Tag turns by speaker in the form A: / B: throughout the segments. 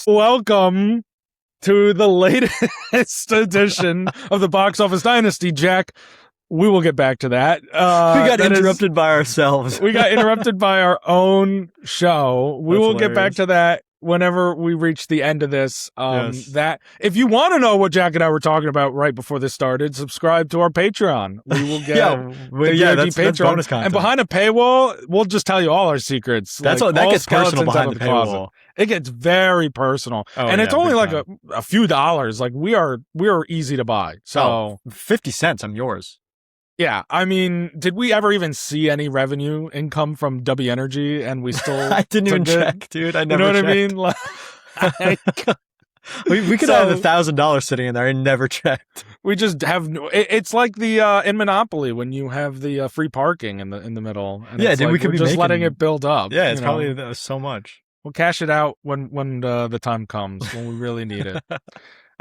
A: Welcome to the latest edition of the Box Office Dynasty, Jack. We will get back to that.
B: We got interrupted by ourselves.
A: We got interrupted by our own show. We will get back to that whenever we reach the end of this.
B: Yes.
A: That if you want to know what Jack and I were talking about right before this started, subscribe to our Patreon. We will get
B: that's bonus content.
A: And behind a paywall, we'll just tell you all our secrets.
B: That gets personal behind the paywall.
A: It gets very personal, and it's only like a few dollars. Like we are easy to buy. So
B: 50 cents, I'm yours.
A: Yeah, I mean, did we ever even see any revenue income from W Energy? And we still
B: I didn't even check, dude. I never.
A: You know what
B: checked.
A: I mean? Like,
B: we could have $1,000 sitting in there and never checked.
A: We just have. It's like the in Monopoly when you have the free parking in the middle. And
B: yeah, dude, we could be
A: just letting it build up.
B: Yeah, it's probably so much.
A: We'll cash it out when the time comes when we really need it.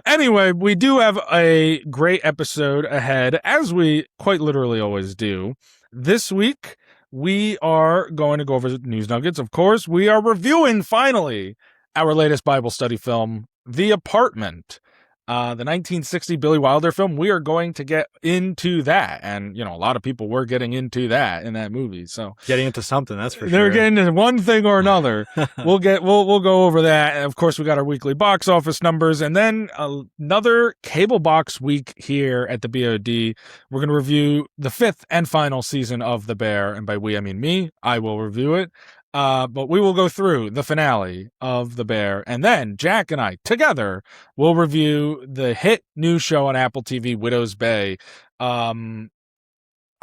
A: Anyway, we do have a great episode ahead, as we quite literally always do. This week, we are going to go over news nuggets. Of course, we are reviewing, finally, our latest Bible study film, The Apartment, the 1960 Billy Wilder film. We are going to get into that. And, a lot of people were getting into that in that movie. So
B: getting into something, that's for sure.
A: They're getting into one thing or another. We'll go over that. And of course, we got our weekly box office numbers, and then another cable box week here at the BOD. We're going to review the 5th and final season of The Bear. And by we, I mean me. I will review it. But we will go through the finale of The Bear, and then Jack and I together will review the hit new show on Apple TV, Widow's Bay. I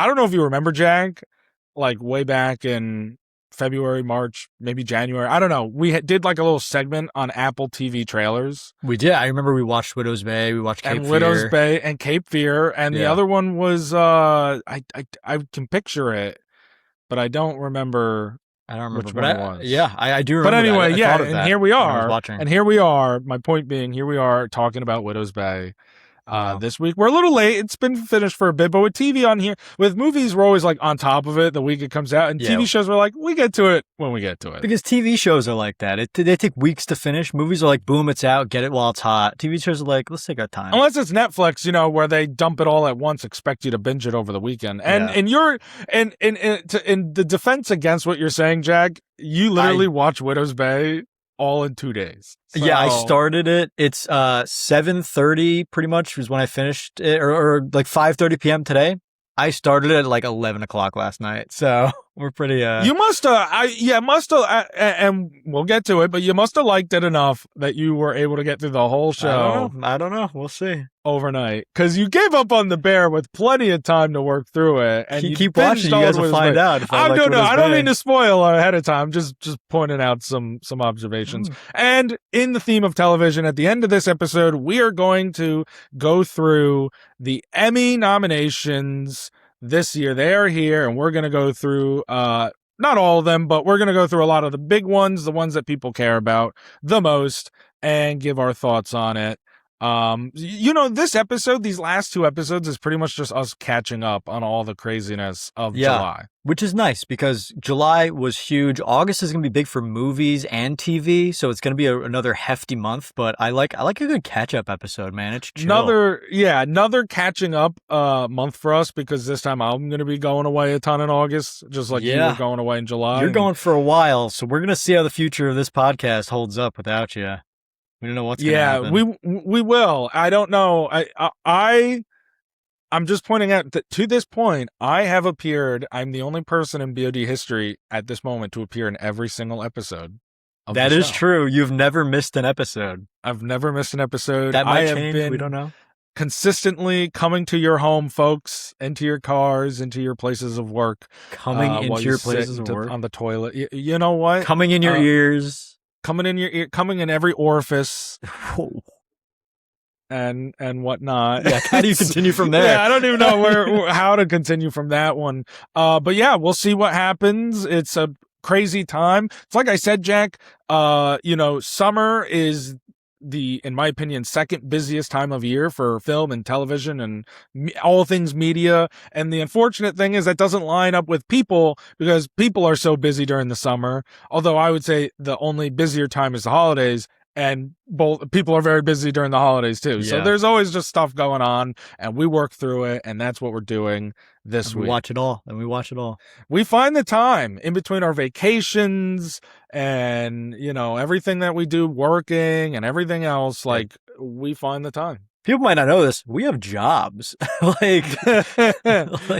A: don't know if you remember, Jack, like way back in February, March, maybe January. I don't know. We did like a little segment on Apple TV trailers.
B: We did. I remember we watched Widow's Bay. We watched Cape Fear.
A: Widow's Bay and Cape Fear, and the other one was I can picture it, but I don't remember.
B: I don't remember
A: which one it was.
B: Yeah, I do remember.
A: But anyway,
B: I
A: and here we are. And here we are. My point being, here we are talking about Widow's Bay. This week we're a little late. It's been finished for a bit, but with TV on here, with movies, we're always like on top of it the week it comes out, and TV shows we're like, we get to it when we get to it.
B: Because TV shows are like that. They take weeks to finish. Movies are like, boom, it's out, get it while it's hot. TV shows are like, let's take our time.
A: Unless it's Netflix, where they dump it all at once, expect you to binge it over the weekend. And in the defense against what you're saying, Jack, you literally watch Widow's Bay all in 2 days. So,
B: yeah, I started it. It's 7:30 pretty much was when I finished it, or like 5:30 p.m. today. I started it at like 11 o'clock last night, so we're pretty.
A: You must and we'll get to it, but you must have liked it enough that you were able to get through the whole show.
B: I don't know. We'll see.
A: Overnight, because you gave up on The Bear with plenty of time to work through it, and you keep watching. You guys will find out. I don't mean to spoil ahead of time. Just pointing out some observations. And in the theme of television, at the end of this episode, we are going to go through the Emmy nominations this year. They are here, and we're going to go through not all of them, but we're going to go through a lot of the big ones, the ones that people care about the most, and give our thoughts on it. This episode, these last 2 episodes, is pretty much just us catching up on all the craziness of July.
B: Which is nice because July was huge. August is going to be big for movies and TV, so it's going to be another hefty month. But I like a good catch-up episode, man. It's chill.
A: Another catching up month for us, because this time I'm going to be going away a ton in August, just like you were going away in July.
B: You're going for a while, so we're going to see how the future of this podcast holds up without you. We don't know what's going to happen.
A: Yeah, we will. I don't know. I'm just pointing out that to this point, I have appeared. I'm the only person in BOD history at this moment to appear in every single episode of
B: That
A: the
B: is
A: show.
B: True. You've never missed an episode.
A: I've never missed an episode.
B: That might
A: have
B: change. We don't know.
A: Consistently coming to your home, folks, into your cars, into your places of work.
B: Coming into your places of work.
A: On the toilet. You know what?
B: Coming in your ears.
A: Coming in your ear, coming in every orifice, and whatnot.
B: Yeah, how do you continue from there?
A: Yeah, I don't even know how to continue from that one. But yeah, we'll see what happens. It's a crazy time. It's like I said, Jack. Summer is in my opinion, second busiest time of year for film and television and all things media. And the unfortunate thing is that doesn't line up with people, because people are so busy during the summer. Although I would say the only busier time is the holidays. and both people are very busy during the holidays too. Yeah. So there's always just stuff going on, and we work through it, and that's what we're doing this week.
B: We watch it all.
A: We find the time in between our vacations and, everything that we do, working and everything else. Like, we find the time.
B: People might not know this. We have jobs.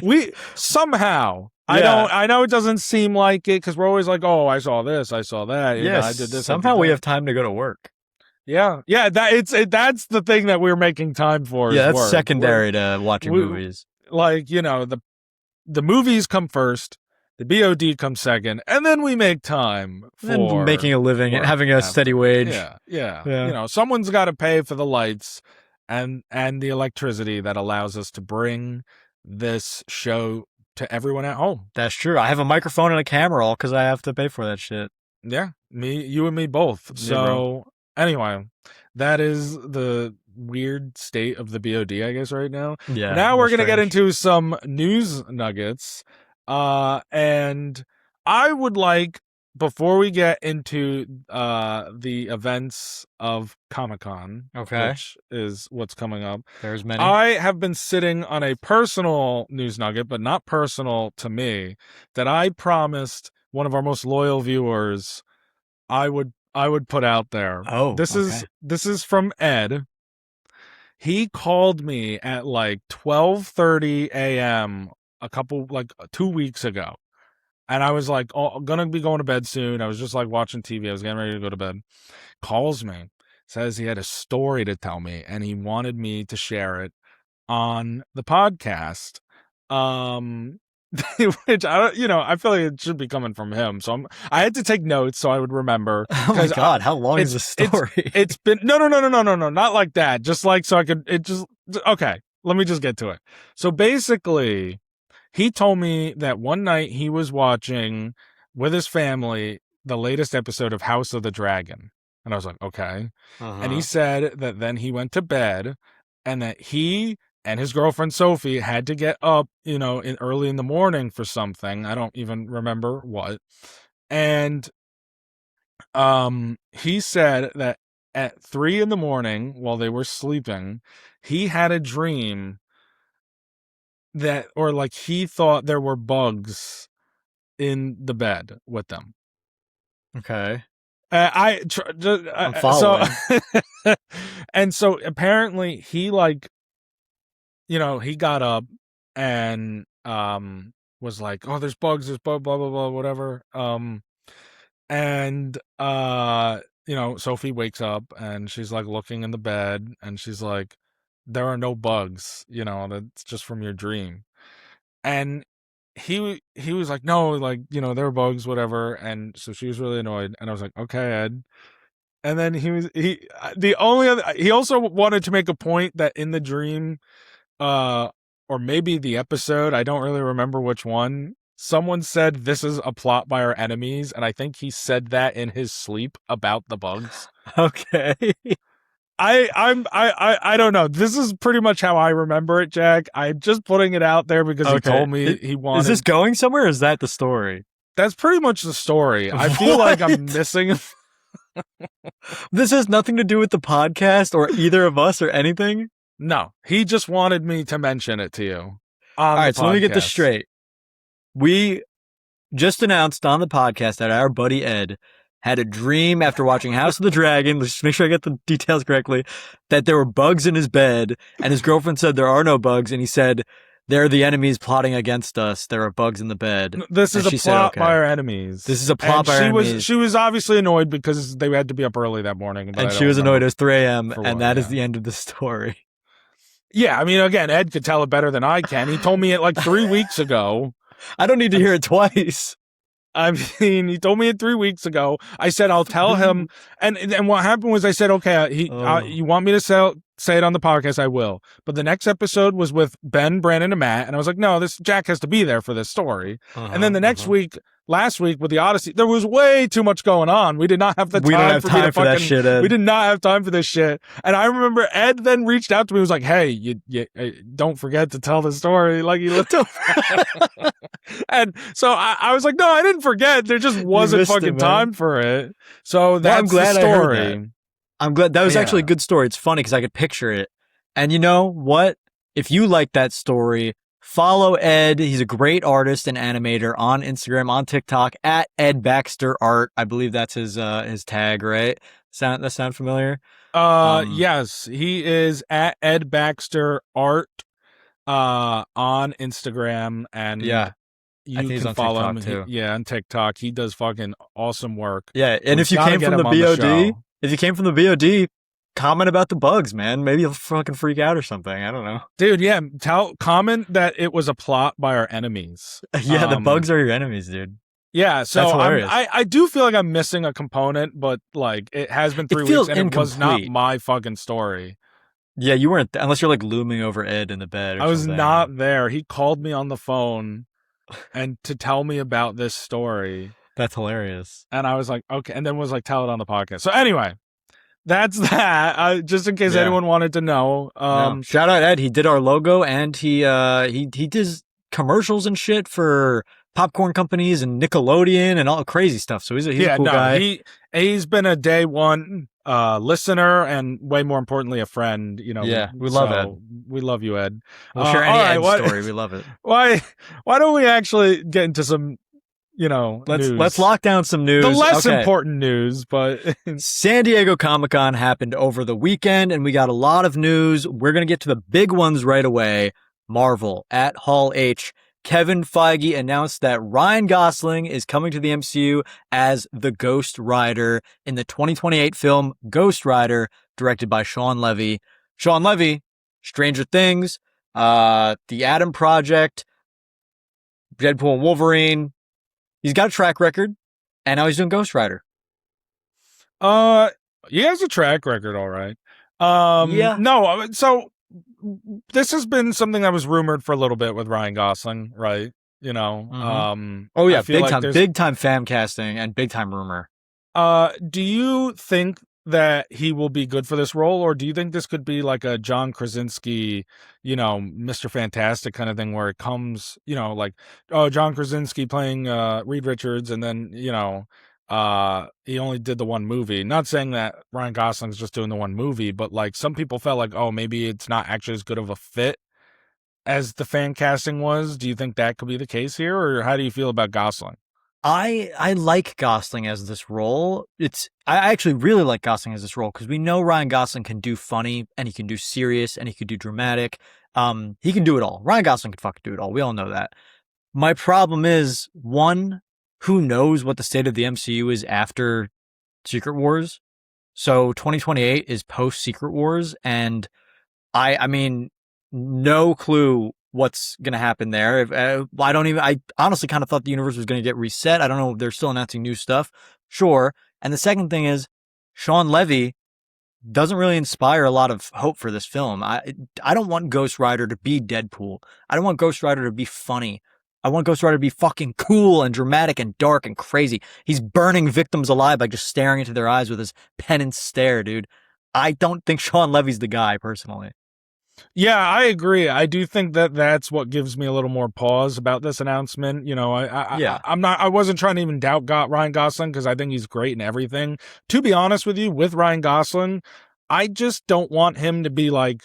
A: We somehow. Yeah. I know it doesn't seem like it because we're always like, oh, I saw this, I saw that.
B: Yes,
A: I did this.
B: Somehow we have time to go to work.
A: Yeah. That's the thing that we're making time for.
B: Yeah, that's work. Secondary to watching movies.
A: Like, the movies come first, the BOD comes second, and then we make time for
B: making a living and having a steady wage.
A: Yeah. Someone's got to pay for the lights and the electricity that allows us to bring this show to everyone at home.
B: That's true. I have a microphone and a camera all because I have to pay for that shit.
A: Yeah, you and me both. So anyway, that is the weird state of the BOD, I guess, right now.
B: Yeah.
A: Now we're going to get into some news nuggets. And I would like, before we get into the events of Comic-Con, which is what's coming up.
B: There's many.
A: I have been sitting on a personal news nugget, but not personal to me, that I promised one of our most loyal viewers I would put out there.
B: Oh,
A: this is from Ed. He called me at like 12:30 a.m. 2 weeks ago. And I was like, I'm going to be going to bed soon. I was just like watching TV. I was getting ready to go to bed. Calls me, says he had a story to tell me and he wanted me to share it on the podcast. Which I feel like it should be coming from him. So I had to take notes so I would remember.
B: Oh my God, how long is the story?
A: It's been no, not like that. Just like so I could. Okay. Let me just get to it. So basically, he told me that one night he was watching with his family the latest episode of House of the Dragon. And I was like, okay. And he said that then he went to bed and that he and his girlfriend Sophie had to get up, early in the morning for something. I don't even remember what. And he said that at 3 a.m. while they were sleeping, he had a dream he thought there were bugs in the bed with them.
B: Okay.
A: I'm
B: following.
A: And so apparently he he got up and was like, oh, there's bugs, blah blah blah, whatever. And Sophie wakes up and she's like looking in the bed and she's like, there are no bugs, that's just from your dream. And he was like, no, there are bugs, whatever. And so she was really annoyed. And I was like, okay, Ed. And then he also wanted to make a point that in the dream, or maybe the episode, I don't really remember which one, someone said this is a plot by our enemies. And I think he said that in his sleep about the bugs.
B: Okay.
A: I don't know. This is pretty much how I remember it, Jack. I'm just putting it out there because he told me he wanted.
B: Is this going somewhere or is that the story?
A: That's pretty much the story. I feel like I'm missing.
B: This has nothing to do with the podcast or either of us or anything?
A: No. He just wanted me to mention it to you.
B: All right, so let me get this straight. We just announced on the podcast that our buddy Ed had a dream after watching House of the Dragon, let's make sure I get the details correctly, that there were bugs in his bed, and his girlfriend said there are no bugs, and he said, they're the enemies plotting against us. There are bugs in the bed.
A: This is a plot by our enemies.
B: This is a plot by our enemies.
A: She was obviously annoyed because they had to be up early that morning.
B: And she was annoyed. It was 3 a.m., and that is the end of the story.
A: Yeah, I mean, again, Ed could tell it better than I can. He told me it like 3 weeks ago.
B: I don't need to hear it twice.
A: I mean, he told me it 3 weeks ago. I said, I'll tell him. And what happened was I said, okay, you want me to say it on the podcast? I will. But the next episode was with Ben, Brandon, and Matt. And I was like, no, Jack has to be there for this story. And then the next week, last week with the Odyssey, there was way too much going on. We did not have the time.
B: We don't have time for that shit, Ed.
A: We did not have time for this shit. And I remember Ed then reached out to me and was like, hey, you don't forget to tell the story. Like, you looked And so I was like, no, I didn't forget. There just wasn't fucking time for it. So that's the story.
B: I'm glad that was actually a good story. It's funny because I could picture it. And you know what? If you like that story, follow Ed. He's a great artist and animator on Instagram, on TikTok at Ed Baxter Art. I believe that's his tag, right? That sound familiar?
A: Yes, he is at Ed Baxter Art on Instagram, and you can follow him
B: too.
A: on TikTok. He does fucking awesome work.
B: Yeah, and if you came from the BOD, comment about the bugs, man. Maybe you'll fucking freak out or something. I don't know.
A: Dude, yeah, comment that it was a plot by our enemies.
B: Yeah, the bugs are your enemies, dude.
A: Yeah, so I do feel like I'm missing a component, but like it has been 3 weeks and it was not my fucking story.
B: Yeah, you weren't, unless you're like looming over Ed in the bed or
A: I was
B: something.
A: not there. He called me on the phone and to tell me about this story.
B: That's hilarious.
A: And I was like, okay, and then was like, tell it on the podcast. So anyway, that's that. Just in case anyone wanted to know.
B: Shout out Ed. He did our logo and he does commercials and shit for popcorn companies and Nickelodeon and all crazy stuff. So he's a cool guy.
A: He's been a day one listener and way more importantly a friend. You know.
B: Yeah, we love Ed.
A: We love you, Ed.
B: We'll share any Ed story. We love it.
A: Why don't we actually get into some news?
B: Let's lock down some news.
A: The less important news, but
B: San Diego Comic-Con happened over the weekend and we got a lot of news. We're going to get to the big ones right away. Marvel at Hall H. Kevin Feige announced that Ryan Gosling is coming to the MCU as the Ghost Rider in the 2028 film Ghost Rider, directed by Sean Levy. Sean Levy, Stranger Things, The Adam Project, Deadpool and Wolverine. He's got a track record, and now he's doing Ghost Rider.
A: He has a track record, all right. No, so this has been something that was rumored for a little bit with Ryan Gosling, right? You know,
B: big time fan casting and big time rumor.
A: Do you think that he will be good for this role, or do you think this could be like a John Krasinski, Mr. Fantastic kind of thing where it comes, like, oh, John Krasinski playing Reed Richards, and then he only did the one movie. Not saying that Ryan Gosling's just doing the one movie, but like some people felt like, oh, maybe it's not actually as good of a fit as the fan casting was. Do you think that could be the case here, or how do you feel about Gosling?
B: I like Gosling as this role. I actually really like Gosling as this role because we know Ryan Gosling can do funny and he can do serious and he can do dramatic. He can do it all. Ryan Gosling can fucking do it all. We all know that. My problem is, one, who knows what the state of the MCU is after Secret Wars? So 2028 is post Secret Wars, and I mean, no clue what's going to happen there. I honestly kind of thought the universe was going to get reset. I don't know if they're still announcing new stuff. Sure. And the second thing is, Sean Levy doesn't really inspire a lot of hope for this film. I don't want Ghost Rider to be Deadpool. I don't want Ghost Rider to be funny. I want Ghost Rider to be fucking cool and dramatic and dark and crazy. He's burning victims alive by just staring into their eyes with his penance stare, dude. I don't think Sean Levy's the guy, personally.
A: Yeah, I agree. I do think that that's what gives me a little more pause about this announcement. I wasn't trying to even doubt Ryan Gosling because I think he's great in everything. To be honest with you, with Ryan Gosling, I just don't want him to be like,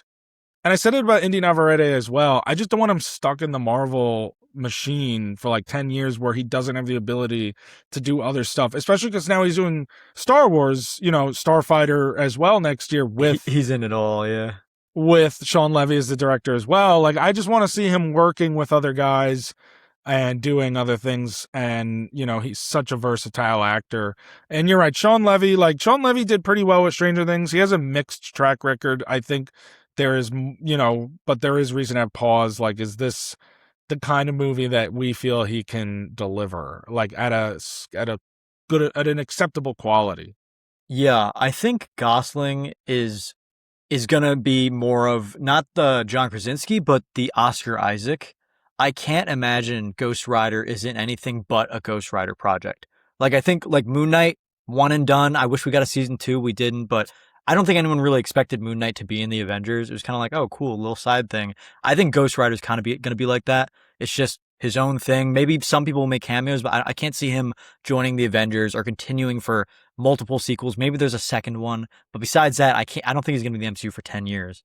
A: and I said it about Indy Navarrete as well, I just don't want him stuck in the Marvel machine for like 10 years where he doesn't have the ability to do other stuff, especially because now he's doing Star Wars, Starfighter as well next year with...
B: He's in it all, yeah.
A: With Sean Levy as the director as well. Like, I just want to see him working with other guys and doing other things. And, he's such a versatile actor. And you're right, Sean Levy did pretty well with Stranger Things. He has a mixed track record. I think there is, but there is reason to have pause. Like, is this the kind of movie that we feel he can deliver, like at an acceptable quality?
B: Yeah, I think Gosling is going to be more of not the John Krasinski, but the Oscar Isaac. I can't imagine Ghost Rider isn't anything but a Ghost Rider project. Like, I think like Moon Knight, one and done. I wish we got a season 2. We didn't, but I don't think anyone really expected Moon Knight to be in the Avengers. It was kind of like, oh, cool, little side thing. I think Ghost Rider's kind of going to be like that. It's just his own thing. Maybe some people will make cameos, but I can't see him joining the Avengers or continuing for multiple sequels. Maybe there's a second one, but besides that, I don't think he's going to be in the MCU for 10 years.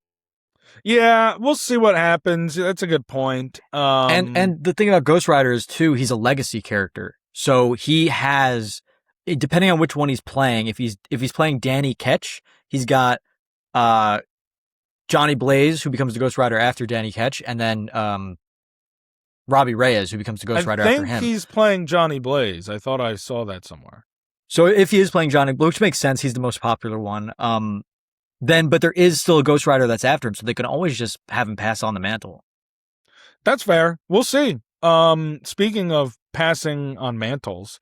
A: Yeah, we'll see what happens. That's a good point.
B: And the thing about Ghost Rider is too, he's a legacy character. So he has, depending on which one he's playing, if he's playing Danny Ketch, he's got Johnny Blaze, who becomes the Ghost Rider after Danny Ketch, and then Robbie Reyes, who becomes the Ghost Rider after him.
A: I think he's playing Johnny Blaze. I thought I saw that somewhere.
B: So if he is playing Johnny Blaze, which makes sense, he's the most popular one. But there is still a Ghost Rider that's after him, so they can always just have him pass on the mantle.
A: That's fair. We'll see. Speaking of passing on mantles,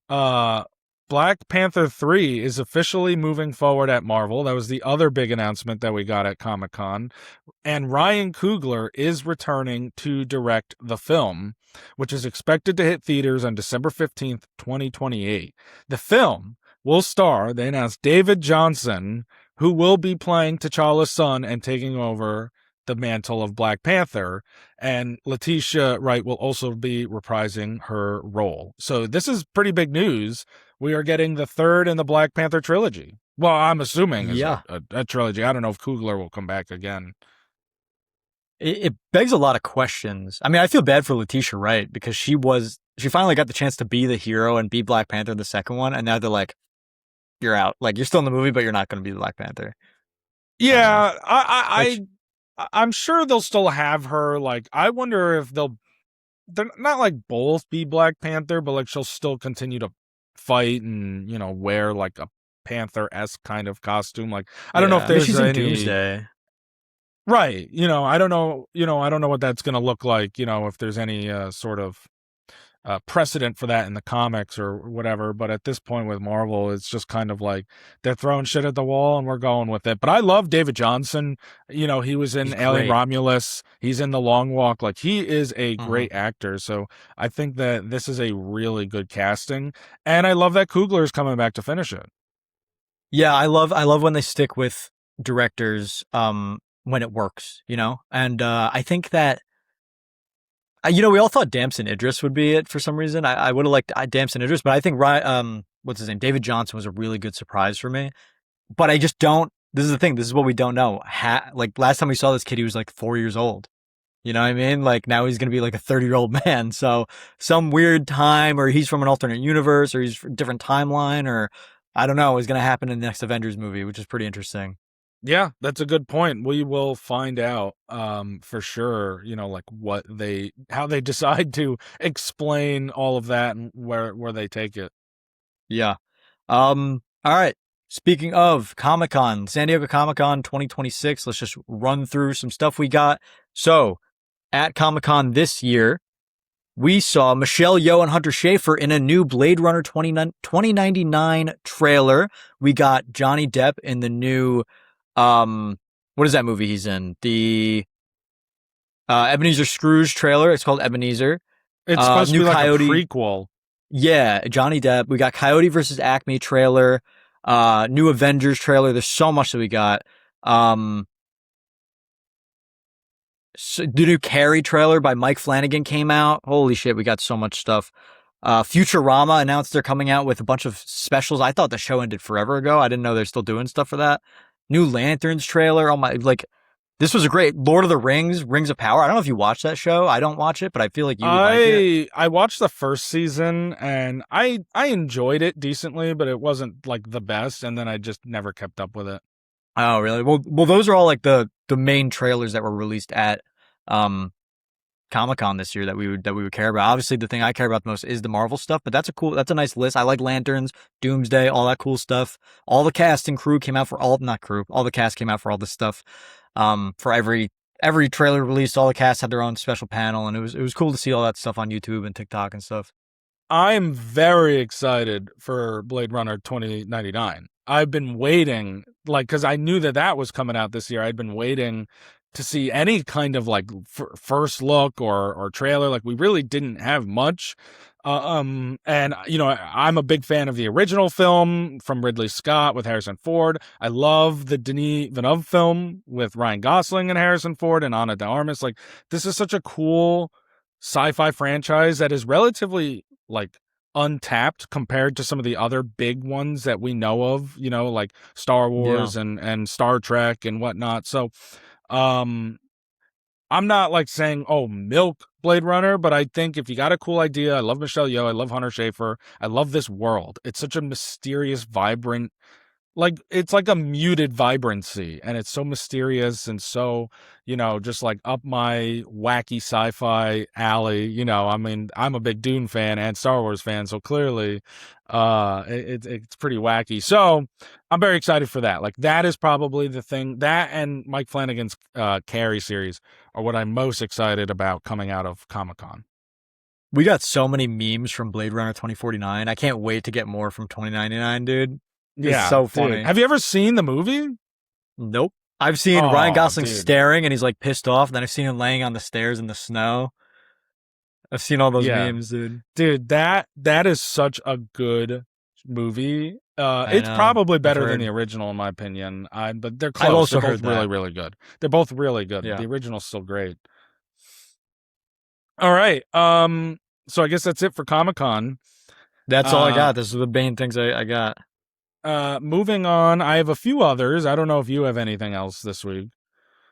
A: Black Panther 3 is officially moving forward at Marvel. That was the other big announcement that we got at Comic-Con. And Ryan Coogler is returning to direct the film, which is expected to hit theaters on December 15th, 2028. The film will star, they announced, David Johnson, who will be playing T'Challa's son and taking over the mantle of Black Panther, and Letitia Wright will also be reprising her role. So this is pretty big news. We are getting the third in the Black Panther trilogy. Well, I'm assuming is a trilogy. I don't know if Coogler will come back again.
B: It begs a lot of questions. I mean, I feel bad for Letitia Wright because she finally got the chance to be the hero and be Black Panther in the second one, and now they're like, you're out. Like, you're still in the movie, but you're not going to be the Black Panther.
A: Yeah, I'm sure they'll still have her. Like, I wonder if they're not like both be Black Panther, but like she'll still continue to fight and, you know, wear like a Panther-esque kind of costume. Like, I don't know if there's any
B: Doomsday.
A: Right. I don't know what that's going to look like, if there's any sort of precedent for that in the comics or whatever. But at this point with Marvel, it's just kind of like they're throwing shit at the wall and we're going with it. But I love David Johnson. He was in Alien Romulus. He's in The Long Walk. Like, he is a great actor. So I think that this is a really good casting. And I love that Coogler is coming back to finish it.
B: Yeah, I love when they stick with directors when it works, and I think that we all thought Damson Idris would be it for some reason. I would have liked Damson Idris, but I think what's his name, David Johnson, was a really good surprise for me. But I just don't. This is the thing. This is what we don't know. Like, last time we saw this kid, he was like 4 years old. You know what I mean? Like, now he's gonna be like a 30-year-old man. So some weird time, or he's from an alternate universe, or he's from a different timeline, or I don't know, is gonna happen in the next Avengers movie, which is pretty interesting.
A: Yeah, that's a good point. We will find out for sure, like how they decide to explain all of that and where they take it.
B: Yeah. All right. Speaking of Comic-Con, San Diego Comic-Con 2026, let's just run through some stuff we got. So, at Comic-Con this year, we saw Michelle Yeoh and Hunter Schafer in a new Blade Runner 2099 trailer. We got Johnny Depp in the new what is that movie he's in? The Ebenezer Scrooge trailer. It's called Ebenezer.
A: It's supposed to be like a prequel.
B: Yeah, Johnny Depp. We got Coyote versus Acme trailer. New Avengers trailer. There's so much that we got. So the new Carrie trailer by Mike Flanagan came out. Holy shit, we got so much stuff. Futurama announced they're coming out with a bunch of specials. I thought the show ended forever ago. I didn't know they're still doing stuff for that. New Lanterns trailer. Oh my, this was a great Lord of the Rings, Rings of Power. I don't know if you watch that show. I don't watch it, but I feel like you would like it.
A: I watched the first season and I enjoyed it decently, but it wasn't like the best. And then I just never kept up with it.
B: Oh, really? Well, those are all like the main trailers that were released at Comic-Con this year that we would care about. Obviously, the thing I care about the most is the Marvel stuff, but that's a nice list. I like Lanterns, Doomsday, all that cool stuff. All the cast and crew came out for all the cast came out for all this stuff. For every trailer released, all the cast had their own special panel, and it was cool to see all that stuff on YouTube and TikTok and stuff.
A: I'm very excited for Blade Runner 2099. I've been waiting, because I knew that was coming out this year. I'd been waiting to see any kind of first look or trailer. Like, we really didn't have much. And I'm a big fan of the original film from Ridley Scott with Harrison Ford. I love the Denis Villeneuve film with Ryan Gosling and Harrison Ford and Ana de Armas. Like, this is such a cool sci-fi franchise that is relatively untapped compared to some of the other big ones that we know of, like Star Wars and Star Trek and whatnot. So, I'm not like saying, oh, milk Blade Runner, but I think if you got a cool idea, I love Michelle Yeoh, I love Hunter Schafer, I love this world. It's such a mysterious, vibrant, like it's like a muted vibrancy, and it's so mysterious and so, just like up my wacky sci-fi alley. I mean, I'm a big Dune fan and Star Wars fan, so clearly it's pretty wacky. So I'm very excited for that. Like, that is probably the thing, that and Mike Flanagan's Carrie series are what I'm most excited about coming out of Comic-Con.
B: We got so many memes from Blade Runner 2049. I can't wait to get more from 2099, dude. It's so funny.
A: Dude. Have you ever seen the movie?
B: Nope. I've seen Ryan Gosling staring and he's like pissed off. And then I've seen him laying on the stairs in the snow. I've seen all those memes, dude.
A: Dude, that is such a good movie. It's probably better than the original in my opinion. But they're close.
B: I've also
A: they're
B: heard
A: both really, really good. They're both really good.
B: Yeah.
A: The original's still great. All right. So I guess that's it for Comic-Con.
B: That's all I got. This are the main things I got.
A: Moving on, I have a few others. I don't know if you have anything else this week.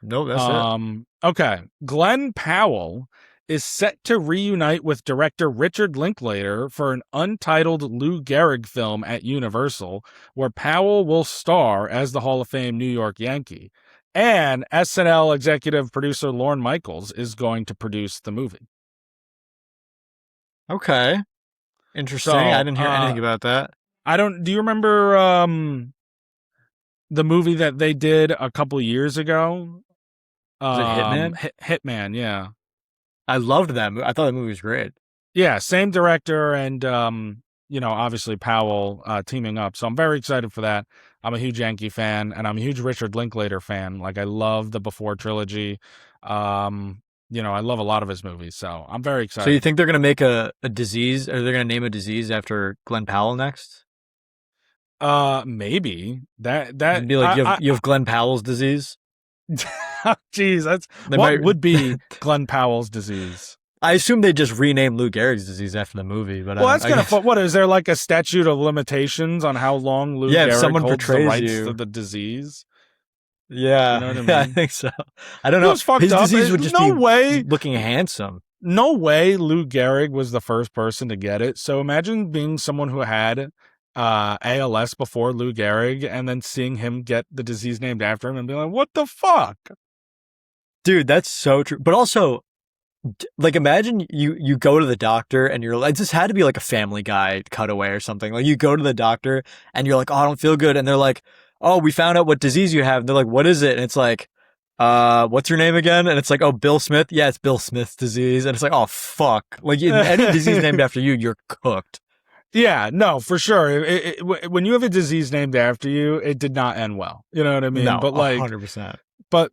B: No, that's it.
A: Okay. Glenn Powell is set to reunite with director Richard Linklater for an untitled Lou Gehrig film at Universal, where Powell will star as the Hall of Fame New York Yankee. And SNL executive producer Lorne Michaels is going to produce the movie.
B: Okay. Interesting. So, I didn't hear anything about that.
A: Do you remember the movie that they did a couple years ago?
B: Was it Hitman?
A: Hitman, yeah.
B: I loved that movie. I thought that movie was great.
A: Yeah, same director and, obviously Powell teaming up. So I'm very excited for that. I'm a huge Yankee fan, and I'm a huge Richard Linklater fan. Like, I love the Before trilogy. I love a lot of his movies, so I'm very excited.
B: So you think they're going to make a disease, or they're going to name a disease after Glenn Powell next?
A: Maybe that
B: It'd be like you have Glenn Powell's disease.
A: Jeez, would be Glenn Powell's disease.
B: I assume they just renamed Lou Gehrig's disease after the movie, but
A: that's kind of fun. What is there, like a statute of limitations on how long Lou Gehrig holds the rights to the disease?
B: Yeah,
A: you know what I mean?
B: I think so. I don't know.
A: His disease would just be
B: looking handsome.
A: No way Lou Gehrig was the first person to get it. So imagine being someone who had ALS before Lou Gehrig, and then seeing him get the disease named after him and being like, what the fuck?
B: Dude, that's so true. But also, like, imagine you go to the doctor and you're like, this had to be like a Family Guy cutaway or something. Like, you go to the doctor and you're like, oh, I don't feel good. And they're like, oh, we found out what disease you have. And they're like, what is it? And it's like, what's your name again? And it's like, oh, Bill Smith. Yeah, it's Bill Smith's disease. And it's like, oh, fuck. Like, any disease named after you, you're cooked.
A: Yeah, no, for sure. When you have a disease named after you, it did not end well. You know what I mean?
B: No,
A: but like
B: 100%.
A: But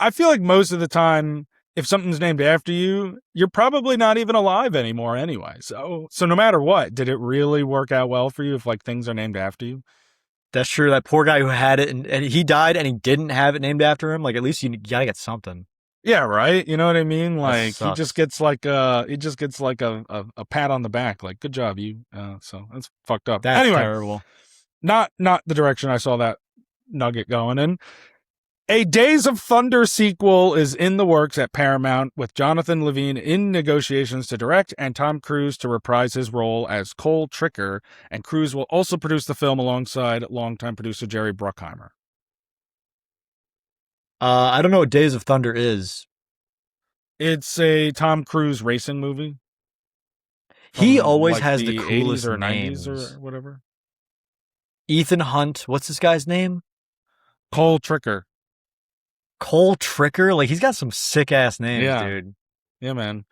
A: I feel like most of the time, if something's named after you, you're probably not even alive anymore anyway. So no matter what, did it really work out well for you if like things are named after you?
B: That's true. That poor guy who had it and he died and he didn't have it named after him. Like, at least you gotta get something.
A: Yeah, right. You know what I mean? Like, he just gets like a pat on the back. Like, good job, you. So that's fucked up.
B: That's
A: anyway,
B: terrible.
A: Not the direction I saw that nugget going in. A Days of Thunder sequel is in the works at Paramount, with Jonathan Levine in negotiations to direct and Tom Cruise to reprise his role as Cole Tricker. And Cruise will also produce the film alongside longtime producer Jerry Bruckheimer.
B: I don't know what Days of Thunder is.
A: It's a Tom Cruise racing movie.
B: He always has the coolest
A: 80s or
B: names.
A: 90s or whatever.
B: Ethan Hunt. What's this guy's name?
A: Cole Tricker.
B: Cole Tricker? Like, he's got some sick-ass names, dude.
A: Yeah, man.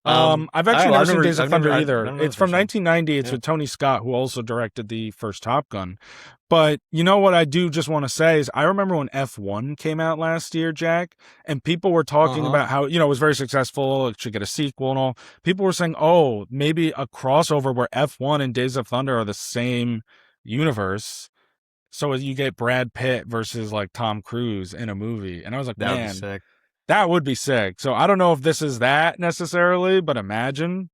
A: I've actually never seen Days of Thunder either. It's from 1990. It's with Tony Scott, who also directed the first Top Gun. But you know what I do just want to say is I remember when F1 came out last year, Jack, and people were talking about how, it was very successful. It should get a sequel and all. People were saying, oh, maybe a crossover where F1 and Days of Thunder are the same universe. So you get Brad Pitt versus like Tom Cruise in a movie. And I was like,
B: that
A: man,
B: would be sick.
A: That would be sick. So I don't know if this is that necessarily, but imagine.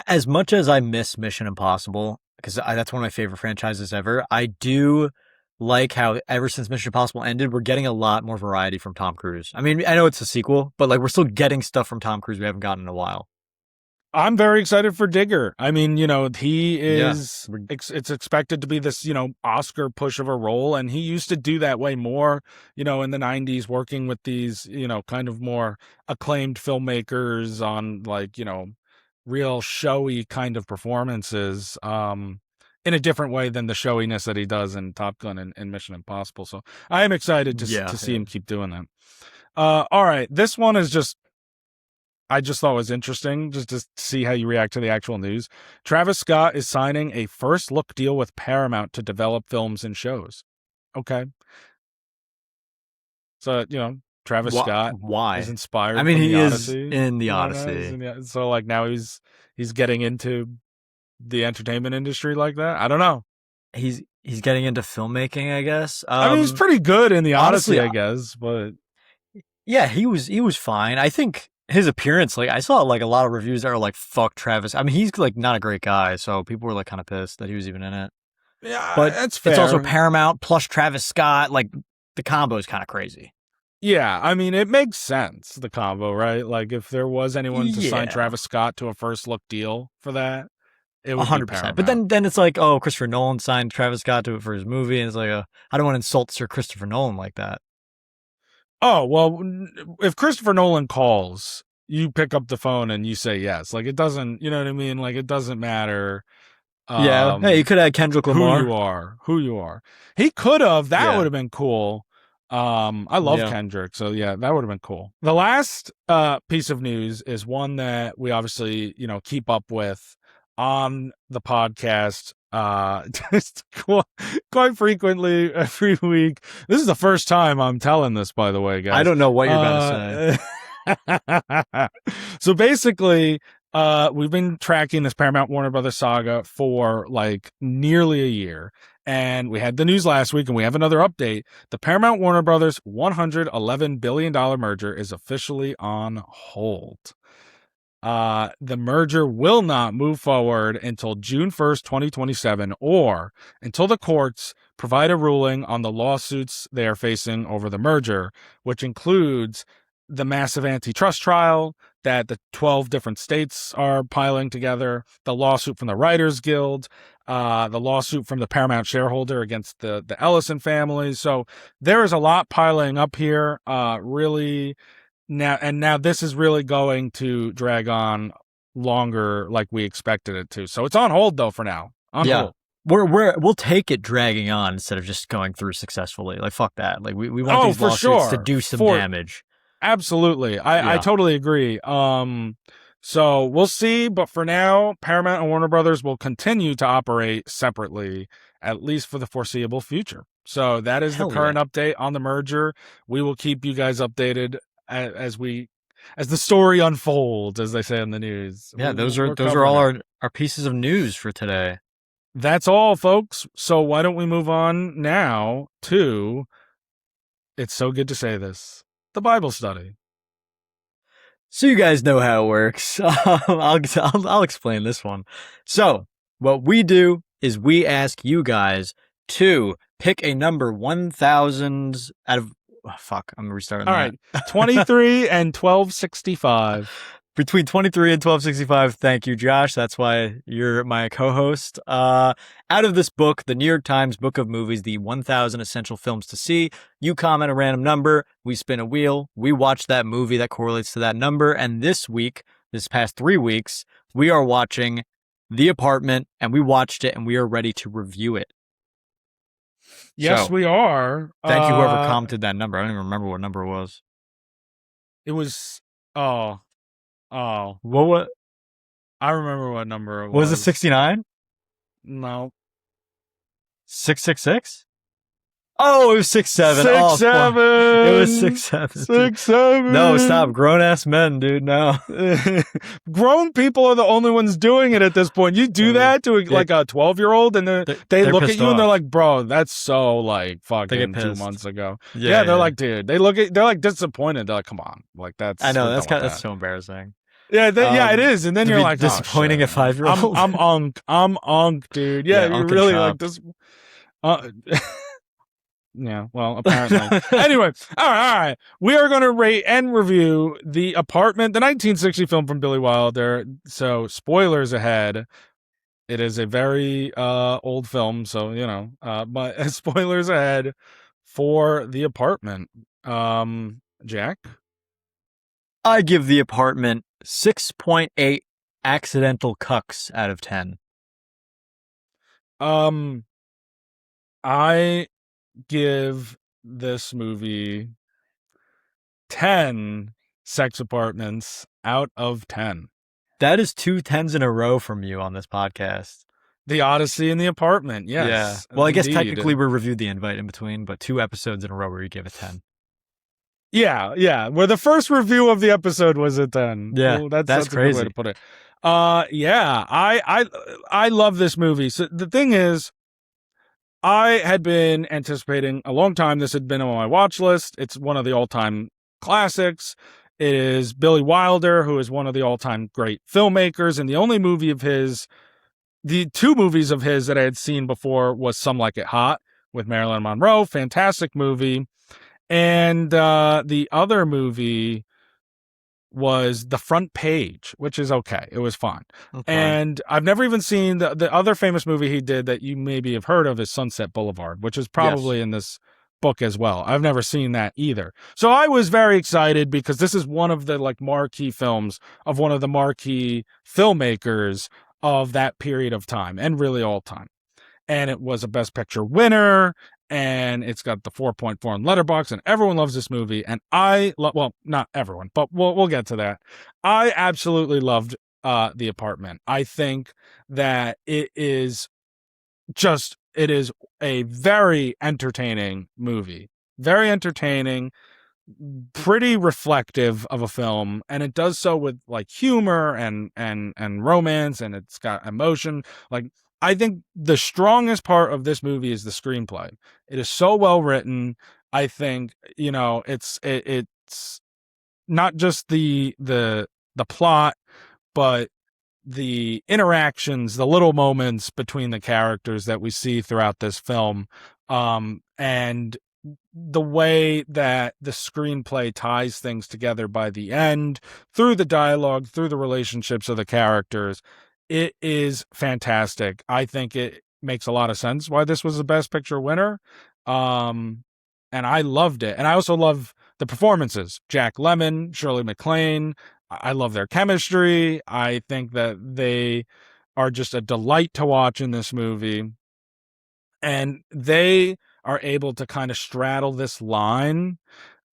B: As much as I miss Mission Impossible, because that's one of my favorite franchises ever, I do like how ever since Mission Impossible ended, we're getting a lot more variety from Tom Cruise. I mean, I know it's a sequel, but like we're still getting stuff from Tom Cruise we haven't gotten in a while.
A: I'm very excited for Digger. I mean, he is, it's expected to be this, Oscar push of a role. And he used to do that way more, in the 90s, working with these, kind of more acclaimed filmmakers on like, real showy kind of performances, in a different way than the showiness that he does in Top Gun and Mission Impossible. So I am excited to see him keep doing that. All right. This one is I just thought it was interesting just to see how you react to the actual news. Travis Scott is signing a first look deal with Paramount to develop films and shows. Okay. So, Travis Scott is inspired.
B: I mean, he is
A: Odyssey,
B: in the Odyssey.
A: So like now he's getting into the entertainment industry like that. I don't know.
B: He's getting into filmmaking, I guess.
A: I mean, he's pretty good in the Odyssey, honestly, I guess, but
B: yeah, he was fine. I think his appearance, like I saw like a lot of reviews that are like, fuck Travis. I mean, he's like not a great guy, so people were like kind of pissed that he was even in it.
A: Yeah,
B: but
A: that's fair.
B: It's also Paramount plus Travis Scott. Like the combo is kind of crazy.
A: Yeah, I mean, it makes sense, the combo, right? Like if there was anyone to sign Travis Scott to a first look deal for that, it would 100%. Be Paramount.
B: But then it's like, oh, Christopher Nolan signed Travis Scott to it for his movie, and it's like, I don't want to insult Sir Christopher Nolan like that.
A: Oh, well, if Christopher Nolan calls, you pick up the phone and you say yes. Like, it doesn't, you know what I mean? Like, it doesn't matter.
B: Hey, you could have Kendrick Lamar.
A: Who you are. He could have. That would have been cool. I love Kendrick. So, yeah, that would have been cool. The last piece of news is one that we obviously, keep up with on the podcast just quite frequently every week. This is the first time I'm telling this, by the way, guys.
B: I don't know what you're about to
A: say. So basically, we've been tracking this Paramount Warner Brothers saga for like nearly a year. And we had the news last week and we have another update. The Paramount Warner Brothers $111 billion merger is officially on hold. The merger will not move forward until June 1st, 2027, or until the courts provide a ruling on the lawsuits they are facing over the merger, which includes the massive antitrust trial that the 12 different states are piling together, the lawsuit from the Writers Guild, the lawsuit from the Paramount shareholder against the Ellison family. So there is a lot piling up here, really. Now this is really going to drag on longer like we expected it to. So it's on hold though for now. Hold.
B: We'll take it dragging on instead of just going through successfully. Like fuck that. Like we want these lawsuits to do some damage.
A: Absolutely. I totally agree. So we'll see, but for now, Paramount and Warner Brothers will continue to operate separately, at least for the foreseeable future. So that is the current update on the merger. We will keep you guys updated as the story unfolds, as they say in the news.
B: Yeah, those are all our pieces of news for today.
A: That's all, folks. So why don't we move on now to, it's so good to say this, the Bible study.
B: So you guys know how it works. I'll explain this one. So what we do is we ask you guys to pick a number 1,000 out of... Oh, fuck, I'm restarting.
A: All right, 23 and 1265.
B: Between 23 and 1265. Thank you, Josh. That's why you're my co-host. Out of this book, the New York Times Book of Movies, the 1,000 Essential Films to See, you comment a random number, we spin a wheel, we watch that movie that correlates to that number, and this past 3 weeks, we are watching The Apartment, and we watched it, and we are ready to review it.
A: Yes, we are.
B: Thank you, whoever commented that number. I don't even remember what number it was.
A: It was... Oh.
B: What?
A: I remember what number it
B: was. Was it 69?
A: No.
B: 666? Oh, it was 67.
A: 67.
B: It was 67.
A: 67.
B: No, stop. Grown ass men, dude. No.
A: Grown people are the only ones doing it at this point. You do that to like a 12-year-old and they look at you and they're like, bro, that's so like fucking 2 months ago. Yeah, they're like, dude, they're like disappointed. They're like, come on. Like that's,
B: I know, that's so embarrassing.
A: Yeah, it is. And then you're like,
B: disappointing a 5-year-old.
A: I'm unk, dude. Yeah, you're really like this. Yeah, well, apparently. Anyway, all right. We are going to rate and review The Apartment, the 1960 film from Billy Wilder. So, spoilers ahead. It is a very old film, so, but spoilers ahead for The Apartment. Jack?
B: I give The Apartment 6.8 accidental cucks out of 10.
A: I give this movie 10 sex apartments out of 10.
B: That is 2 10s in a row from you on this podcast.
A: The Odyssey and The Apartment, yes.
B: Yeah. Well, I guess technically we reviewed The Invite in between, but 2 episodes in a row where you give it 10.
A: Yeah. Where the first review of the episode was a 10.
B: Yeah, well, that's crazy.
A: A good way to put it. Yeah, I love this movie. So the thing is, I had been anticipating a long time. This had been on my watch list. It's one of the all-time classics. It is Billy Wilder, who is one of the all-time great filmmakers, and the only movie of his, the 2 movies of his that I had seen before was Some Like It Hot with Marilyn Monroe, fantastic movie, and the other movie was The Front Page, which is okay. It was fine. Okay. And I've never even seen the other famous movie he did that you maybe have heard of is Sunset Boulevard, which is probably in this book as well. I've never seen that either. So I was very excited because this is one of the like marquee films of one of the marquee filmmakers of that period of time and really all time. And it was a Best Picture winner, and it's got the 4.4 on Letterboxd, and everyone loves this movie. And well, not everyone, but we'll get to that. I absolutely loved The Apartment. I think that it is a very entertaining movie. Very entertaining, pretty reflective of a film, and it does so with like humor and romance, and it's got emotion. Like, I think the strongest part of this movie is the screenplay. It is so well written. I think, it's not just the plot, but the interactions, the little moments between the characters that we see throughout this film, and the way that the screenplay ties things together by the end, through the dialogue, through the relationships of the characters. It is fantastic. I think it makes a lot of sense why this was the Best Picture winner. And I loved it. And I also love the performances. Jack Lemmon, Shirley MacLaine. I love their chemistry. I think that they are just a delight to watch in this movie. And they are able to kind of straddle this line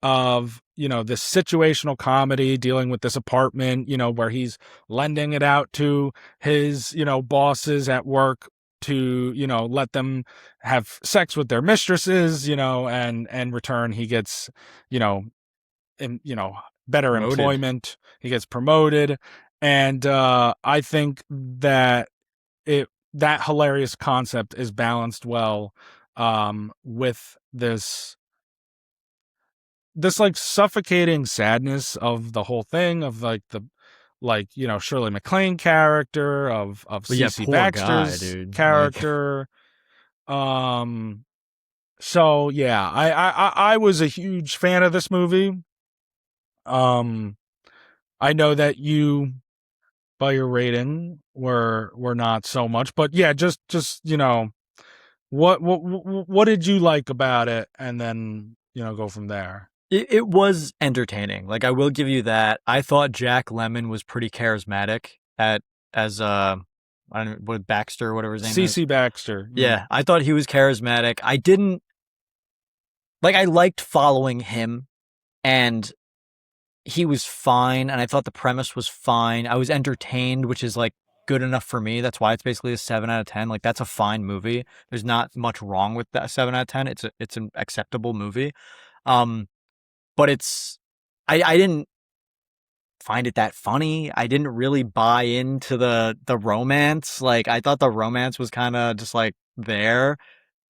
A: of, this situational comedy dealing with this apartment, where he's lending it out to his, bosses at work to, let them have sex with their mistresses, and in return he gets, better promoted. Employment. He gets promoted. And I think that that hilarious concept is balanced well with this like suffocating sadness of the whole thing, of like Shirley MacLaine character, of C.C. Baxter's character. So yeah, I was a huge fan of this movie. I know that you, by your rating, were not so much, but yeah, just what did you like about it, and then go from there.
B: It was entertaining. Like, I will give you that. I thought Jack Lemmon was pretty charismatic as I don't know, what, Baxter, whatever his name is.
A: C.C. Baxter.
B: Yeah, I thought he was charismatic. I liked following him, and he was fine, and I thought the premise was fine. I was entertained, which is like good enough for me. That's why it's basically a 7 out of 10. Like, that's a fine movie. There's not much wrong with that 7 out of 10. It's an acceptable movie. But I didn't find it that funny. I didn't really buy into the romance. Like, I thought the romance was kind of just like there.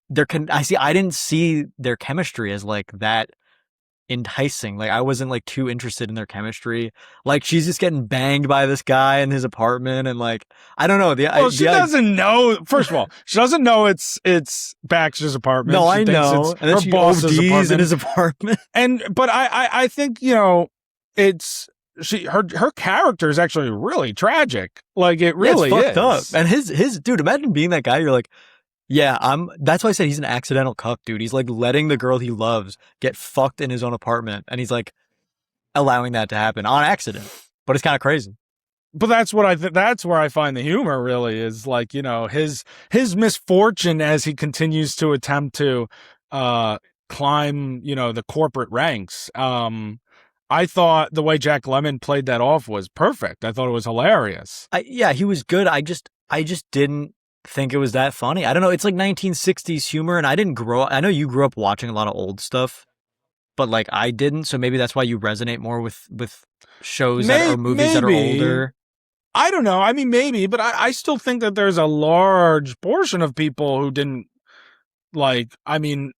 B: I didn't see their chemistry as like that enticing. Like I wasn't like too interested in their chemistry. Like she's just getting banged by this guy in his apartment, and like I don't know.
A: She doesn't know. First of all, she doesn't know it's Baxter's apartment.
B: No,
A: she
B: I know.
A: And then she boss's
B: ODs in his apartment.
A: But I think it's her character is actually really tragic. Like it really
B: it's
A: fucked
B: up. And his dude, imagine being that guy. You're like, yeah, that's why I said he's an accidental cuck, dude. He's like letting the girl he loves get fucked in his own apartment, and he's like allowing that to happen on accident. But it's kind of crazy.
A: But that's what that's where I find the humor really is, like, his misfortune as he continues to attempt to climb, the corporate ranks. I thought the way Jack Lemmon played that off was perfect. I thought it was hilarious.
B: Yeah, he was good. I just didn't think it was that funny. I don't know. It's like 1960s humor, and I didn't grow up. I know you grew up watching a lot of old stuff, but like I didn't. So maybe that's why you resonate more with shows or movies that are older.
A: I don't know. I mean, maybe, but I still think that there's a large portion of people who didn't like. I mean,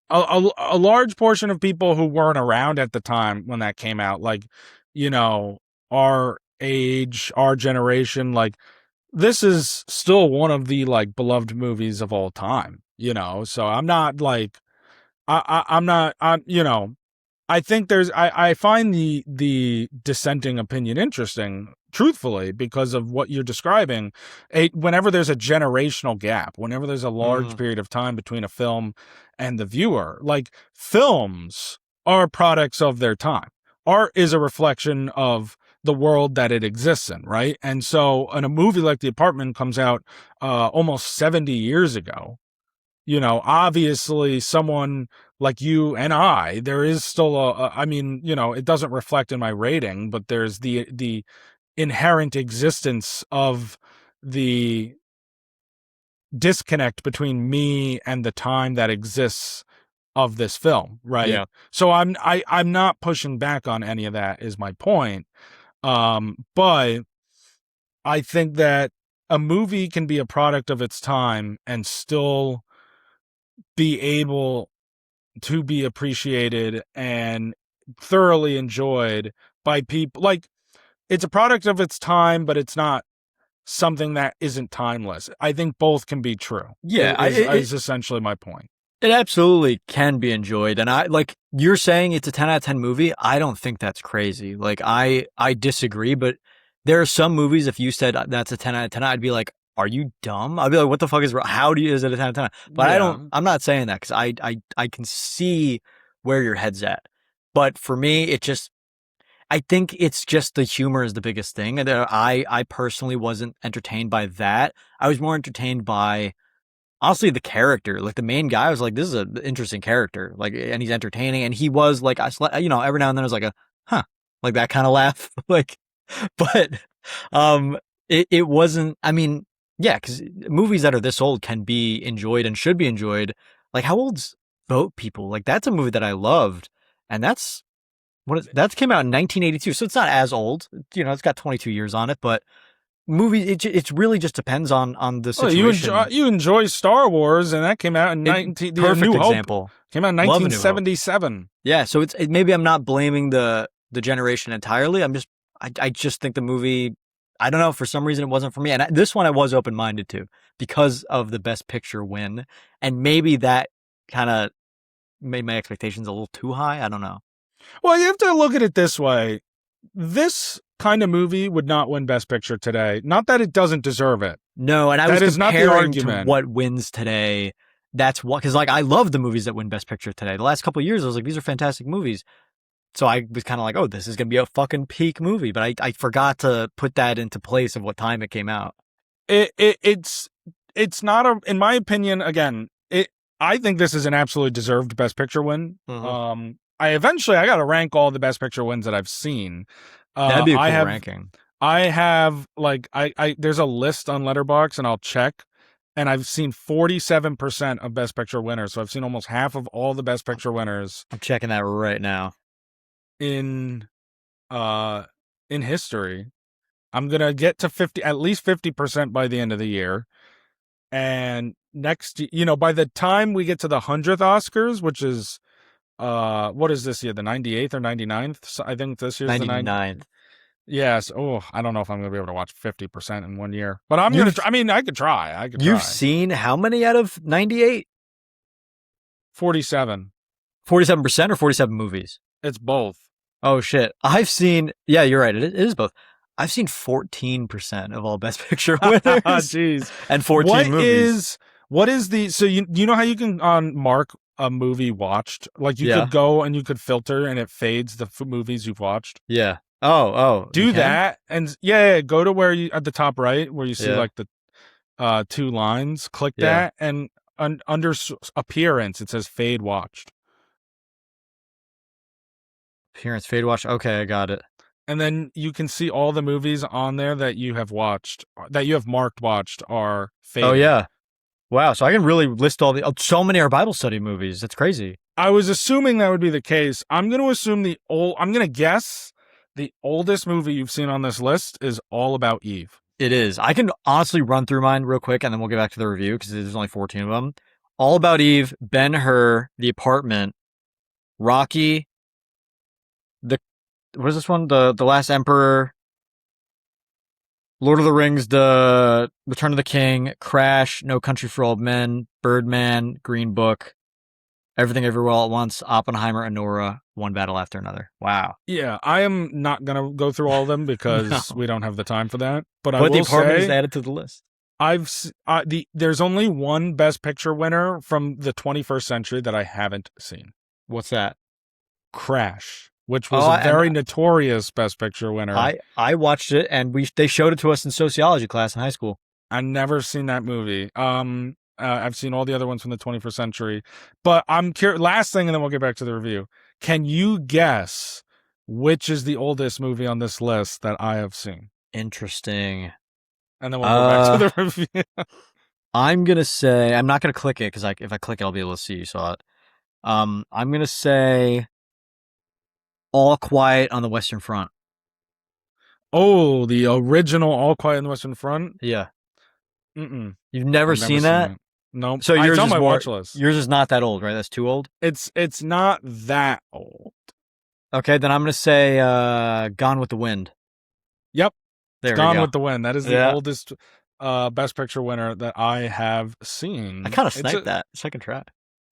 A: a large portion of people who weren't around at the time when that came out, like, our age, our generation, like, this is still one of the like beloved movies of all time, so I'm not like, I think I find the dissenting opinion interesting, truthfully, because of what you're describing. Whenever there's a generational gap, whenever there's a large period of time between a film and the viewer, like, films are products of their time. Art is a reflection of the world that it exists in, right? And so, in a movie like The Apartment comes out almost 70 years ago, obviously someone like you and I, there is still it doesn't reflect in my rating, but there's the inherent existence of the disconnect between me and the time that exists of this film, right?
B: Yeah.
A: So I'm not pushing back on any of that, is my point. But I think that a movie can be a product of its time and still be able to be appreciated and thoroughly enjoyed by people. Like, it's a product of its time, but it's not something that isn't timeless. I think both can be true.
B: Yeah,
A: is essentially my point.
B: It absolutely can be enjoyed. And I, like you're saying, it's a 10 out of 10 movie. I don't think that's crazy. Like, I disagree, but there are some movies, if you said that's a 10 out of 10, I'd be like, are you dumb? I'd be like, what the fuck is is it a 10 out of 10? But yeah. I'm not saying that, because I can see where your head's at. But for me, I think it's just the humor is the biggest thing. And I personally wasn't entertained by that. I was more entertained by, honestly, the character. Like, the main guy, I was like, this is an interesting character. Like, and he's entertaining. And he was like, every now and then I was like like that kind of laugh. Like, but it wasn't, I mean, yeah, because movies that are this old can be enjoyed and should be enjoyed. Like, how old's Boat People? Like, that's a movie that I loved. And that came out in 1982. So it's not as old. It's got 22 years on it, but movies, it really just depends on the situation.
A: You enjoy Star Wars, and that came out in
B: perfect example.
A: Came out in 1977.
B: Yeah, so maybe I'm not blaming the generation entirely. I just think the movie, I don't know, for some reason it wasn't for me. And this one I was open-minded to because of the Best Picture win, and maybe that kind of made my expectations a little too high. I don't know.
A: Well, you have to look at it this way. This kind of movie would not win Best Picture today. Not that it doesn't deserve it.
B: No, and I was comparing to what wins today. That's what, because like I love the movies that win Best Picture today. The last couple of years, I was like, these are fantastic movies. So I was kind of like, oh, this is gonna be a fucking peak movie. But I forgot to put that into place of what time it came out.
A: It's not in my opinion. Again, I think this is an absolutely deserved Best Picture win. Mm-hmm. I got to rank all the Best Picture wins that I've seen.
B: That'd be a cool ranking.
A: I have, like, there's a list on Letterboxd, and I'll check, and I've seen 47% of Best Picture winners. So I've seen almost half of all the Best Picture winners.
B: I'm checking that right now.
A: In history. I'm going to get to at least 50% by the end of the year. And next, by the time we get to the 100th Oscars, which is what is this year? The 98th or 99th? So I think this year's
B: 99th.
A: Yes. Oh, I don't know if I'm going to be able to watch 50% in 1 year, but I'm going to, I mean, I could try.
B: You've seen how many out of 98?
A: 47.
B: 47% or 47 movies?
A: It's both.
B: Oh shit. I've seen, yeah, you're right. It is both. I've seen 14% of all Best Picture winners.
A: Jeez.
B: And 14 movies.
A: What is the, so you know how you can mark a movie watched? Like you could go and you could filter and it fades the movies you've watched.
B: Yeah. Oh.
A: Do that. And go to where you, at the top right, where you see like the 2 lines, click that. And under appearance, it says fade watched.
B: Appearance, fade watched. Okay, I got it.
A: And then you can see all the movies on there that you have watched, that you have marked watched are faded.
B: Oh, yeah. Wow. So I can really list all so many are Bible study movies. That's crazy.
A: I was assuming that would be the case. I'm going to assume I'm going to guess the oldest movie you've seen on this list is All About Eve.
B: It is. I can honestly run through mine real quick and then we'll get back to the review because there's only 14 of them. All About Eve, Ben-Hur, The Apartment, Rocky, what is this one? The Last Emperor, Lord of the Rings, The Return of the King, Crash, No Country for Old Men, Birdman, Green Book, Everything Everywhere All at Once, Oppenheimer, Anora, One Battle After Another. Wow.
A: Yeah, I am not going to go through all of them because we don't have the time for that. But I will
B: The Apartment
A: say,
B: is added to the list.
A: There's only one Best Picture winner from the 21st century that I haven't seen.
B: What's that?
A: Crash, which was a very notorious Best Picture winner.
B: I watched it and they showed it to us in sociology class in high school.
A: I've never seen that movie. I've seen all the other ones from the 21st century, but I'm curious. Last thing, and then we'll get back to the review. Can you guess which is the oldest movie on this list that I have seen?
B: Interesting.
A: And then we'll go back to the review.
B: I'm gonna say I'm not gonna click it because if I click it, I'll be able to see you saw it. I'm gonna say All Quiet on the Western Front.
A: Oh, the original All Quiet on the Western Front?
B: Yeah.
A: Mm-mm.
B: You've never seen that?
A: Nope.
B: So yours
A: it's on
B: is
A: my watch list.
B: Yours is not that old, right? That's too old?
A: It's not that old.
B: Okay, then I'm going to say Gone with the Wind.
A: Yep.
B: There
A: Gone with the Wind. That is the oldest Best Picture winner that I have seen.
B: I kind of sniped that second try.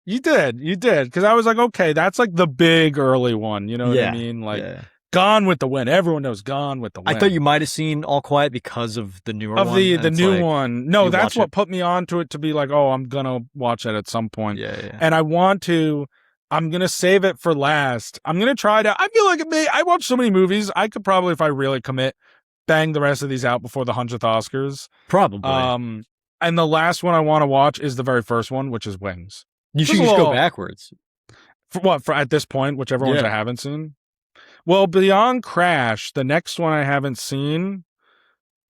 A: You did. Because I was like, okay, that's like the big early one. You know what I mean? Like, Gone with the Wind. Everyone knows Gone with the Wind.
B: I thought you might have seen All Quiet because of the newer one.
A: The new one. No, that's what put me onto it to be like, oh, I'm going to watch it at some point.
B: Yeah.
A: And I'm going to save it for last. I'm going to try to, I feel like I watch so many movies. I could probably, if I really commit, bang the rest of these out before the 100th Oscars.
B: Probably.
A: And the last one I want to watch is the very first one, which is Wings.
B: You should just go backwards.
A: For what? For at this point, whichever ones I haven't seen? Well, beyond Crash, the next one I haven't seen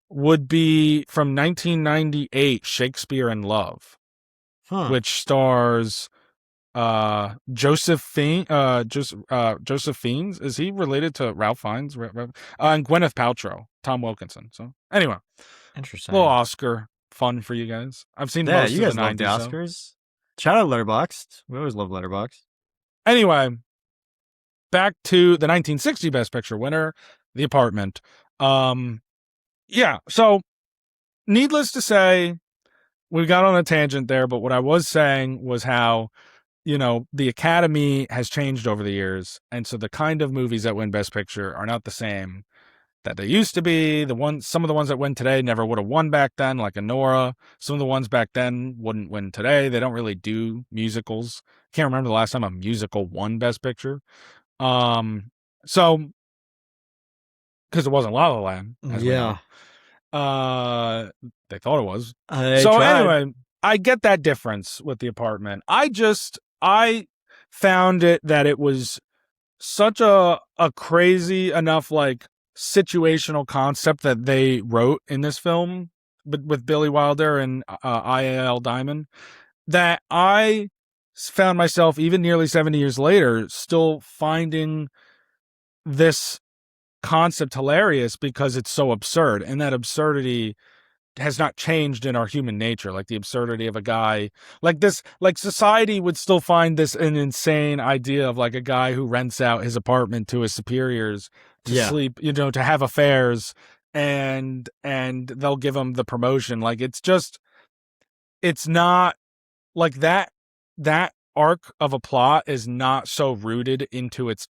A: would be from 1998, Shakespeare in Love, which stars Joseph Fiennes. Joseph Fiennes, is he related to Ralph Fiennes? And Gwyneth Paltrow, Tom Wilkinson. So anyway,
B: interesting.
A: Little Oscar fun for you guys. I've seen most
B: you
A: of
B: guys
A: the
B: love
A: 90s.
B: The Oscars. Shout out Letterboxd. We always love Letterboxd.
A: Anyway, back to the 1960 Best Picture winner, The Apartment. So needless to say, we got on a tangent there, but what I was saying was how, the Academy has changed over the years. And so the kind of movies that win Best Picture are not the same that they used to be. Some of the ones that win today never would have won back then, like Anora. Some of the ones back then wouldn't win today. They don't really do musicals. Can't remember the last time a musical won Best Picture. So because it wasn't La La Land.
B: Yeah.
A: They thought it was.
B: Anyway,
A: I get that difference with The Apartment. I found it that it was such a crazy enough like situational concept that they wrote in this film with Billy Wilder and I.A.L. Diamond that I found myself even nearly 70 years later still finding this concept hilarious because it's so absurd, and that absurdity has not changed in our human nature. Like the absurdity of a guy like this, like society would still find this an insane idea of like a guy who rents out his apartment to his superiors to sleep, to have affairs, and they'll give him the promotion. Like it's not like that arc of a plot is not so rooted into its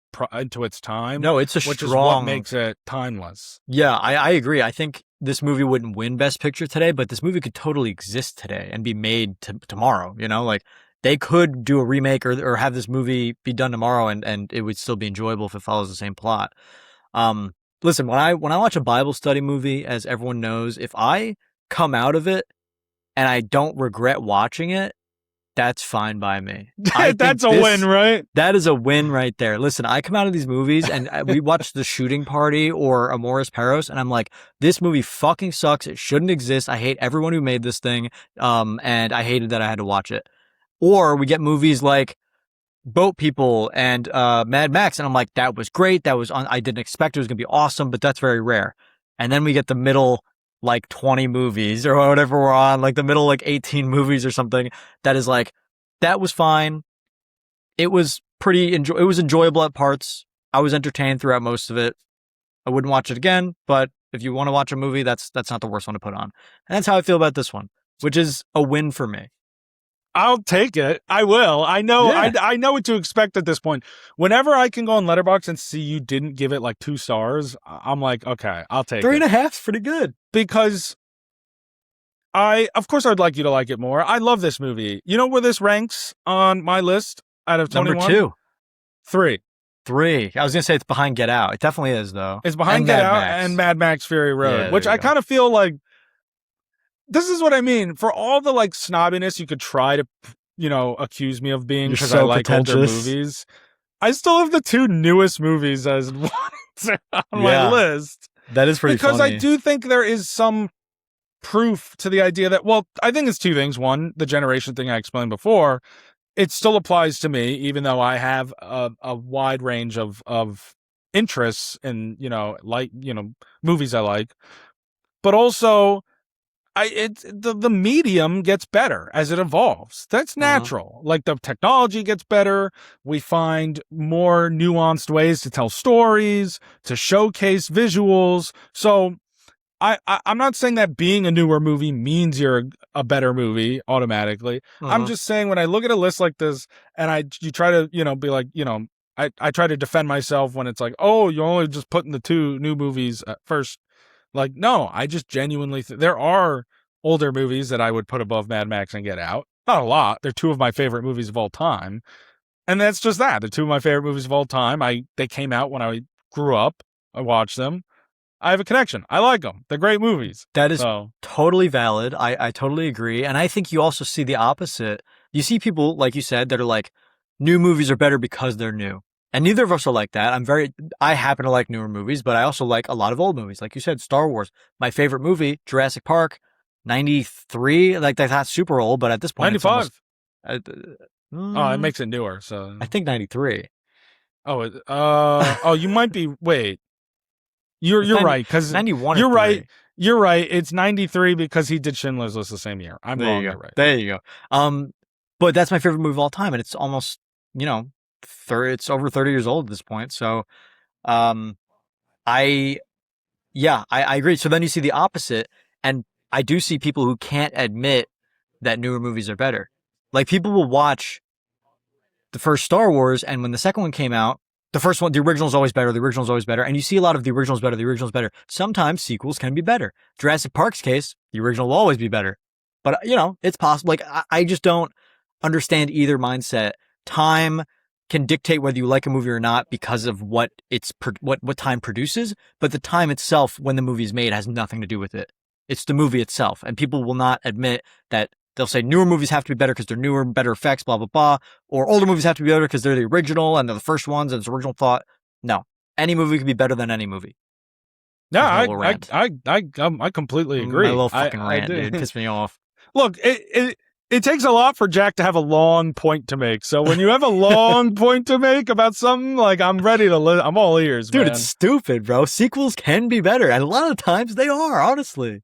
A: time.
B: No, it's
A: which is what makes it timeless.
B: Yeah, I agree. I think this movie wouldn't win Best Picture today, but this movie could totally exist today and be made tomorrow. Like they could do a remake or have this movie be done tomorrow, and it would still be enjoyable if it follows the same plot. Listen, when I watch a Bible study movie, as everyone knows, if I come out of it and I don't regret watching it, that's fine by me.
A: That's a win, right?
B: That is a win right there. Listen, I come out of these movies and we watch The Shooting Party or Amoris Perros, and I'm like, this movie fucking sucks. It shouldn't exist. I hate everyone who made this thing. And I hated that I had to watch it. Or we get movies like Boat People and Mad Max, and I'm like, that was great. I didn't expect it was going to be awesome, but that's very rare. And then we get the middle like 20 movies or whatever we're on, like the middle like 18 movies or something that is like, that was fine. It was it was enjoyable at parts. I was entertained throughout most of it. I wouldn't watch it again, but if you want to watch a movie, that's not the worst one to put on. And that's how I feel about this one, which is a win for me.
A: I'll take it. I will. I know. Yeah. I know what to expect at this point. Whenever I can go on Letterboxd and see you didn't give it like 2 stars, I'm like, okay, I'll take
B: 3.5 is pretty good.
A: Because of course, I'd like you to like it more. I love this movie. You know where this ranks on my list out of 21?
B: Number 2.
A: 3.
B: 3. I was going to say it's behind Get Out. It definitely is, though.
A: It's behind Get Out and Mad Max Fury Road, which I kind of feel like, this is what I mean. For all the like snobbiness you could try to, accuse me of being because I like older movies, I still have the 2 newest movies as on my list.
B: That is pretty
A: because
B: funny.
A: I do think there is some proof to the idea that, well, I think it's 2 things. One, the generation thing I explained before, it still applies to me, even though I have a wide range of interests in, movies I like. But also, the medium gets better as it evolves. That's natural. Like the technology gets better. We find more nuanced ways to tell stories, to showcase visuals. So I'm not saying that being a newer movie means you're a better movie automatically. I'm just saying when I look at a list like this and you try to, be like, I try to defend myself when it's like, oh, you're only just putting the 2 new movies at first. Like, no, I just genuinely there are older movies that I would put above Mad Max and Get Out. Not a lot. They're 2 of my favorite movies of all time. And that's just that. They're 2 of my favorite movies of all time. They came out when I grew up. I watched them. I have a connection. I like them. They're great movies.
B: That is totally valid. I totally agree. And I think you also see the opposite. You see people, like you said, that are like, new movies are better because they're new. And neither of us are like that. I happen to like newer movies, but I also like a lot of old movies. Like you said, Star Wars. My favorite movie, Jurassic Park, 93. Like that's not super old, but at this point,
A: 95. It makes it newer. So
B: I think 93.
A: You might be. Wait, you're right because
B: 91.
A: You're right. You're right. It's 93 because he did Schindler's List the same year. I'm wrong. You're right.
B: There you go. But that's my favorite movie of all time, and it's almost it's over 30 years old at this point. So, I agree. So then you see the opposite, and I do see people who can't admit that newer movies are better. Like people will watch the first Star Wars, and when the second one came out, the first one, the original is always better. The original is always better. And you see a lot of the original is better. The original is better. Sometimes sequels can be better. Jurassic Park's case, the original will always be better. But, it's possible. Like, I just don't understand either mindset. Time can dictate whether you like a movie or not because of what time produces. But the time itself, when the movie is made, has nothing to do with it. It's the movie itself. And people will not admit that. They'll say newer movies have to be better because they're newer, better effects, blah, blah, blah. Or older movies have to be better because they're the original and they're the first ones and it's original thought. No. Any movie can be better than any movie.
A: Yeah, I completely agree.
B: My little fucking rant, dude. Pissed me off.
A: Look, it takes a lot for Jack to have a long point to make. So when you have a long point to make about something, like I'm ready to I'm all ears,
B: dude,
A: man.
B: It's stupid, bro. Sequels can be better. And a lot of times they are, honestly.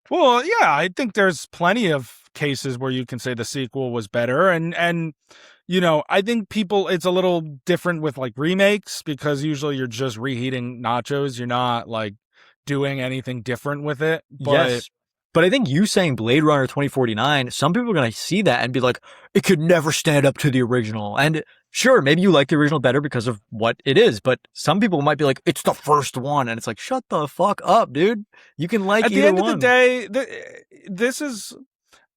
A: Well, yeah, I think there's plenty of cases where you can say the sequel was better, and I think it's a little different with like remakes because usually you're just reheating nachos, you're not like doing anything different with it. But
B: yes. But I think you saying Blade Runner 2049, some people are going to see that and be like, it could never stand up to the original. And sure, maybe you like the original better because of what it is, but some people might be like, it's the first one. And it's like, shut the fuck up, dude. You can like either one. At the end of the
A: day, this is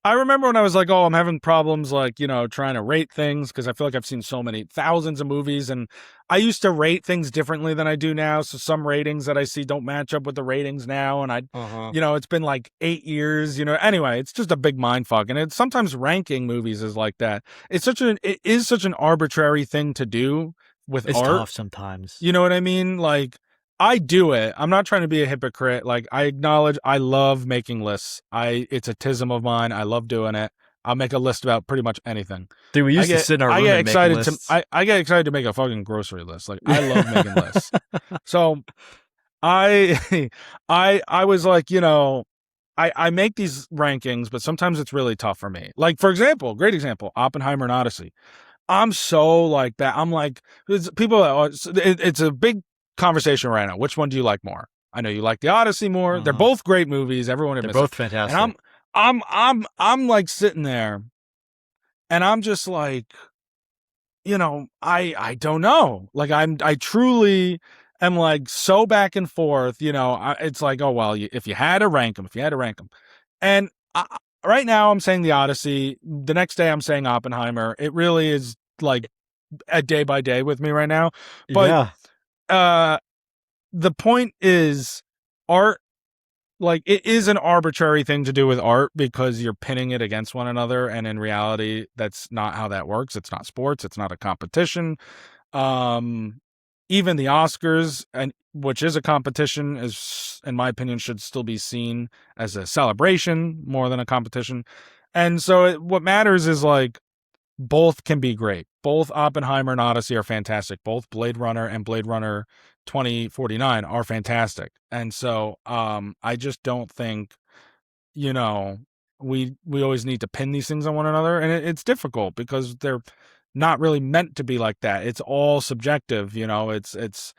A: I remember when I was like, oh, I'm having problems, like, trying to rate things because I feel like I've seen so many thousands of movies and I used to rate things differently than I do now. So some ratings that I see don't match up with the ratings now. And it's been like 8 years, anyway, it's just a big mind fuck. And it's sometimes ranking movies is like that. It is such an arbitrary thing to do with
B: it's
A: art.
B: It's tough sometimes.
A: You know what I mean? Like, I do it. I'm not trying to be a hypocrite. Like, I acknowledge I love making lists. It's a tism of mine. I love doing it. I'll make a list about pretty much anything.
B: Dude, we used to sit in our room and make lists.
A: I get excited to make a fucking grocery list. Like, I love making lists. So I was like, I make these rankings, but sometimes it's really tough for me. Like, for example, great example, Oppenheimer and Odyssey. I'm so like that. I'm like, it's a big conversation right now. Which one do you like more? I know you like the Odyssey more. They're both great movies. Everyone admits
B: they're both fantastic.
A: And I'm like sitting there, and I'm just like, I don't know. Like I truly am like so back and forth. It's like, oh well, if you had to rank them, and right now I'm saying the Odyssey. The next day I'm saying Oppenheimer. It really is like a day by day with me right now. But the point is, art, like, it is an arbitrary thing to do with art because you're pinning it against one another, and in reality, that's not how that works. It's not sports. It's not a competition. Even the Oscars, and which is a competition, is, in my opinion, should still be seen as a celebration more than a competition. And so what matters is like both can be great. Both Oppenheimer and Odyssey are fantastic. Both Blade Runner and Blade Runner 2049 are fantastic. And so I just don't think, we always need to pin these things on one another. And it's difficult because they're not really meant to be like that. It's all subjective, it's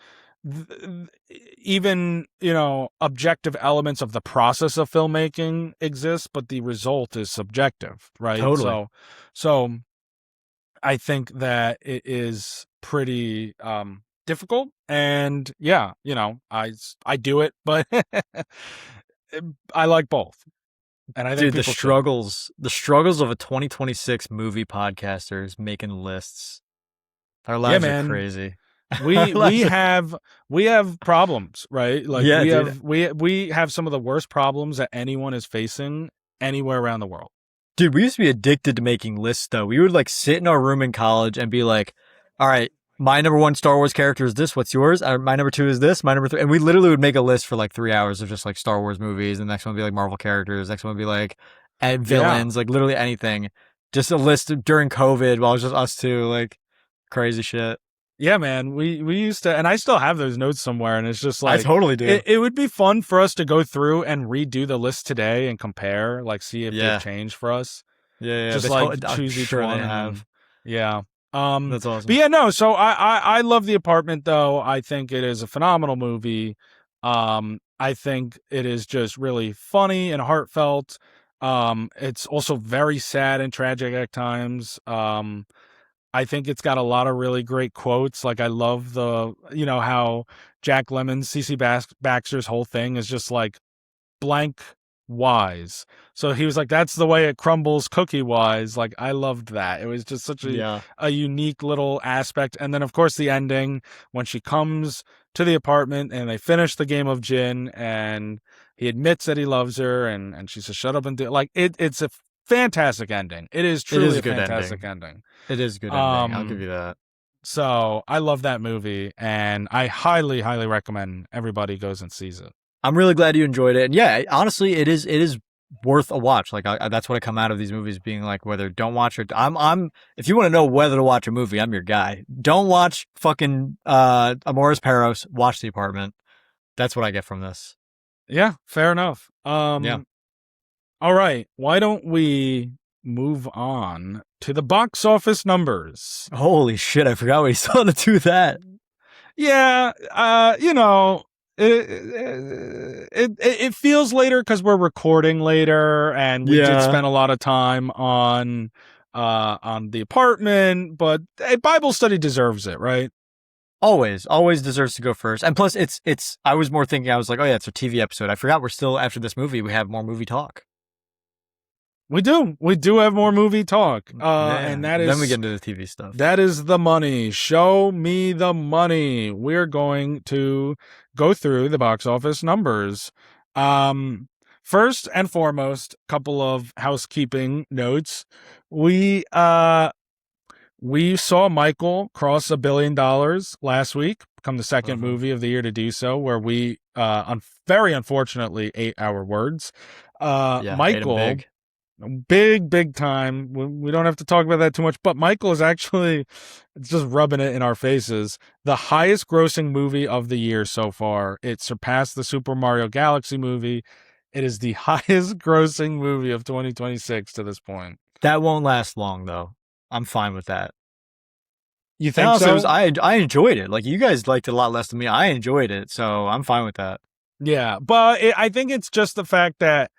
A: even, objective elements of the process of filmmaking exist, but the result is subjective, right?
B: Totally.
A: So I think that it is pretty difficult, and yeah, I do it, but I like both. And I think
B: the struggles of a 2026 movie podcaster is making lists. Our lives are crazy.
A: We have problems, right? Like we have some of the worst problems that anyone is facing anywhere around the world.
B: Dude, we used to be addicted to making lists, though. We would like sit in our room in college and be like, all right, my number 1 Star Wars character is this. What's yours? My number 2 is this. My number 3. And we literally would make a list for like 3 hours of just like Star Wars movies. And the next one would be like Marvel characters. Next one would be like villains, like literally anything. Just a list during COVID while it was just us two, like crazy shit.
A: Yeah, man. We used to, and I still have those notes somewhere, and it's just like,
B: I totally do.
A: It would be fun for us to go through and redo the list today and compare, like see if they've changed for us.
B: Yeah.
A: Just like choose each one.
B: They have.
A: Yeah.
B: That's awesome.
A: But yeah, no. So I love The Apartment, though. I think it is a phenomenal movie. I think it is just really funny and heartfelt. It's also very sad and tragic at times. I think it's got a lot of really great quotes. Like, I love how Jack Lemmon's CC Baxter's whole thing is just like blank wise. So he was like, that's the way it crumbles cookie wise. Like, I loved that. It was just such a unique little aspect. And then, of course, the ending when she comes to the apartment and they finish the game of gin and he admits that he loves her and she says, shut up and do it. Like, it's a fantastic ending. It is truly a fantastic ending.
B: It is a good ending. I'll give you that.
A: So I love that movie, and I highly, highly recommend everybody goes and sees it.
B: I'm really glad you enjoyed it. And yeah, honestly, it is worth a watch. Like that's what I come out of these movies being like, whether don't watch it. If you want to know whether to watch a movie, I'm your guy. Don't watch fucking Amores Perros. Watch The Apartment. That's what I get from this.
A: Yeah, fair enough.
B: Yeah.
A: All right. Why don't we move on to the box office numbers?
B: Holy shit, I forgot we still had to do that.
A: Yeah, it feels later because we're recording later, and we did spend a lot of time on the apartment, but a Bible study deserves it, right?
B: Always deserves to go first. And plus, it's. I was more thinking. I was like, oh yeah, it's a TV episode. I forgot we're still after this movie. We have more movie talk.
A: We do have more movie talk. And that is,
B: then we get into the TV stuff.
A: That is the money. Show me the money. We're going to go through the box office numbers. First and foremost, couple of housekeeping notes. We saw Michael cross $1 billion last week, become the second movie of the year to do so, where we very unfortunately ate our words. Michael, big time. We don't have to talk about that too much, but Michael is actually just rubbing it in our faces. The highest grossing movie of the year so far. It surpassed the Super Mario Galaxy movie. It is the highest grossing movie of 2026 to this point.
B: That won't last long, though. I'm fine with that.
A: You think so?
B: I enjoyed it. Like, you guys liked it a lot less than me. I enjoyed it, so I'm fine with that.
A: Yeah, but I think it's just the fact that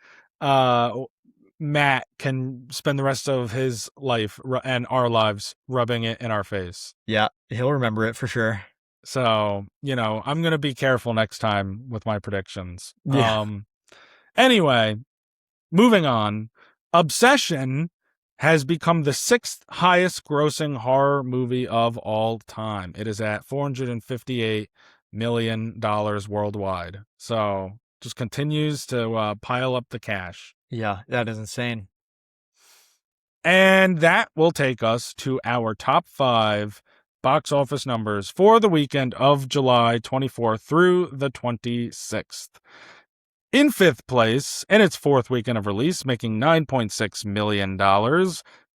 A: Matt can spend the rest of his life and our lives rubbing it in our face.
B: Yeah, he'll remember it for sure.
A: So, I'm going to be careful next time with my predictions.
B: Yeah.
A: Anyway, moving on. Obsession has become the 6th highest grossing horror movie of all time. It is at $458 million worldwide. So just continues to pile up the cash.
B: Yeah, that is insane.
A: And that will take us to our top 5 box office numbers for the weekend of July 24th through the 26th. In 5th place, in its 4th weekend of release, making $9.6 million,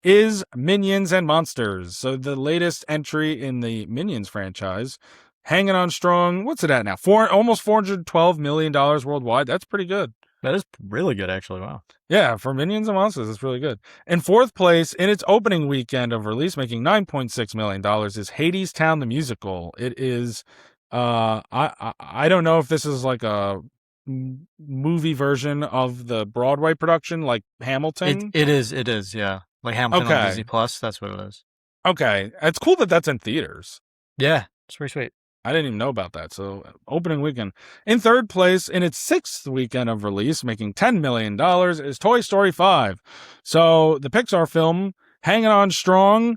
A: is Minions and Monsters. So the latest entry in the Minions franchise, hanging on strong. What's it at now? Almost $412 million worldwide. That's pretty good.
B: That is really good, actually. Wow.
A: Yeah, for Minions and Monsters, it's really good. In 4th place, in its opening weekend of release, making $9.6 million, is Hadestown the Musical. It is, I don't know if this is like a movie version of the Broadway production, like Hamilton.
B: It is, yeah. Like Hamilton on Disney Plus, that's what it is.
A: Okay, it's cool that that's in theaters.
B: Yeah, it's pretty sweet.
A: I didn't even know about that. So, opening weekend. In 3rd place, in its 6th weekend of release, making $10 million, is Toy Story 5. So, the Pixar film, hanging on strong.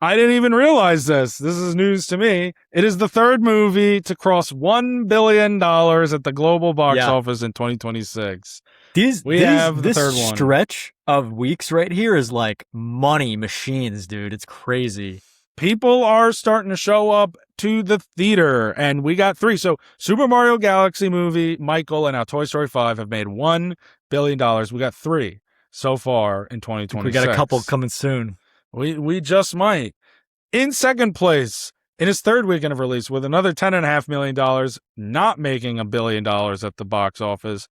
A: I didn't even realize this. This is news to me. It is the 3rd movie to cross $1 billion at the global box office in 2026.
B: This stretch of weeks right here is like money machines, dude. It's crazy.
A: People are starting to show up to the theater, and we got 3. So Super Mario Galaxy movie, Michael, and now Toy Story 5 have made $1 billion. We got 3 so far in 2026.
B: We got a couple coming soon.
A: We just might. In 2nd place, in its 3rd weekend of release, with another $10.5 million, not making $1 billion at the box office,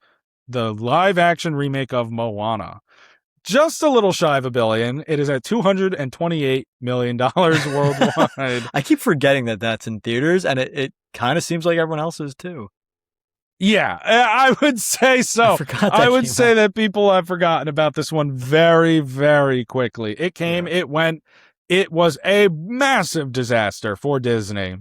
A: the live-action remake of Moana. Just a little shy of $1 billion. It is at $228 million worldwide.
B: I keep forgetting that that's in theaters, and it kind of seems like everyone else is too.
A: Yeah, I would say so. I would say that people have forgotten about this one very, very quickly. It came, it went. It was a massive disaster for Disney.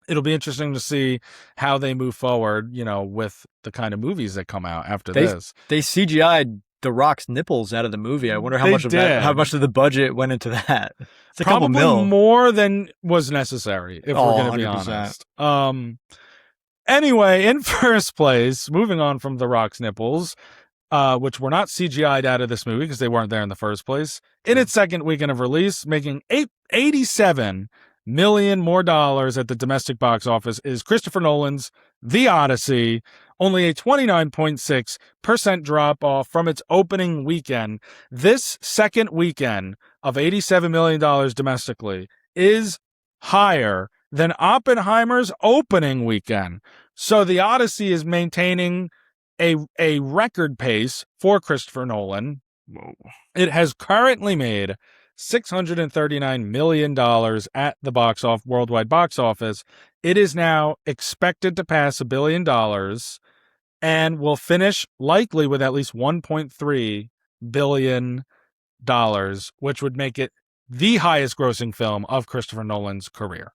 A: It'll be interesting to see how they move forward, with the kind of movies that come out after this.
B: They CGI'd The Rock's nipples out of the movie. I wonder how much of the budget went into that. It's
A: probably more than was necessary, if we're going to be
B: 100%.
A: honest. Anyway, in 1st place, moving on from The Rock's nipples, which were not CGI'd out of this movie because they weren't there in the first place. In its 2nd weekend of release, making $87 million more at the domestic box office, is Christopher Nolan's The Odyssey, only a 29.6% drop off from its opening weekend. This 2nd weekend of $87 million domestically is higher than Oppenheimer's opening weekend. So The Odyssey is maintaining a record pace for Christopher Nolan.
B: Whoa.
A: It has currently made $639 million at the worldwide box office. It is now expected to pass $1 billion and will finish likely with at least $1.3 billion, which would make it the highest grossing film of Christopher Nolan's career.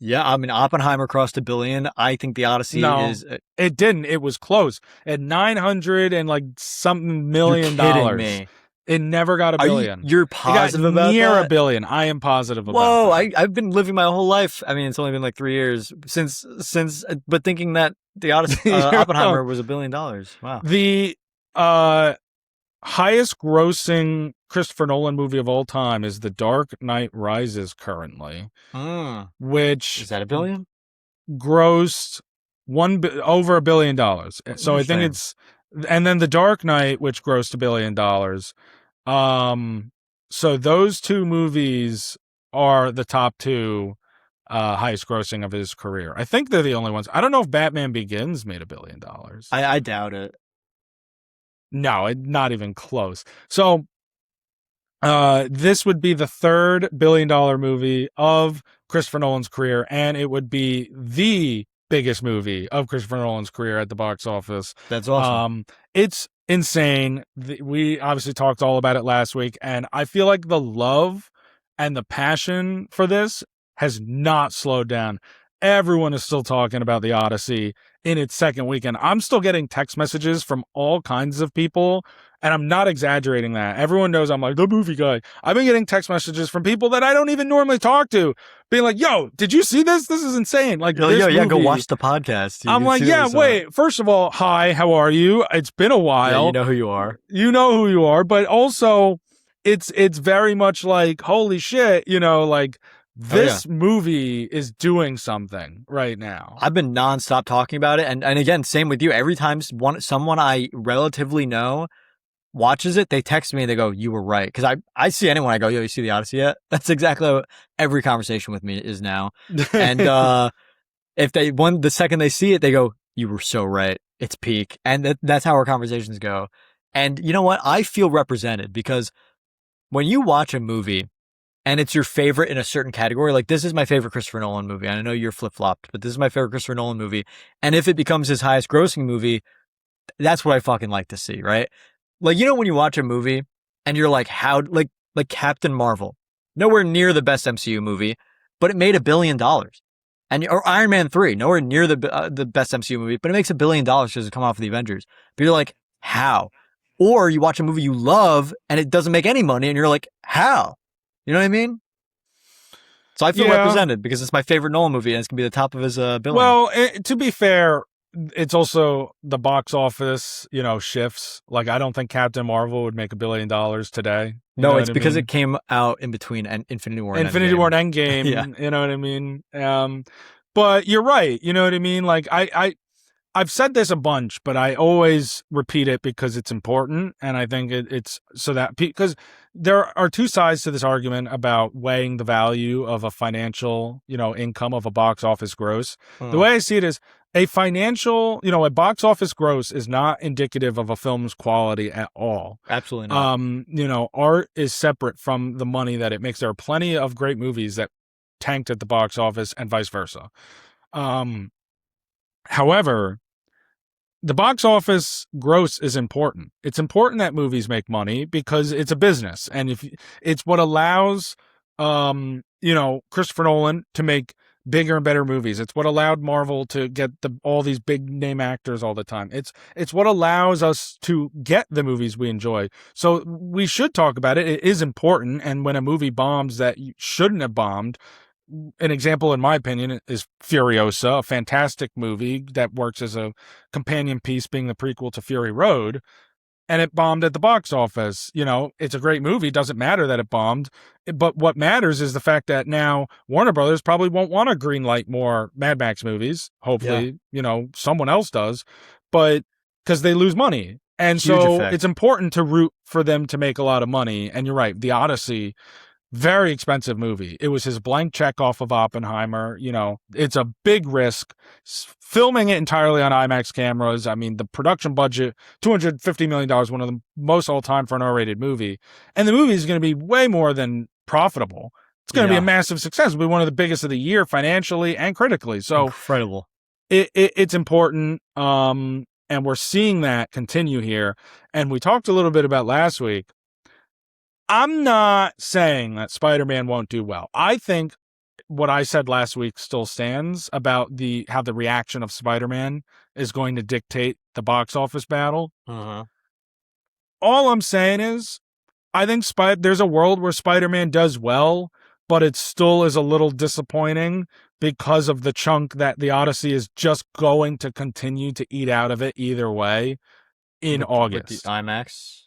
B: Yeah, I mean, Oppenheimer crossed $1 billion. I think The Odyssey is...
A: it didn't. It was close. At $900 and like something million.
B: You're kidding me.
A: It never got $1 billion.
B: You're positive about that?
A: Near $1 billion. I am positive about
B: Whoa,
A: that.
B: I've been living my whole life. I mean, it's only been like 3 years since, but thinking that The Odyssey, Oppenheimer was $1 billion. Wow.
A: The highest grossing Christopher Nolan movie of all time is The Dark Knight Rises currently, which
B: is that $1 billion?
A: Grossed over $1 billion. So I think it's, and then The Dark Knight, which grossed $1 billion. So those two movies are the top two highest grossing of his career. I think they're the only ones. I don't know if Batman Begins made $1 billion.
B: I doubt it.
A: No, not even close. So this would be the third $1 billion movie of Christopher Nolan's career, and it would be the biggest movie of Christopher Nolan's career at the box office.
B: That's awesome.
A: It's insane. We obviously talked all about it last week, and I feel like the love and the passion for this has not slowed down. Everyone is still talking about The Odyssey in its second weekend. I'm still getting text messages from all kinds of people, and I'm not exaggerating that. Everyone knows I'm like the movie guy. I've been getting text messages from people that I don't even normally talk to, being like, yo, did you see this? This is insane. Like,
B: yo, yeah, go watch the podcast.
A: I'm like, yeah, wait, first of all, hi, how are you? It's been a while.
B: Yeah, you know who you are.
A: You know who you are, but also it's very much like, holy shit, like, this movie is doing something right now.
B: I've been nonstop talking about it. And again, same with you. Every time someone I relatively know watches it, they text me and they go, you were right. Because I see anyone, I go, yo, you see The Odyssey yet? That's exactly what every conversation with me is now. And if the second they see it, they go, you were so right. It's peak. And that's how our conversations go. And you know what? I feel represented because when you watch a movie, and it's your favorite in a certain category. Like, this is my favorite Christopher Nolan movie. And I know you're flip-flopped, but this is my favorite Christopher Nolan movie. And if it becomes his highest grossing movie, that's what I fucking like to see, right? Like, when you watch a movie and you're like, how, like Captain Marvel, nowhere near the best MCU movie, but it made $1 billion. Or Iron Man 3, nowhere near the best MCU movie, but it makes $1 billion because it come off of the Avengers. But you're like, how? Or you watch a movie you love and it doesn't make any money and you're like, how? You know what I mean? So I feel represented because it's my favorite Nolan movie and it's going to be the top of his billing.
A: Well, to be fair, it's also the box office, shifts. Like, I don't think Captain Marvel would make $1 billion today.
B: No, it's because it came out in between Infinity War and
A: Endgame.
B: Yeah.
A: You know what I mean? But you're right. You know what I mean? Like, I've said this a bunch, but I always repeat it because it's important. And I think it's so that, because there are two sides to this argument about weighing the value of a financial, income of a box office gross. The way I see it is a a box office gross is not indicative of a film's quality at all.
B: Absolutely not.
A: Art is separate from the money that it makes. There are plenty of great movies that tanked at the box office and vice versa. However, the box office gross is important. It's important that movies make money because it's a business. And if it's what allows, Christopher Nolan to make bigger and better movies. It's what allowed Marvel to get all these big name actors all the time. It's what allows us to get the movies we enjoy. So we should talk about it. It is important. And when a movie bombs that you shouldn't have bombed, an example, in my opinion, is Furiosa, a fantastic movie that works as a companion piece, being the prequel to Fury Road, and it bombed at the box office. It's a great movie. Doesn't matter that it bombed, but what matters is the fact that now Warner Brothers probably won't want to greenlight more Mad Max movies. Hopefully, someone else does, but because they lose money. And so it's important to root for them to make a lot of money. And you're right, The Odyssey very expensive movie. It was his blank check off of Oppenheimer. You know, it's a big risk. Filming it entirely on IMAX cameras. I mean, the production budget, $250 million, one of the most all time for an R-rated movie. And the movie is going to be way more than profitable. It's going to be a massive success. It'll be one of the biggest of the year financially and critically. So
B: incredible.
A: It's important. And we're seeing that continue here. And we talked a little bit about last week. I'm not saying that Spider-Man won't do well. I think what I said last week still stands about how the reaction of Spider-Man is going to dictate the box office battle.
B: Uh-huh.
A: All I'm saying is, I think there's a world where Spider-Man does well, but it still is a little disappointing because of the chunk that the Odyssey is just going to continue to eat out of it either way in August.
B: With the IMAX?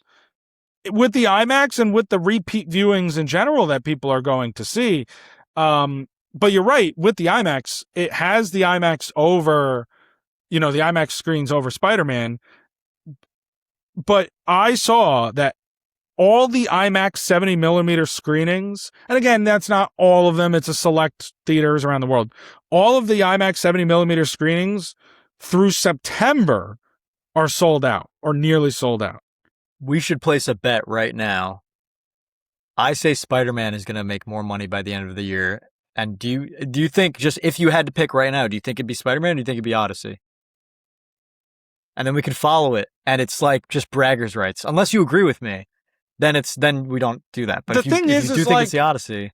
A: With the IMAX and with the repeat viewings in general that people are going to see. But you're right, with the IMAX, it has the IMAX over, the IMAX screens over Spider-Man. But I saw that all the IMAX 70 millimeter screenings, and again, that's not all of them, it's a select theaters around the world. All of the IMAX 70 millimeter screenings through September are sold out or nearly sold out.
B: We should place a bet right now. I say Spider-Man is going to make more money by the end of the year. And do you think, just if you had to pick right now, do you think it'd be Spider-Man or do you think it'd be Odyssey? And then we can follow it. And it's like just braggers' rights. Unless you agree with me, then we don't do that. But if you do think it's the Odyssey.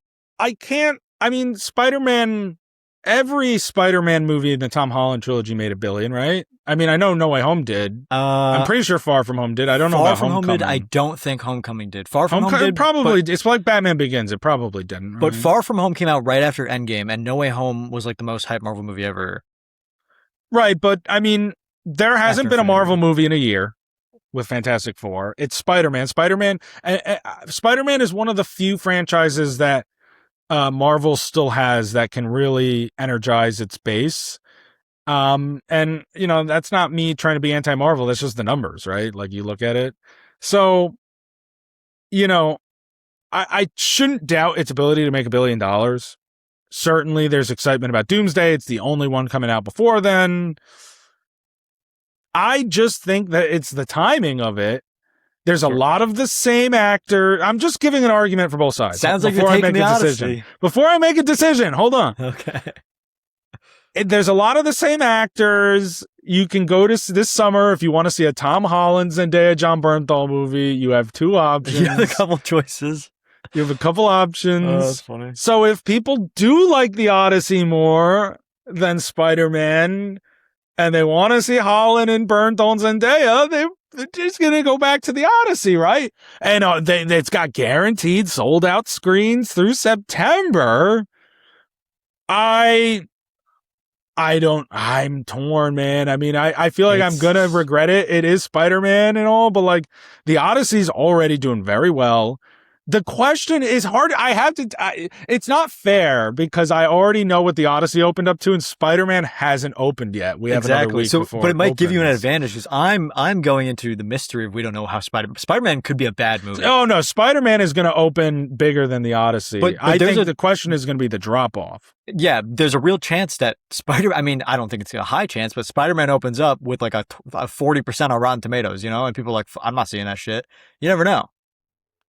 A: Spider-Man, every Spider-Man movie in the Tom Holland trilogy made $1 billion, right? I mean, I know No Way Home did. I'm pretty sure Far From Home did. I don't know about Homecoming.
B: I don't think Homecoming did. Far From Home did.
A: Probably. It's like Batman Begins. It probably didn't. Right?
B: But Far From Home came out right after Endgame, and No Way Home was like the most hyped Marvel movie ever.
A: Right, but I mean, there hasn't been a Marvel movie in a year with Fantastic Four. It's Spider-Man. Spider-Man is one of the few franchises that Marvel still has that can really energize its base. And that's not me trying to be anti-Marvel. That's just the numbers, right? Like you look at it. So, I shouldn't doubt its ability to make $1 billion. Certainly there's excitement about Doomsday. It's the only one coming out before then. I just think that it's the timing of it. There's a lot of the same actor. I'm just giving an argument for both sides.
B: Sounds like you're taking the Odyssey.
A: Before I make a decision, hold on.
B: Okay.
A: There's a lot of the same actors. You can go to this summer if you want to see a Tom Holland, Zendaya, John Bernthal movie. You have two options.
B: You have a couple choices.
A: You have a couple options.
B: Oh, that's funny.
A: So if people do like the Odyssey more than Spider-Man, and they want to see Holland and Bernthal and Zendaya, they're just going to go back to the Odyssey, right? And it's got guaranteed sold out screens through September. I'm torn, man. I mean, I feel like I'm going to regret it. It is Spider-Man and all, but like the Odyssey's already doing very well. The question is hard. It's not fair because I already know what the Odyssey opened up to and Spider-Man hasn't opened yet. We have another week before.
B: But it might give you an advantage because I'm going into the mystery of we don't know how Spider-Man could be a bad movie.
A: Oh no, Spider-Man is going to open bigger than the Odyssey. But I think the question is going to be the drop off.
B: Yeah, there's a real chance that I don't think it's a high chance, but Spider-Man opens up with like a 40% on Rotten Tomatoes, and people are like, I'm not seeing that shit. You never know.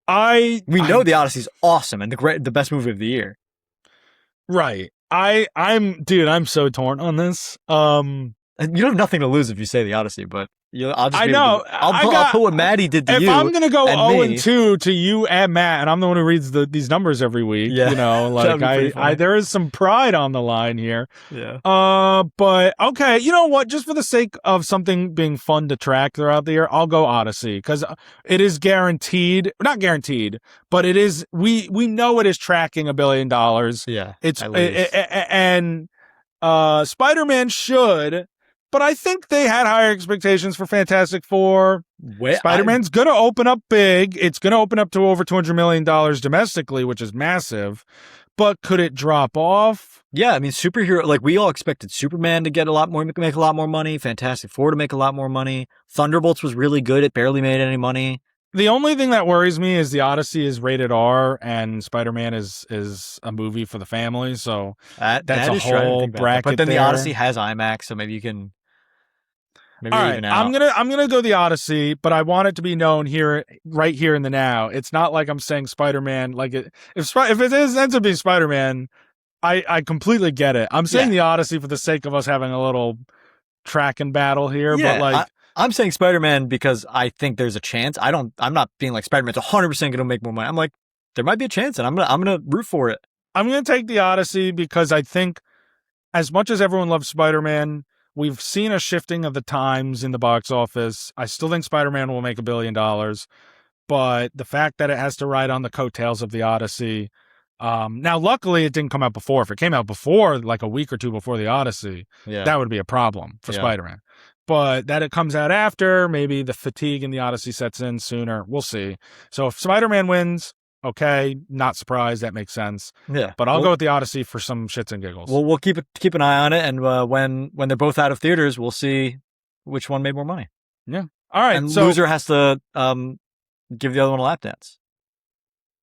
B: We know the Odyssey's awesome and the best movie of the year.
A: Right. I'm so torn on this.
B: You have nothing to lose if you say the Odyssey, but I'll put what Maddie did to you.
A: If I'm going to go 0-2 to you and Matt, and I'm the one who reads these numbers every week, there is some pride on the line here.
B: Yeah.
A: But okay, you know what? Just for the sake of something being fun to track throughout the year, I'll go Odyssey because it is guaranteed, not guaranteed, but it is. We know it is tracking $1 billion.
B: Yeah.
A: And Spider-Man should. But I think they had higher expectations for Fantastic Four. Spider-Man's going to open up big. It's going to open up to over $200 million domestically, which is massive. But could it drop off?
B: Yeah, I mean, superhero, like we all expected Superman to make a lot more money, Fantastic Four to make a lot more money. Thunderbolts was really good. It barely made any money.
A: The only thing that worries me is the Odyssey is rated R and Spider-Man is a movie for the family. So that's a whole bracket.
B: But then
A: the
B: Odyssey has IMAX, so maybe you can. Maybe
A: all right, I'm gonna go the Odyssey, but I want it to be known right here in the now. It's not like I'm saying Spider-Man. Like if it ends up being Spider-Man, I completely get it. I'm saying the Odyssey for the sake of us having a little track and battle here, but like.
B: I'm saying Spider-Man because I think there's a chance. I'm not being like Spider-Man's 100% going to make more money. I'm like, there might be a chance, and I'm gonna root for it.
A: I'm gonna take the Odyssey because I think, as much as everyone loves Spider-Man, we've seen a shifting of the times in the box office. I still think Spider-Man will make $1 billion, but the fact that it has to ride on the coattails of the Odyssey. Now, luckily, it didn't come out before. If it came out before, like a week or two before the Odyssey, that would be a problem for Spider-Man. But that it comes out after, maybe the fatigue in the Odyssey sets in sooner. We'll see. So if Spider-Man wins, okay, not surprised. That makes sense.
B: Yeah.
A: But I'll go with the Odyssey for some shits and giggles.
B: Well, we'll keep an eye on it, and when they're both out of theaters, we'll see which one made more money.
A: Yeah. All right.
B: And loser has to give the other one a lap dance.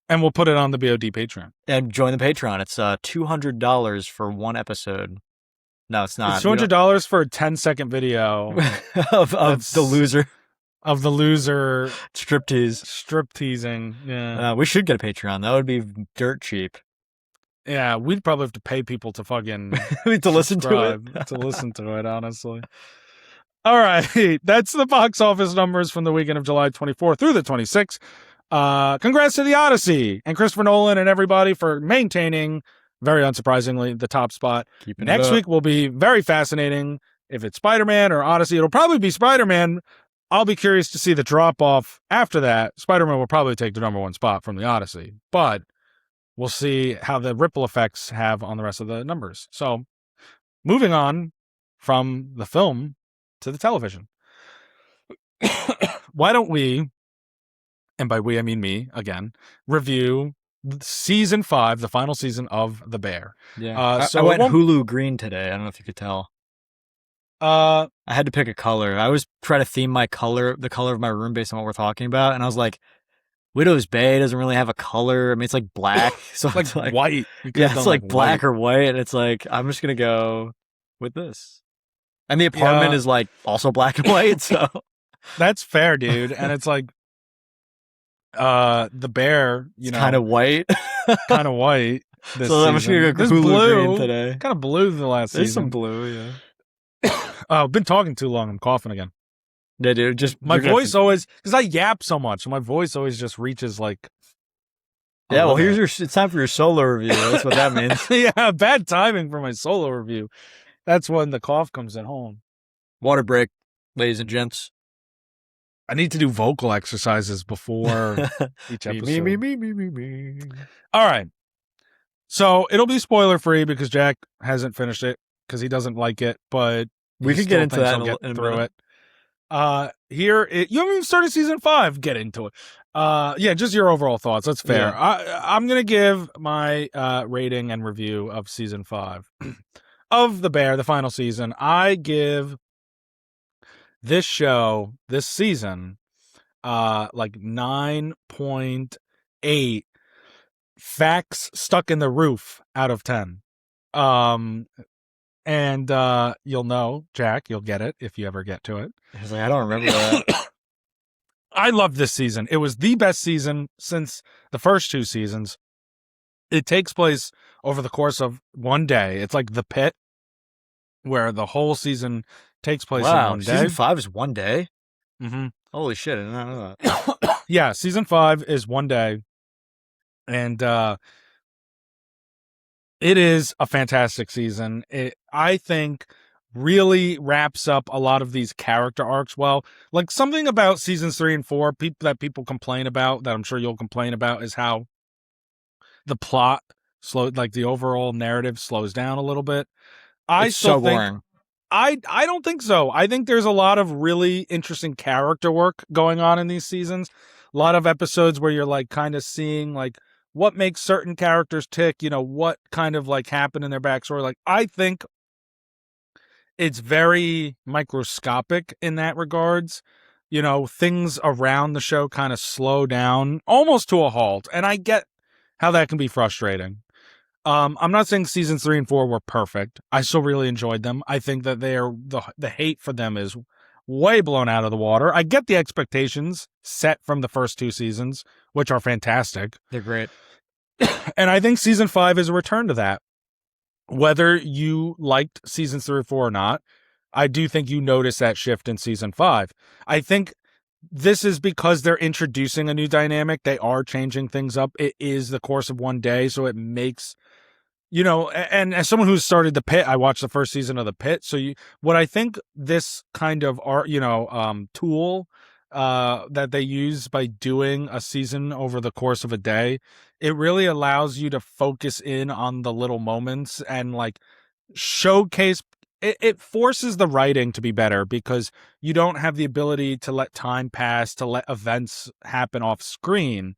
A: And we'll put it on the BOD Patreon.
B: And join the Patreon. It's $200 for one episode. No, it's not.
A: It's $200 for a 10-second video
B: of the loser.
A: Of the loser
B: stripteasing.
A: Yeah.
B: We should get a Patreon. That would be dirt cheap.
A: Yeah, we'd probably have to pay people to fucking
B: to listen to it.
A: To listen to it, honestly. All right. That's the box office numbers from the weekend of July 24th through the 26th. Congrats to the Odyssey and Christopher Nolan and everybody for maintaining, very unsurprisingly, the top spot. Next week will be very fascinating. If it's Spider-Man or Odyssey, it'll probably be Spider-Man. I'll be curious to see the drop-off after that. Spider-Man will probably take the number one spot from the Odyssey, but we'll see how the ripple effects have on the rest of the numbers. So, moving on from the film to the television. Why don't we, and by we I mean me, again, review season 5, the final season of The Bear.
B: Yeah. I went Hulu green today. I don't know if you could tell. I had to pick a color. I always try to theme the color of my room based on what we're talking about. And I was like, Widow's Bay doesn't really have a color. I mean, it's like black. So
A: it's like white.
B: Yeah, it's like black or white. And it's like, I'm just going to go with this. And the apartment is like also black and white. So
A: that's fair, dude. And it's like, the bear,
B: it's kind of white.
A: Kind of white.
B: So I'm just going to go Hulu green today.
A: Kind of blue the last season.
B: There's some blue, yeah.
A: I've been talking too long. I'm coughing again.
B: Yeah, dude. Just
A: my voice always, because I yap so much, my voice always just reaches like.
B: Yeah, well, it's time for your solo review. That's what that means.
A: Yeah, bad timing for my solo review. That's when the cough comes at home.
B: Water break, ladies and gents.
A: I need to do vocal exercises before each episode. Me. All right. So it'll be spoiler free because Jack hasn't finished it because he doesn't like it, but
B: we could get into that in a minute.
A: You haven't even started season 5. Get into it. Yeah, just your overall thoughts. That's fair. Yeah. I'm going to give my rating and review of season 5 of The Bear, the final season. I give this season, like 9.8 facts stuck in the roof out of 10. And you'll know, Jack, you'll get it if you ever get to it.
B: I was like, I don't remember that.
A: I loved this season. It was the best season since the first 2 seasons. It takes place over the course of one day. It's like The Pit, where the whole season takes place in one day.
B: Season 5 is one day?
A: Mm-hmm.
B: Holy shit, I did not know that.
A: Yeah, season 5 is one day. And it is a fantastic season. It, I think, really wraps up a lot of these character arcs well. Like, something about seasons 3 and 4 that people complain about, that I'm sure you'll complain about, is how the plot the overall narrative slows down a little bit.
B: It's so boring.
A: I don't think so. I think there's a lot of really interesting character work going on in these seasons. A lot of episodes where you're like kind of seeing like what makes certain characters tick, what kind of like happened in their backstory. Like, I think it's very microscopic in that regards. things around the show kind of slow down almost to a halt. And I get how that can be frustrating. I'm not saying seasons 3 and 4 were perfect. I still really enjoyed them. I think that the hate for them is way blown out of the water. I get the expectations set from the first 2 seasons, which are fantastic.
B: They're great.
A: And I think season 5 is a return to that. Whether you liked seasons 3 or 4 or not, I do think you notice that shift in season 5. I think this is because they're introducing a new dynamic. They are changing things up. It is the course of one day, so it makes, and as someone who's started The Pit, I watched the first season of The Pit. So what I think this kind of art, tool that they use by doing a season over the course of a day, it really allows you to focus in on the little moments and like showcase. It forces the writing to be better because you don't have the ability to let time pass, to let events happen off screen.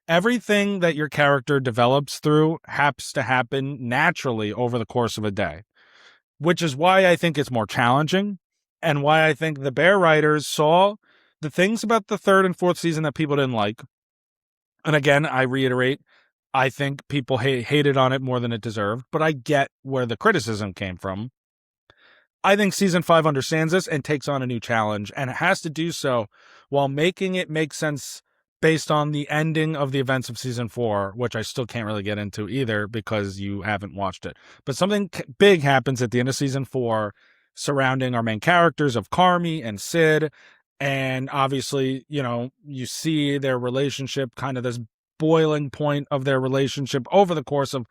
A: Everything that your character develops through has to happen naturally over the course of a day, which is why I think it's more challenging and why I think the Bear writers saw the things about the 3rd and 4th season that people didn't like. And again, I reiterate, I think people hated on it more than it deserved, but I get where the criticism came from. I think season 5 understands this and takes on a new challenge, and it has to do so while making it make sense based on the ending of the events of season 4, which I still can't really get into either because you haven't watched it. But something big happens at the end of season 4 surrounding our main characters of Carmy and Sid. And obviously, you see their relationship, kind of this boiling point of their relationship over the course of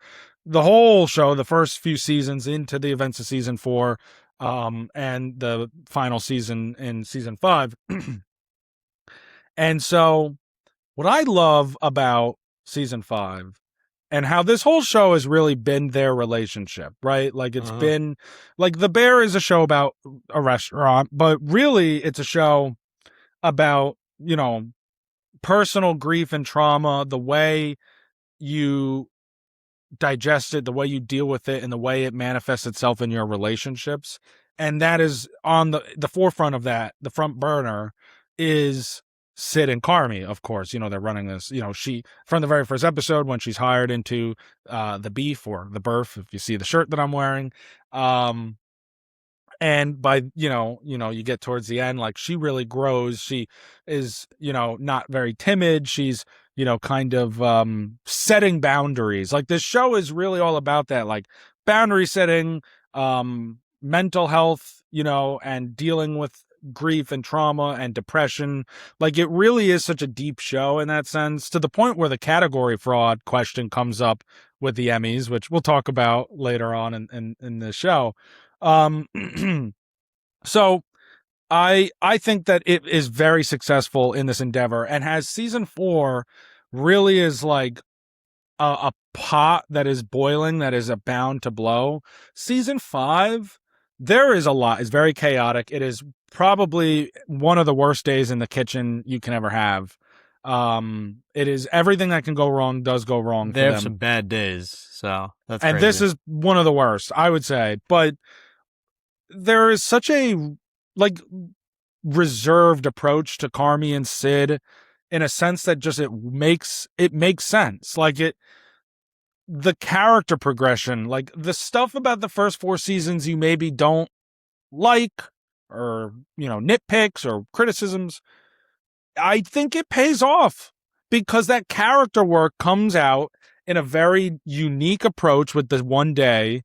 A: the whole show, the first few seasons into the events of season 4. And the final season in season 5. And so what I love about season 5 and how this whole show has really been their relationship, right? Like it's been like The Bear is a show about a restaurant, but really it's a show about, personal grief and trauma, the way you digest it, the way you deal with it, and the way it manifests itself in your relationships. And that is on the forefront of that. The front burner is Sid and Carmy, of course. They're running this, she, from the very first episode when she's hired into the beef or the berth, if you see the shirt that I'm wearing. And by, you get towards the end, like she really grows. She is, not very timid. She's, kind of setting boundaries. Like this show is really all about that, like boundary setting, mental health, and dealing with grief and trauma and depression. Like it really is such a deep show in that sense, to the point where the category fraud question comes up with the Emmys, which we'll talk about later on in the show. So I think that it is very successful in this endeavor, and has season 4 really is like a pot that is boiling, that is bound to blow. Season 5, there is a lot. It's very chaotic. It is probably one of the worst days in the kitchen you can ever have. It is everything that can go wrong does go wrong.
B: They have some bad days, so that's
A: and
B: crazy.
A: This is one of the worst, I would say. But there is such a reserved approach to Carmy and Sid, in a sense that just it makes sense. Like the character progression, like the stuff about the first 4 seasons you maybe don't like, or nitpicks or criticisms, I think it pays off because that character work comes out in a very unique approach with the one day.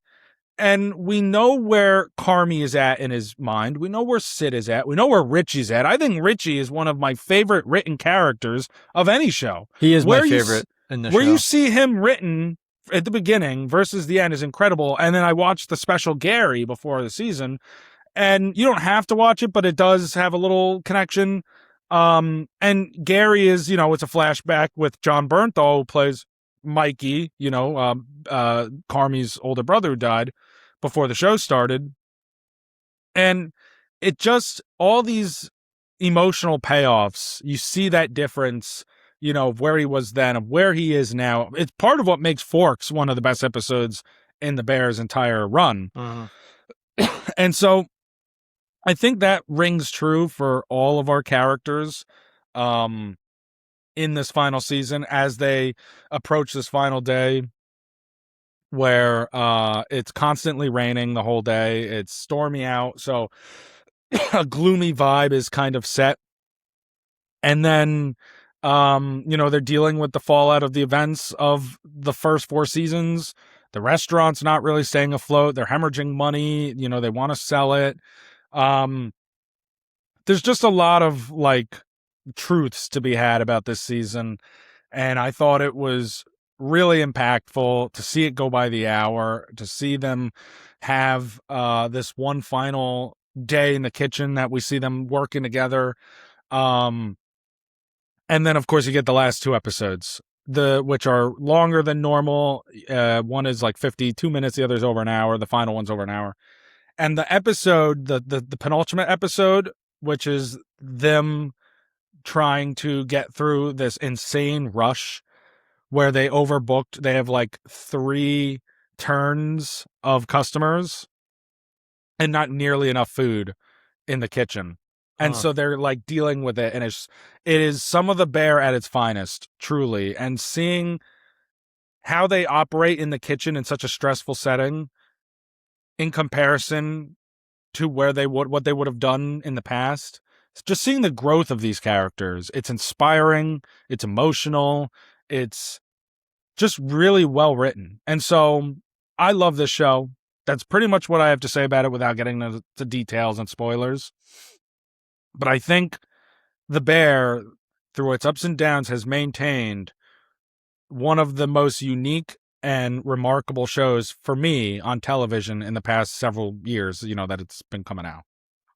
A: And we know where Carmy is at in his mind. We know where Sid is at. We know where Richie's at. I think Richie is one of my favorite written characters of any show.
B: He is my favorite in the show.
A: Where you see him written at the beginning versus the end is incredible. And then I watched the special Gary before the season, and you don't have to watch it, but it does have a little connection. And Gary is, it's a flashback with John Bernthal, who plays Mikey, Carmy's older brother who died before the show started. And it just, all these emotional payoffs, you see that difference, of where he was then, of where he is now. It's part of what makes Forks one of the best episodes in the Bears' entire run.
B: Uh-huh.
A: And so I think that rings true for all of our characters in this final season as they approach this final day where it's constantly raining the whole day. It's stormy out, so a gloomy vibe is kind of set. And then they're dealing with the fallout of the events of the first 4 seasons. The restaurant's not really staying afloat. They're hemorrhaging money. They want to sell it. There's just a lot of like truths to be had about this season. And I thought it was really impactful to see it go by the hour, to see them have this one final day in the kitchen that we see them working together. And then, of course, you get the last 2 episodes, which are longer than normal. One is like 52 minutes. The other's over an hour. The final one's over an hour. And the episode, the penultimate episode, which is them trying to get through this insane rush where they overbooked. They have like 3 turns of customers and not nearly enough food in the kitchen. And so they're like dealing with it. And it is some of the Bear at its finest, truly. And seeing how they operate in the kitchen in such a stressful setting in comparison to what they would have done in the past. Just seeing the growth of these characters. It's inspiring. It's emotional. It's just really well written. And so I love this show. That's pretty much what I have to say about it without getting into details and spoilers. But I think The Bear, through its ups and downs, has maintained one of the most unique and remarkable shows for me on television in the past several years, that it's been coming out.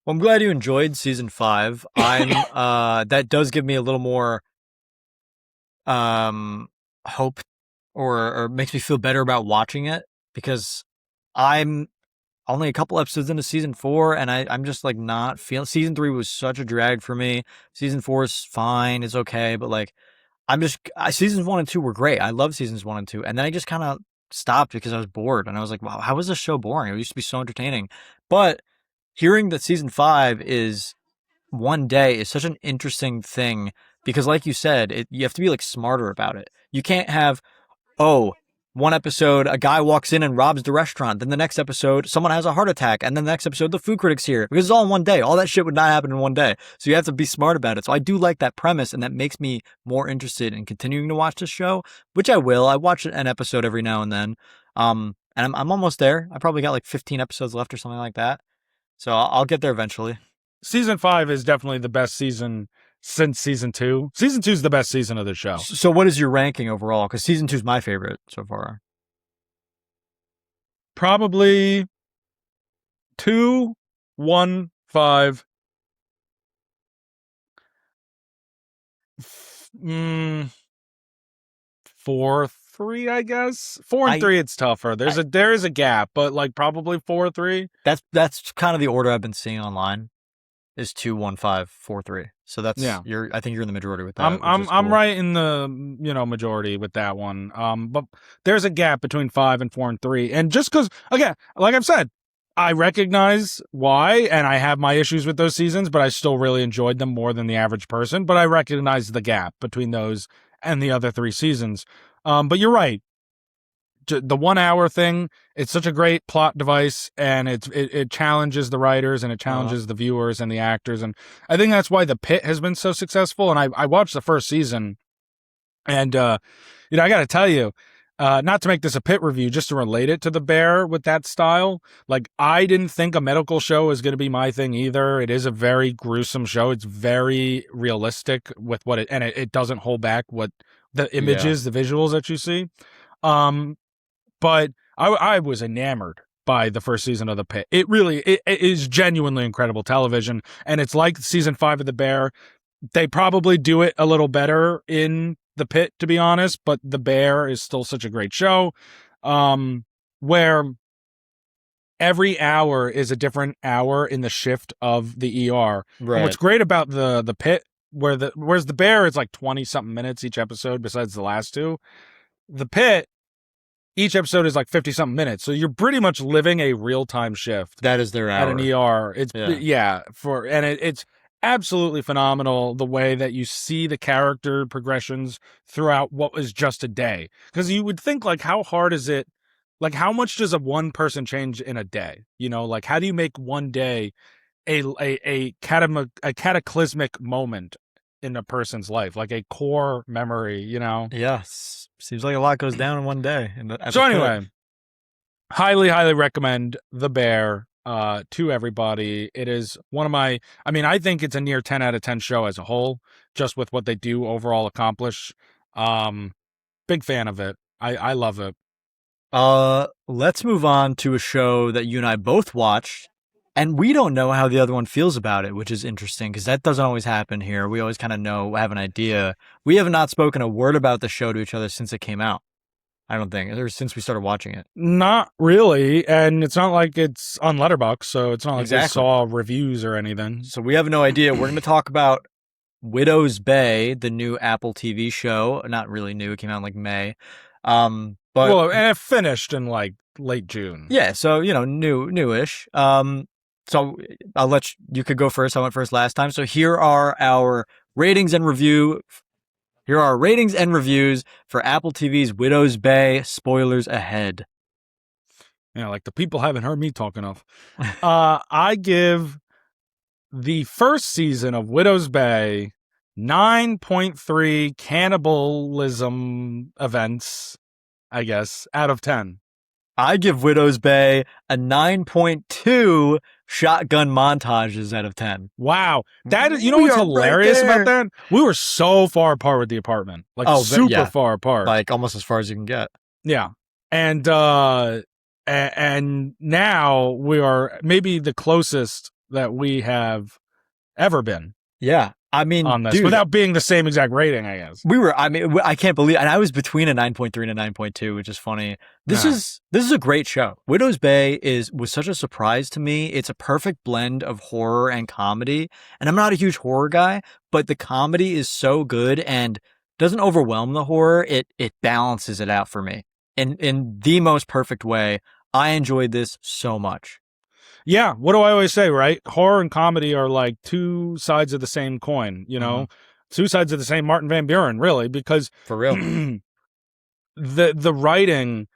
B: Well, I'm glad you enjoyed season 5. That does give me a little more hope or makes me feel better about watching it, because I'm only a couple episodes into season 4 and I'm just like not feeling. Season 3 was such a drag for me. Season 4 is fine, it's okay, but like seasons 1 and 2 were great. I love seasons 1 and 2, and then I just kind of stopped because I was bored, and I was like, wow, how is this show boring? It used to be so entertaining. But hearing that season 5 is one day is such an interesting thing, because like you said, you have to be like smarter about it. You can't have, one episode, a guy walks in and robs the restaurant. Then the next episode, someone has a heart attack. And then the next episode, the food critic's here. Because it's all in one day. All that shit would not happen in one day. So you have to be smart about it. So I do like that premise, and that makes me more interested in continuing to watch this show, which I will. I watch an episode every now and then. And I'm almost there. I probably got like 15 episodes left or something like that. So I'll get there eventually.
A: Season 5 is definitely the best season since season 2. Season 2 is the best season of the show.
B: So what is your ranking overall? Because season 2 is my favorite so far.
A: Probably 2, 1, 5. 4, 3, I guess. 4 and 3, it's tougher. There is a gap, but like probably 4, 3.
B: That's kind of the order I've been seeing online. Is 2, 1, 5, 4, 3. So that's I think you're in the majority with that.
A: I'm cool. Right in the majority with that one. But there's a gap between 5 and 4 and 3, and just because, again, like I've said, I recognize why, and I have my issues with those seasons, but I still really enjoyed them more than the average person. But I recognize the gap between those and the other 3 seasons. But you're right. The 1 hour thing, it's such a great plot device, and it challenges the writers, and it challenges the viewers and the actors. And I think that's why The Pit has been so successful. And I watched the first season, and, I got to tell you, not to make this a Pit review, just to relate it to The Bear with that style. Like, I didn't think a medical show was going to be my thing either. It is a very gruesome show. It's very realistic with and it doesn't hold back what the images, the visuals that you see. But I was enamored by the first season of The Pit. It is genuinely incredible television. And it's like season 5 of The Bear. They probably do it a little better in The Pit, to be honest, but The Bear is still such a great show, where every hour is a different hour in the shift of the ER. Right. And what's great about the Pit, whereas The Bear is like 20 something minutes each episode besides the last 2, The Pit, each episode is like 50 something minutes. So you're pretty much living a real time shift.
B: That is their hour.
A: At an ER. It's it's absolutely phenomenal the way that you see the character progressions throughout what was just a day. Because you would think, like, how hard is it? Like, how much does a one person change in a day? You know, like, how do you make one day a cataclysmic moment in a person's life, like a core memory, you know?
B: Yes. Seems like a lot goes down in one day.
A: So anyway, highly, highly recommend The Bear to everybody. It is one of my, I mean, I think it's a near 10 out of 10 show as a whole, just with what they do overall accomplish. Big fan of it. I love it.
B: Let's move on to a show that you and I both watched, and we don't know how the other one feels about it, which is interesting because that doesn't always happen here. We always kind of have an idea. We have not spoken a word about the show to each other since it came out. I don't think, or since we started watching it.
A: Not really, and it's not like it's on Letterboxd, so it's not like I saw reviews or anything.
B: So we have no idea. We're going to talk about Widow's Bay, the new Apple TV show. Not really new; it came out in like May.
A: But and it finished in like late June.
B: Yeah, so newish. So I'll let you could go first. I went first last time. So here are our ratings and reviews for Apple TV's Widow's Bay. Spoilers ahead.
A: Yeah, like the people haven't heard me talk enough. I give the first season of Widow's Bay 9.3 cannibalism events, I guess, out of 10.
B: I give Widow's Bay a 9.2 shotgun montages out of 10.
A: Wow. That is, you know what's hilarious about that? We were so far apart with the apartment. Like super far apart.
B: Like almost as far as you can get.
A: Yeah. And now we are maybe the closest that we have ever been.
B: Yeah. I mean,
A: on this, without being the same exact rating, I guess.
B: I can't believe, and I was between a 9.3 and a 9.2, which is funny. This is a great show. Widow's Bay was such a surprise to me. It's a perfect blend of horror and comedy. And I'm not a huge horror guy, but the comedy is so good and doesn't overwhelm the horror. It balances it out for me in the most perfect way. I enjoyed this so much.
A: Yeah, what do I always say, right? Horror and comedy are like two sides of the same coin, you know? Two sides of the same Martin Van Buren, really, because
B: for real.
A: the writing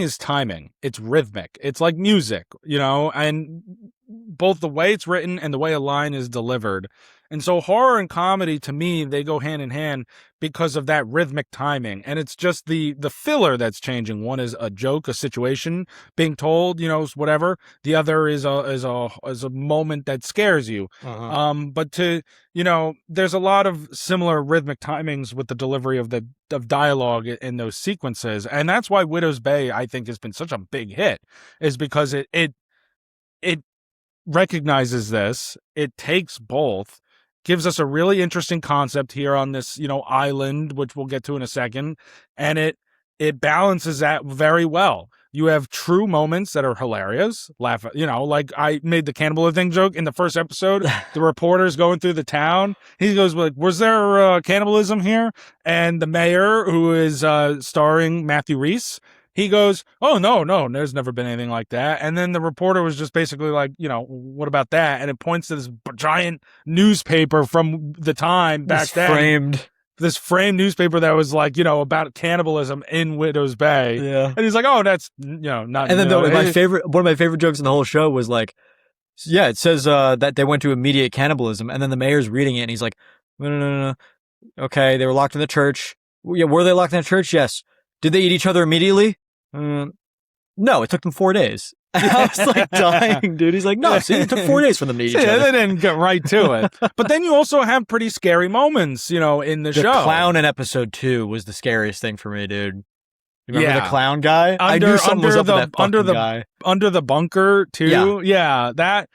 A: is timing. It's rhythmic. It's like music, you know, and both the way it's written and the way a line is delivered. And so horror and comedy, to me, they go hand in hand because of that rhythmic timing. And it's just the filler that's changing. One is a joke, a situation being told, you know, whatever. The other is a moment that scares you. But there's a lot of similar rhythmic timings with the delivery of dialogue in those sequences. And that's why Widow's Bay, I think, has been such a big hit, is because it recognizes this. It takes both. Gives us a really interesting concept here on this, island, which we'll get to in a second. And it balances that very well. You have true moments that are hilarious. Laugh, like I made the cannibalism thing joke in the first episode. The reporter's going through the town. He goes, like, was there cannibalism here? And the mayor, who is starring Matthew Rhys, he goes, oh, no, there's never been anything like that. And then the reporter was just basically like, what about that? And it points to this giant newspaper from the time back then. This framed newspaper that was like, about cannibalism in Widow's Bay.
B: Yeah.
A: And he's like, oh, that's, not.
B: And then one of my favorite jokes in the whole show was like, yeah, it says that they went to immediate cannibalism. And then the mayor's reading it and he's like, no. Okay, they were locked in the church. Yeah, were they locked in the church? Yes. Did they eat each other immediately? No, it took them 4 days. I was like dying, dude. He's like, no, see, it took 4 days for them to eat each other.
A: They didn't get right to it. But then you also have pretty scary moments, in the show.
B: The clown in episode 2 was the scariest thing for me, dude. You remember the clown guy? I knew something was up with that fucking guy.
A: Under the bunker, too. Yeah, that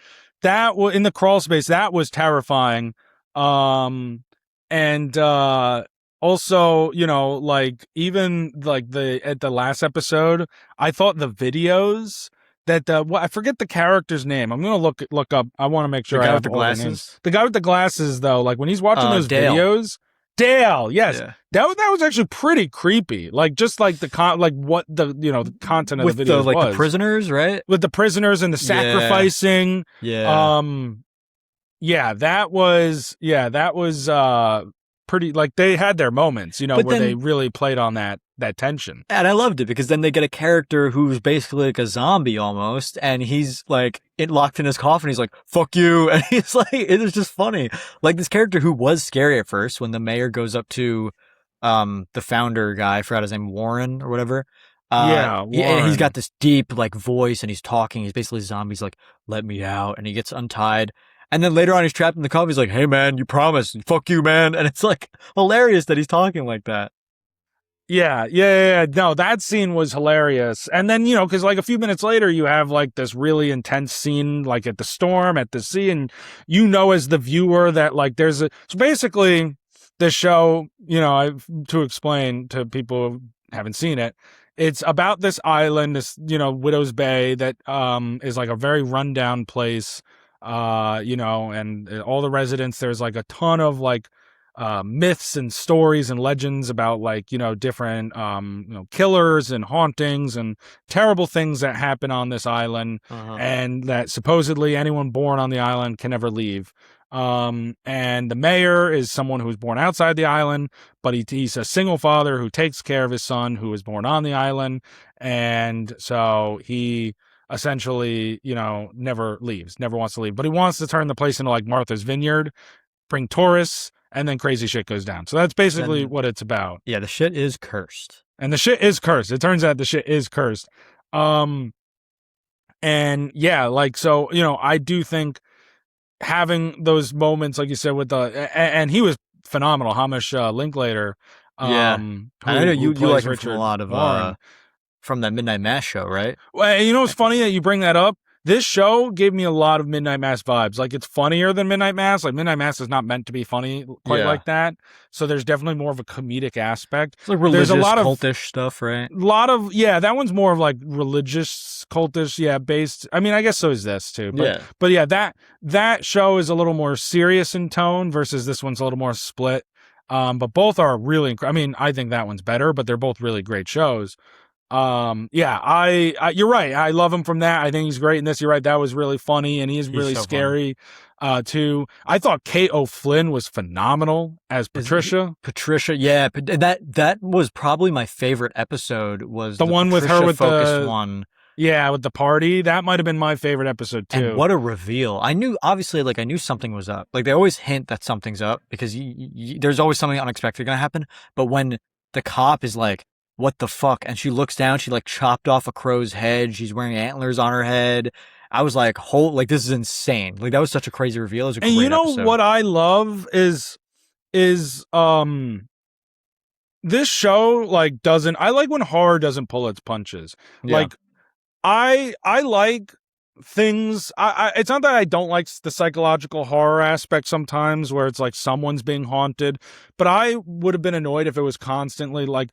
A: in the crawl space, that was terrifying. Also, even like at the last episode, I thought the videos that I forget the character's name. I'm gonna look up. I want to make sure.
B: The guy
A: I
B: with the glasses.
A: The guy with the glasses, though, like when he's watching those
B: Dale.
A: videos. Dale, yes. Yeah. That was actually pretty creepy. Like, just like the the content of the video was.
B: The prisoners, right?
A: With the prisoners and the sacrificing.
B: Yeah.
A: That was pretty, like, they had their moments, they really played on that tension.
B: And I loved it because then they get a character who's basically like a zombie almost, and he's like locked in his coffin. He's like, "Fuck you," and he's like, it was just funny. Like, this character who was scary at first when the mayor goes up to the founder guy, I forgot his name, Warren or whatever.
A: Warren.
B: And he's got this deep like voice, and he's talking. He's basically a zombie. He's like, "Let me out," and he gets untied. And then later on, he's trapped in the coffin. He's like, "Hey, man, you promised. Fuck you, man." And it's like hilarious that he's talking like that.
A: Yeah. No, that scene was hilarious. And then, because like a few minutes later, you have like this really intense scene, like at the storm, at the sea. And as the viewer that like so basically the show, to explain to people who haven't seen it, it's about this island, this, Widow's Bay that is like a very rundown place. And all the residents, there's like a ton of like myths and stories and legends about like, different, killers and hauntings and terrible things that happen on this island, and that supposedly anyone born on the island can never leave. And the mayor is someone who's born outside the island, but he's a single father who takes care of his son who was born on the island. And so he essentially, never leaves, never wants to leave, but he wants to turn the place into like Martha's Vineyard, bring tourists, and then crazy shit goes down. So that's basically what it's about.
B: Yeah, the shit is cursed.
A: And the shit is cursed. It turns out the shit is cursed. And yeah, like, so, I do think having those moments, like you said, with and he was phenomenal, Hamish Linklater.
B: I know you like him from a lot of, from that Midnight Mass show, right?
A: Well, it's funny that you bring that up. This show gave me a lot of Midnight Mass vibes. Like, it's funnier than Midnight Mass. Like, Midnight Mass is not meant to be funny quite like that. So there's definitely more of a comedic aspect.
B: It's like religious, there's a lot of cultish stuff, right?
A: That one's more of like religious, cultish, based. I mean, I guess so is this too. But yeah, that show is a little more serious in tone versus this one's a little more split. But both are really, I mean, I think that one's better, but they're both really great shows. I you're right. I love him from that. I think he's great in this. You're right. That was really funny, and he's really so scary, too. I thought Kate O'Flynn was phenomenal as Patricia.
B: Yeah. That was probably my favorite episode, was
A: the one with her with the
B: one.
A: Yeah, with the party. That might have been my favorite episode too.
B: And what a reveal. I knew something was up. Like, they always hint that something's up because there's always something unexpected going to happen. But when the cop is like, "What the fuck?" and she looks down, she like chopped off a crow's head. She's wearing antlers on her head. I was like, this is insane. Like, that was such a crazy reveal. It was a great episode.
A: What I love is this show like I like when horror doesn't pull its punches. Yeah. Like, I like things. It's not that I don't like the psychological horror aspect sometimes where it's like someone's being haunted, but I would have been annoyed if it was constantly like,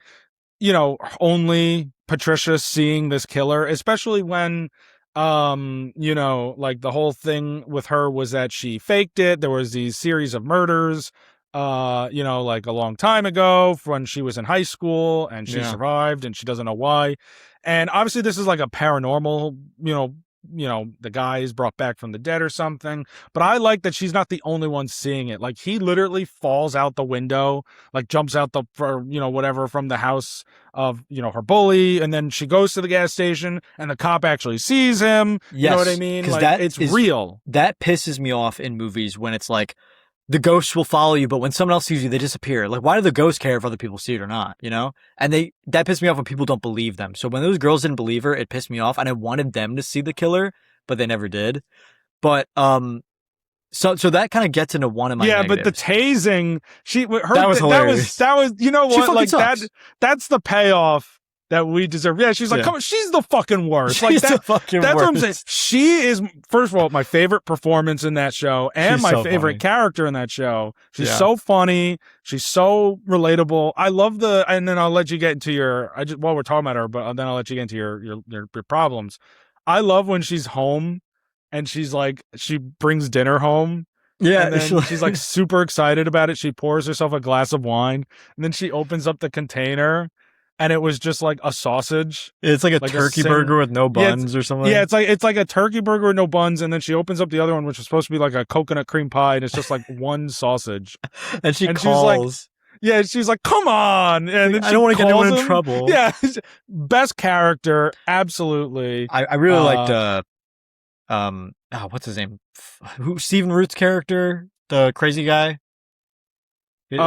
A: only Patricia seeing this killer, especially when, like the whole thing with her was that she faked it. There was these series of murders, like a long time ago when she was in high school, and she survived and she doesn't know why. And obviously this is like a paranormal, the guy is brought back from the dead or something. But I like that she's not the only one seeing it. Like, he literally falls out the window, like jumps out whatever from the house of, her bully. And then she goes to the gas station and the cop actually sees him. Yes, you know what I mean? Like, it's real.
B: That pisses me off in movies when it's like, the ghosts will follow you, but when someone else sees you, they disappear. Like, why do the ghosts care if other people see it or not, And that pissed me off when people don't believe them. So when those girls didn't believe her, it pissed me off, and I wanted them to see the killer, but they never did. But, so that kind of gets into one of my negatives.
A: But the tasing,
B: that was hilarious.
A: That was, like, that's the payoff that we deserve. Yeah, she's like, come on, she's the fucking worst.
B: She's the fucking
A: that's
B: worst.
A: What I'm saying. She is, first of all, my favorite performance in that show, and my favorite character in that show. She's so funny. She's so relatable. I love and then I'll let you get into while we're talking about her, but then I'll let you get into your problems. I love when she's home and she's like, she brings dinner home
B: Yeah.
A: And then she's like super excited about it. She pours herself a glass of wine, and then she opens up the container, and it was just like a sausage.
B: It's like a turkey burger with no buns or something.
A: Yeah, it's like a turkey burger with no buns, and then she opens up the other one, which is supposed to be like a coconut cream pie, and it's just like one sausage.
B: And she calls.
A: She's like, come on. And then
B: I don't want to get anyone in trouble.
A: Yeah. Best character. Absolutely.
B: I really liked, what's his name? Stephen Root's character? The crazy guy? Wick.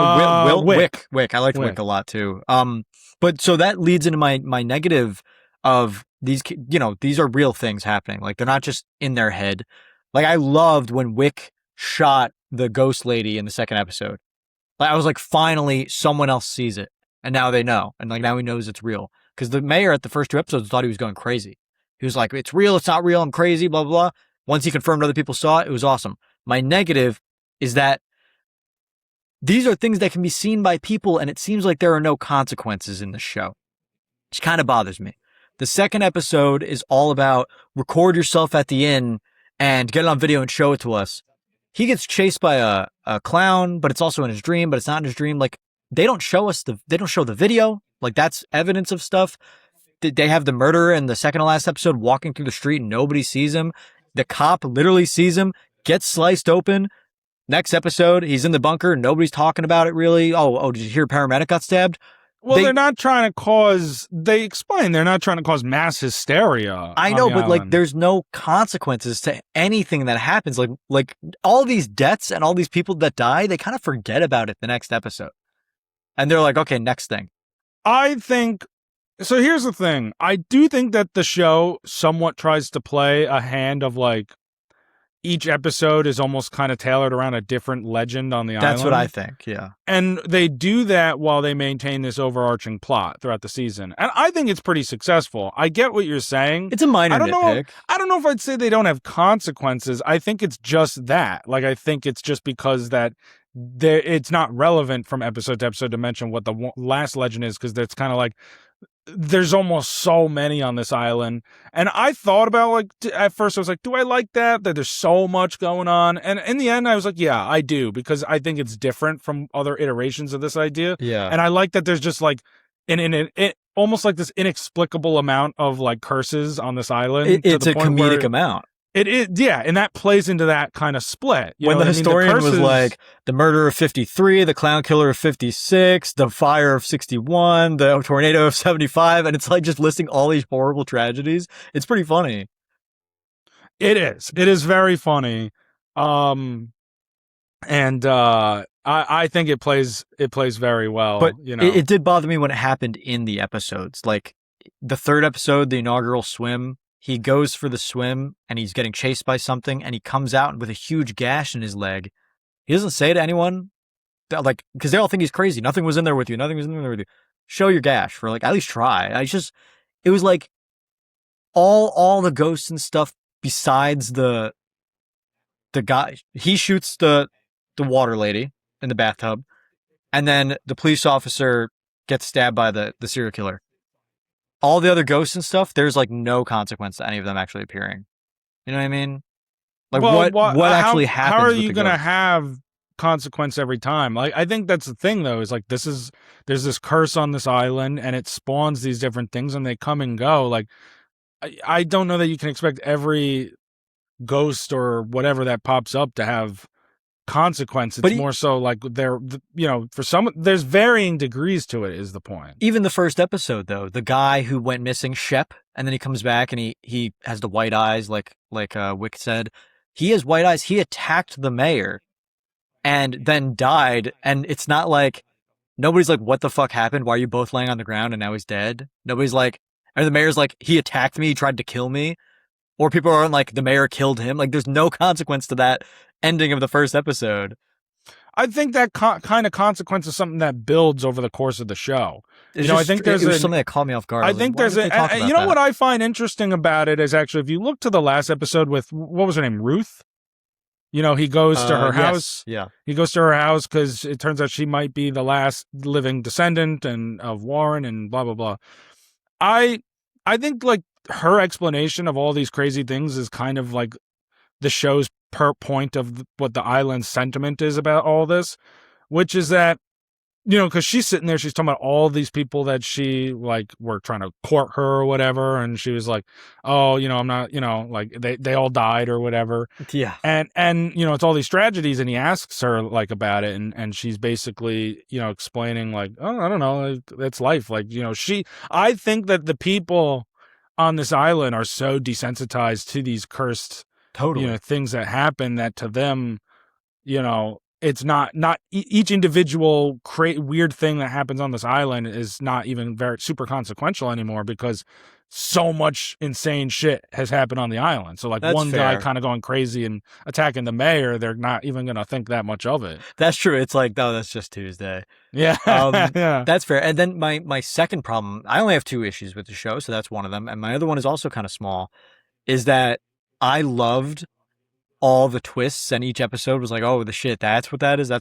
B: I liked Wick a lot too. But so that leads into my negative of these, these are real things happening. Like they're not just in their head. Like I loved when Wick shot the ghost lady in the second episode. I was like, finally, someone else sees it, and now they know, and like now he knows it's real. Because the mayor at the first 2 episodes thought he was going crazy. He was like, "It's real, it's not real, I'm crazy." Blah blah blah. Once he confirmed other people saw it, it was awesome. My negative is that these are things that can be seen by people, and it seems like there are no consequences in the show, which kind of bothers me. The second episode is all about record yourself at the inn and get it on video and show it to us. He gets chased by a clown, but it's also in his dream, but it's not in his dream. Like they don't show the video. Like that's evidence of stuff. They have the murderer in the second to last episode walking through the street and nobody sees him. The cop literally sees him, gets sliced open. Next episode, he's in the bunker. Nobody's talking about it really. Oh, did you hear a paramedic got stabbed?
A: Well, they're not trying to cause, they explain they're not trying to cause mass hysteria.
B: I know, but like there's no consequences to anything that happens. Like all these deaths and all these people that die, they kind of forget about it the next episode. And they're like, okay, next thing.
A: I think, so here's the thing. I do think that the show somewhat tries to play a hand of like, each episode is almost kind of tailored around a different legend on the island.
B: That's what I think, yeah.
A: And they do that while they maintain this overarching plot throughout the season. And I think it's pretty successful. I get what you're saying.
B: It's a minor nitpick.
A: I don't know if I'd say they don't have consequences. I think it's just that. Like, I think it's just because that it's not relevant from episode to episode to mention what the last legend is, because it's kind of like, there's almost so many on this island. And I thought about, like, at first I was like, do I like that there's so much going on? And in the end I was like, yeah, I do, because I think it's different from other iterations of this idea.
B: Yeah.
A: And I like that there's just like it almost like this inexplicable amount of like curses on this island.
B: It's a comedic amount.
A: It is, yeah, and that plays into that kind of split.
B: When the historian was like, the murder of 53, the clown killer of 56, the fire of 61, the tornado of 75, and it's like just listing all these horrible tragedies. It's pretty funny.
A: It is. It is very funny. I think it plays very well.
B: But it did bother me when it happened in the episodes. Like the third episode, the inaugural swim. He goes for the swim and he's getting chased by something and he comes out with a huge gash in his leg. He doesn't say to anyone, like, because they all think he's crazy. Nothing was in there with you. Nothing was in there with you. Show your gash, for like, at least try. It was like all the ghosts and stuff besides the guy. He shoots the water lady in the bathtub, and then the police officer gets stabbed by the serial killer. All the other ghosts and stuff, there's like no consequence to any of them actually appearing. You know what I mean? Like what actually happens?
A: How are you going to have consequence every time? Like, I think that's the thing though, is like, there's this curse on this island and it spawns these different things and they come and go. Like, I don't know that you can expect every ghost or whatever that pops up to have consequence. It's more so like for some, there's varying degrees to it, is the point.
B: Even the first episode though, the guy who went missing, Shep, and then he comes back and he has the white eyes, like Wick said. He has white eyes. He attacked the mayor and then died, and it's not like nobody's like, what the fuck happened? Why are you both laying on the ground and now he's dead? Nobody's like, and the mayor's like, he attacked me, he tried to kill me. Or people aren't like, the mayor killed him. Like, there's no consequence to that ending of the first episode.
A: I think that kind of consequence is something that builds over the course of the show. I think there's
B: something that caught me off guard.
A: I think there's what I find interesting about it is actually, if you look to the last episode with, what was her name? Ruth? He goes to her house.
B: Yeah.
A: He goes to her house because it turns out she might be the last living descendant of Warren and blah, blah, blah. I think like her explanation of all these crazy things is kind of like the show's point of what the island's sentiment is about all this, which is that, because she's sitting there, she's talking about all these people that she like were trying to court her or whatever, and she was like, "Oh, I'm not, like they all died or whatever."
B: Yeah,
A: and it's all these tragedies, and he asks her like about it, and she's basically explaining like, "Oh, I don't know, it's life." Like I think that the people on this island are so desensitized to these cursed things that happen that to them, it's not each individual weird thing that happens on this island is not even very super consequential anymore, because so much insane shit has happened on the island. So like, that's one fair. Guy kind of going crazy and attacking the mayor, they're not even going to think that much of it.
B: That's true. It's like, oh, that's just Tuesday.
A: Yeah.
B: Yeah. That's fair. And then my second problem, I only have 2 issues with the show, so that's one of them. And my other one is also kind of small, is that I loved all the twists, and each episode was like, oh, the shit, that's what that is.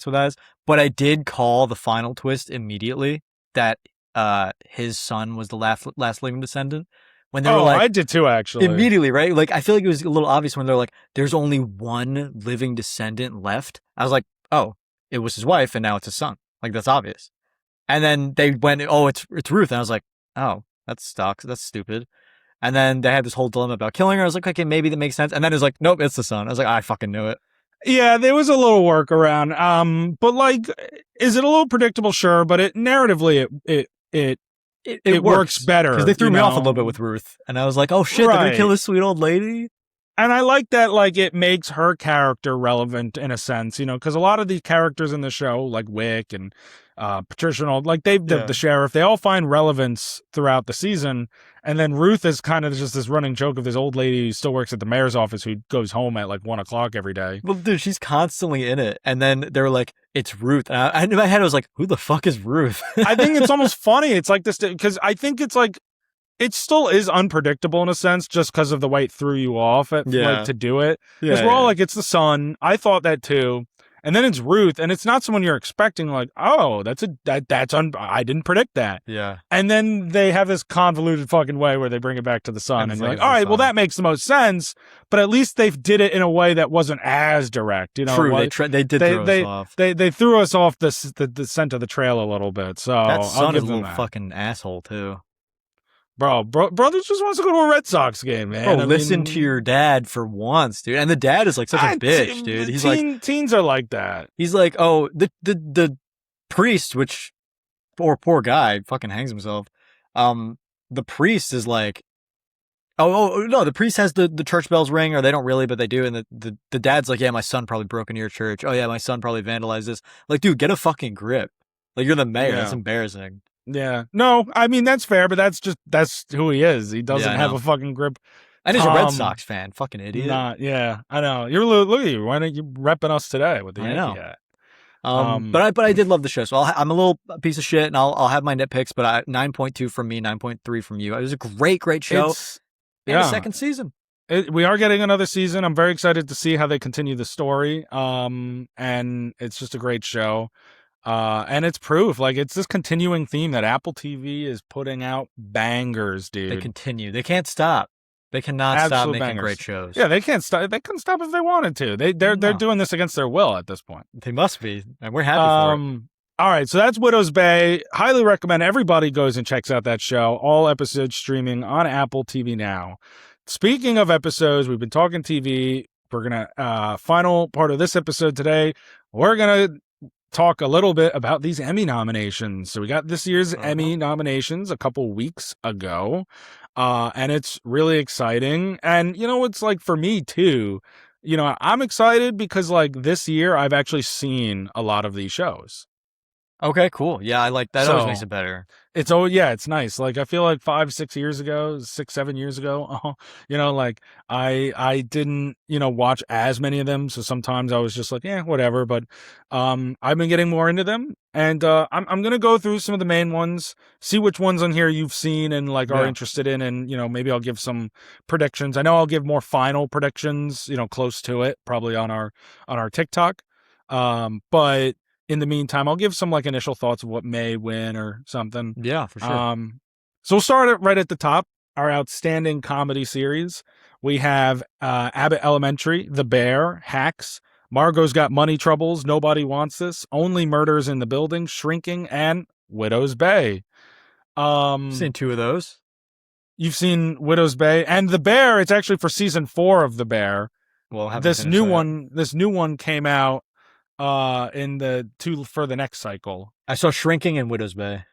B: But I did call the final twist immediately that his son was the last living descendant. When they were like,
A: I did too, actually.
B: Immediately, right? Like, I feel like it was a little obvious when they're like, there's only one living descendant left. I was like, oh, it was his wife, and now it's his son. Like, that's obvious. And then they went, oh, it's Ruth. And I was like, oh, that's stupid. And then they had this whole dilemma about killing her. I was like, okay, maybe that makes sense. And then it was like, nope, it's the son. I was like, I fucking knew it.
A: Yeah, there was a little workaround. But like, is it a little predictable? Sure, but narratively, it works better.
B: Because they threw me off a little bit with Ruth, and I was like, oh shit, they're gonna kill this sweet old lady.
A: And I like that, like, it makes her character relevant in a sense, because a lot of these characters in the show, like Wick and Patricia and all, like, the sheriff, they all find relevance throughout the season. And then Ruth is kind of just this running joke of this old lady who still works at the mayor's office who goes home at like 1:00 every day.
B: Well, dude, she's constantly in it. And then they were like, it's Ruth. And in my head, I was like, who the fuck is Ruth?
A: I think it's almost funny. It's like this, because I think it's like, it still is unpredictable in a sense, just because of the way it threw you off like, to do it. Because we're all like, it's the son. I thought that too. And then it's Ruth, and it's not someone you're expecting. Like, oh, I didn't predict that.
B: Yeah.
A: And then they have this convoluted fucking way where they bring it back to the son, and you're like, all right, well, that makes the most sense. But at least they did it in a way that wasn't as direct.
B: True. They did throw us off.
A: They threw us off the scent of the trail a little bit. So
B: that son is a little fucking asshole too.
A: Bro, brothers just wants to go to a Red Sox game, man.
B: Bro, listen to your dad for once, dude. And the dad is like such a bitch, dude. He's like,
A: teens are like that.
B: He's like, oh, the priest, which poor guy fucking hangs himself. The priest is like, oh no, the priest has the church bells ring, or they don't really, but they do. And the dad's like, yeah, my son probably broke into your church. Oh yeah, my son probably vandalized this. Like, dude, get a fucking grip. Like, you're the mayor. Yeah. That's embarrassing.
A: Yeah. No, I mean, that's fair, but that's who he is. He doesn't have a fucking grip.
B: And he's a Red Sox fan. Fucking idiot.
A: Yeah, I know. Look at you. Why aren't you repping us today with the Yankee hat?
B: But I did love the show. So I'm a little piece of shit, and I'll have my nitpicks, but 9.2 from me, 9.3 from you. It was a great show. And a second season.
A: We are getting another season. I'm very excited to see how they continue the story. And it's just a great show. And it's proof, like, it's this continuing theme that Apple TV is putting out bangers, dude.
B: They continue. They can't stop. They cannot stop making bangers. Great shows.
A: Yeah, they can't stop. They couldn't stop if they wanted to. They're doing this against their will at this point.
B: They must be, and we're happy for it.
A: All right, so that's Widow's Bay. Highly recommend everybody goes and checks out that show. All episodes streaming on Apple TV now. Speaking of episodes, we've been talking TV. We're gonna final part of this episode today. We're gonna talk a little bit about these Emmy nominations. So we got this year's Emmy nominations a couple weeks ago, and it's really exciting. And it's like, for me too, I'm excited because like this year I've actually seen a lot of these shows.
B: Okay, cool. Yeah, I like that. Always makes it better.
A: It's nice. Like, I feel like 6 years ago, 7 years ago, like I didn't, watch as many of them. So sometimes I was just like, yeah, whatever. But I've been getting more into them, and I'm gonna go through some of the main ones, see which ones on here you've seen and like are interested in, and maybe I'll give some predictions. I know I'll give more final predictions, close to it, probably on our TikTok. But in the meantime, I'll give some like initial thoughts of what may win or something.
B: Yeah, for sure.
A: So we'll start it right at the top. our outstanding comedy series, we have Abbott Elementary, The Bear, Hacks, Margot's Got Money Troubles, Nobody Wants This, Only Murders in the Building, Shrinking, and Widow's Bay.
B: Seen 2 of those.
A: You've seen Widow's Bay and The Bear. It's actually for season 4 of The Bear.
B: Well,
A: this new one came out in for the next cycle.
B: I saw Shrinking and Widow's Bay.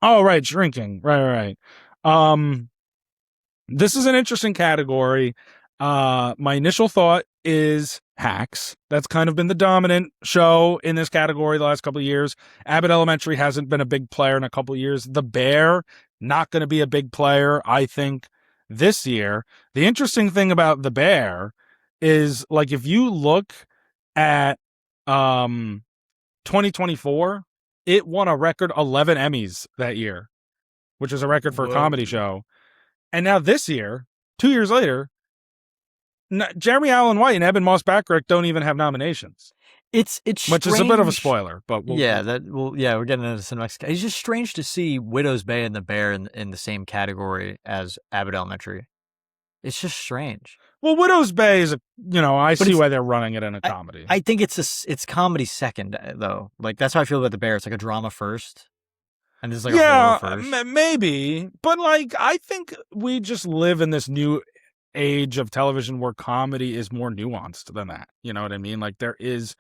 A: Oh, right, Shrinking. Right. This is an interesting category. My initial thought is Hacks. That's kind of been the dominant show in this category the last couple of years. Abbott Elementary hasn't been a big player in a couple of years. The Bear, not going to be a big player, I think, this year. The interesting thing about The Bear is, like, if you look at 2024, it won a record 11 Emmys that year, which is a record for a comedy show. And now this year, 2 years later, Jeremy Allen White and Eben Moss-Backrack don't even have nominations.
B: It's
A: which
B: strange.
A: is a bit of a spoiler, but
B: we're getting into some next. It's just strange to see Widow's Bay and The Bear in the same category as Abbott Elementary. It's just strange.
A: Well, Widow's Bay is I see why they're running it in a comedy.
B: I think it's comedy second though. Like, that's how I feel about The Bear. It's like a drama first. And this is like a horror first.
A: Maybe, but like, I think we just live in this new age of television where comedy is more nuanced than that. You know what I mean? Like, there is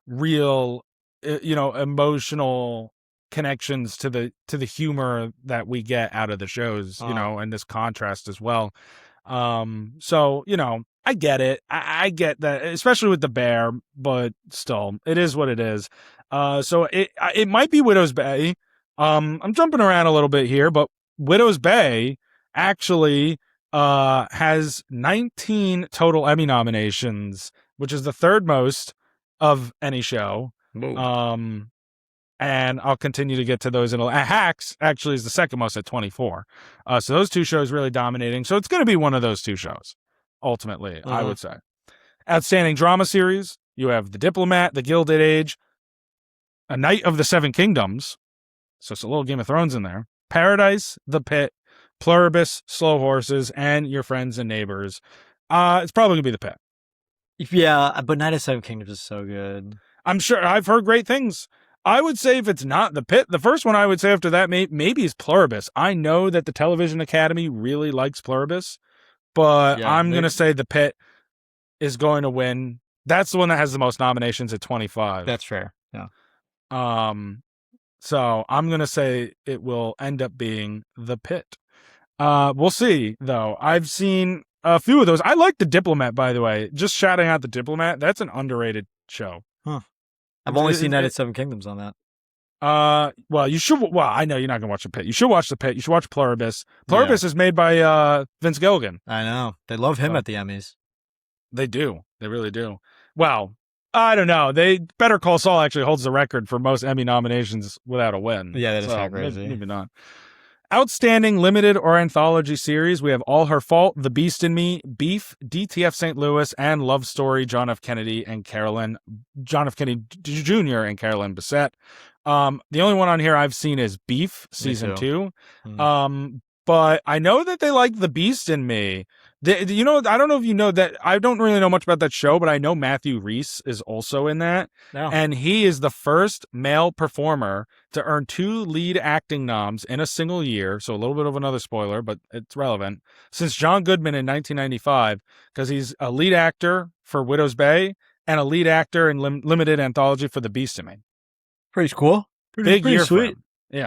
A: real, emotional connections to the humor that we get out of the shows, and this contrast as well. So, I get it. I get that, especially with The Bear, but still, it is what it is. So it might be Widow's Bay. I'm jumping around a little bit here, but Widow's Bay actually has 19 total Emmy nominations, which is the third most of any show.
B: Whoa.
A: And I'll continue to get to those. Hacks actually is the second most at 24. So those 2 shows really dominating. So it's going to be one of those 2 shows, ultimately, I would say. Outstanding drama series, you have The Diplomat, The Gilded Age, A Knight of the Seven Kingdoms. So it's a little Game of Thrones in there. Paradise, The Pit, Pluribus, Slow Horses, and Your Friends and Neighbors. It's probably going to be The Pit.
B: Yeah, but Knight of Seven Kingdoms is so good.
A: I'm sure. I've heard great things. I would say if it's not The Pit, the first one I would say after that maybe is Pluribus. I know that the Television Academy really likes Pluribus, but I'm going to say The Pit is going to win. That's the one that has the most nominations at 25.
B: That's fair. Yeah.
A: So I'm going to say it will end up being The Pit. We'll see, though. I've seen a few of those. I like The Diplomat, by the way. Just shouting out The Diplomat. That's an underrated show.
B: Huh. I've only seen Knight of Seven Kingdoms on that.
A: Well, you should. Well, I know you're not going to watch The Pit. You should watch The Pit. You should watch Pluribus. Pluribus is made by Vince Gilligan.
B: I know. They love him at the Emmys.
A: They do. They really do. Well, I don't know. Better Call Saul actually holds the record for most Emmy nominations without a win.
B: Yeah, that is so crazy.
A: Maybe not. Outstanding limited or anthology series. We have All Her Fault, The Beast in Me, Beef, DTF St. Louis, and Love Story, John F. Kennedy Jr. and Carolyn Bessette. The only one on here I've seen is Beef, season 2. But I know that they like The Beast in Me. I don't know if you know that. I don't really know much about that show, but I know Matthew Rhys is also in that.
B: No.
A: And he is the first male performer to earn 2 lead acting noms in a single year. So a little bit of another spoiler, but it's relevant. Since John Goodman in 1995, because he's a lead actor for Widow's Bay and a lead actor in limited anthology for The Beast in Me.
B: Pretty cool.
A: Big year
B: sweet.
A: For him.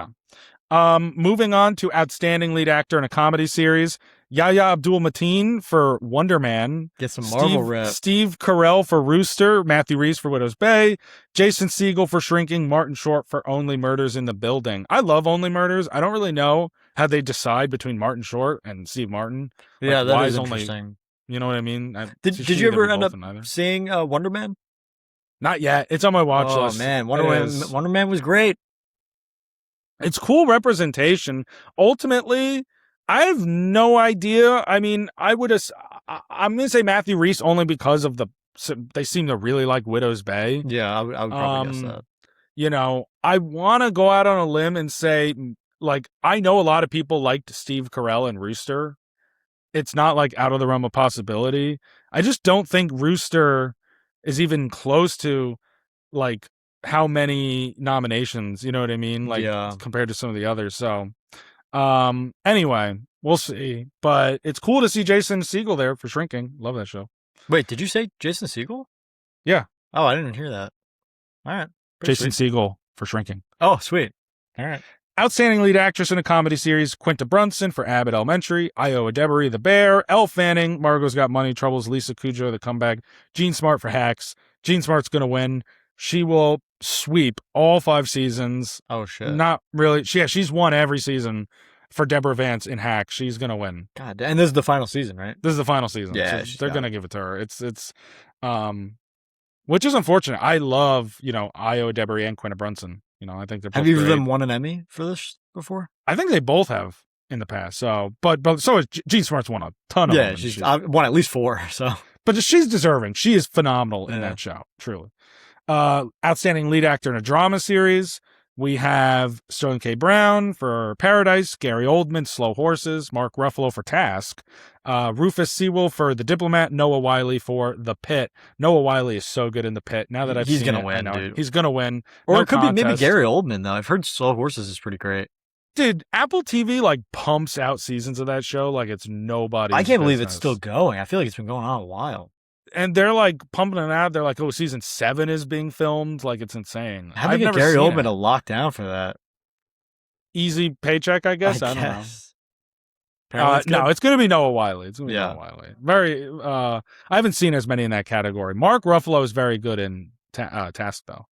A: Yeah. Moving on to outstanding lead actor in a comedy series. Yahya Abdul-Mateen for Wonder Man.
B: Get some Marvel rep.
A: Steve Carell for Rooster. Matthew Rhys for Widow's Bay. Jason Segel for Shrinking. Martin Short for Only Murders in the Building. I love Only Murders. I don't really know how they decide between Martin Short and Steve Martin.
B: Yeah, that is interesting.
A: You know what I mean?
B: Did you ever end up seeing Wonder Man?
A: Not yet. It's on my watch list.
B: Oh, man. Wonder Man was great.
A: It's cool representation. Ultimately, I have no idea. I mean, I'm going to say Matthew Rhys only because of they seem to really like Widow's Bay.
B: Yeah, I would probably guess that.
A: I want to go out on a limb and say like, I know a lot of people liked Steve Carell and Rooster. It's not like out of the realm of possibility. I just don't think Rooster is even close to like how many nominations, you know what I mean? Like compared to some of the others. So anyway, we'll see. But it's cool to see Jason Segel there for Shrinking. Love that show.
B: Wait, did you say Jason Segel?
A: Yeah.
B: Oh, I didn't hear that. All right.
A: Jason Segel for Shrinking.
B: Oh, sweet. All right.
A: Outstanding lead actress in a comedy series, Quinta Brunson for Abbott Elementary, Io Adebari, The Bear, Elle Fanning, Margot's Got Money Troubles, Lisa Kudrow, The Comeback, Jean Smart for Hacks. Jean Smart's going to win. She will sweep all 5 seasons.
B: Oh, shit.
A: Not really. She's won every season for Deborah Vance in Hacks. She's going to win.
B: God, and this is the final season, right?
A: This is the final season.
B: Yeah.
A: So they're going to give it to her. It's which is unfortunate. I love, Io Adebari and Quinta Brunson. I think they're both
B: Have either of
A: great.
B: them won an Emmy for this before?
A: I think they both have in the past. So, but so is Jean Smart's won a ton of them.
B: Yeah, she's won at least 4. So,
A: but she's deserving. She is phenomenal in that show, truly. Outstanding lead actor in a drama series. We have Sterling K. Brown for Paradise, Gary Oldman, Slow Horses, Mark Ruffalo for Task, Rufus Sewell for The Diplomat, Noah Wyle for The Pit. Noah Wyle is so good in The Pit. Now that
B: he's gonna win, dude.
A: He's gonna win.
B: Or it could be maybe Gary Oldman though. I've heard Slow Horses is pretty great.
A: Dude, Apple TV pumps out seasons of that show like it's nobody's
B: I can't believe
A: business.
B: it's still going. I feel like it's been going on a while.
A: And they're pumping it out. They're oh, season 7 is being filmed. It's insane.
B: How do you get Gary Oldman to lock down for that?
A: Easy paycheck, I guess. I don't
B: know.
A: No, it's going to be Noah Wyle. It's going to be Noah Wyle. Very. I haven't seen as many in that category. Mark Ruffalo is very good in Task, though.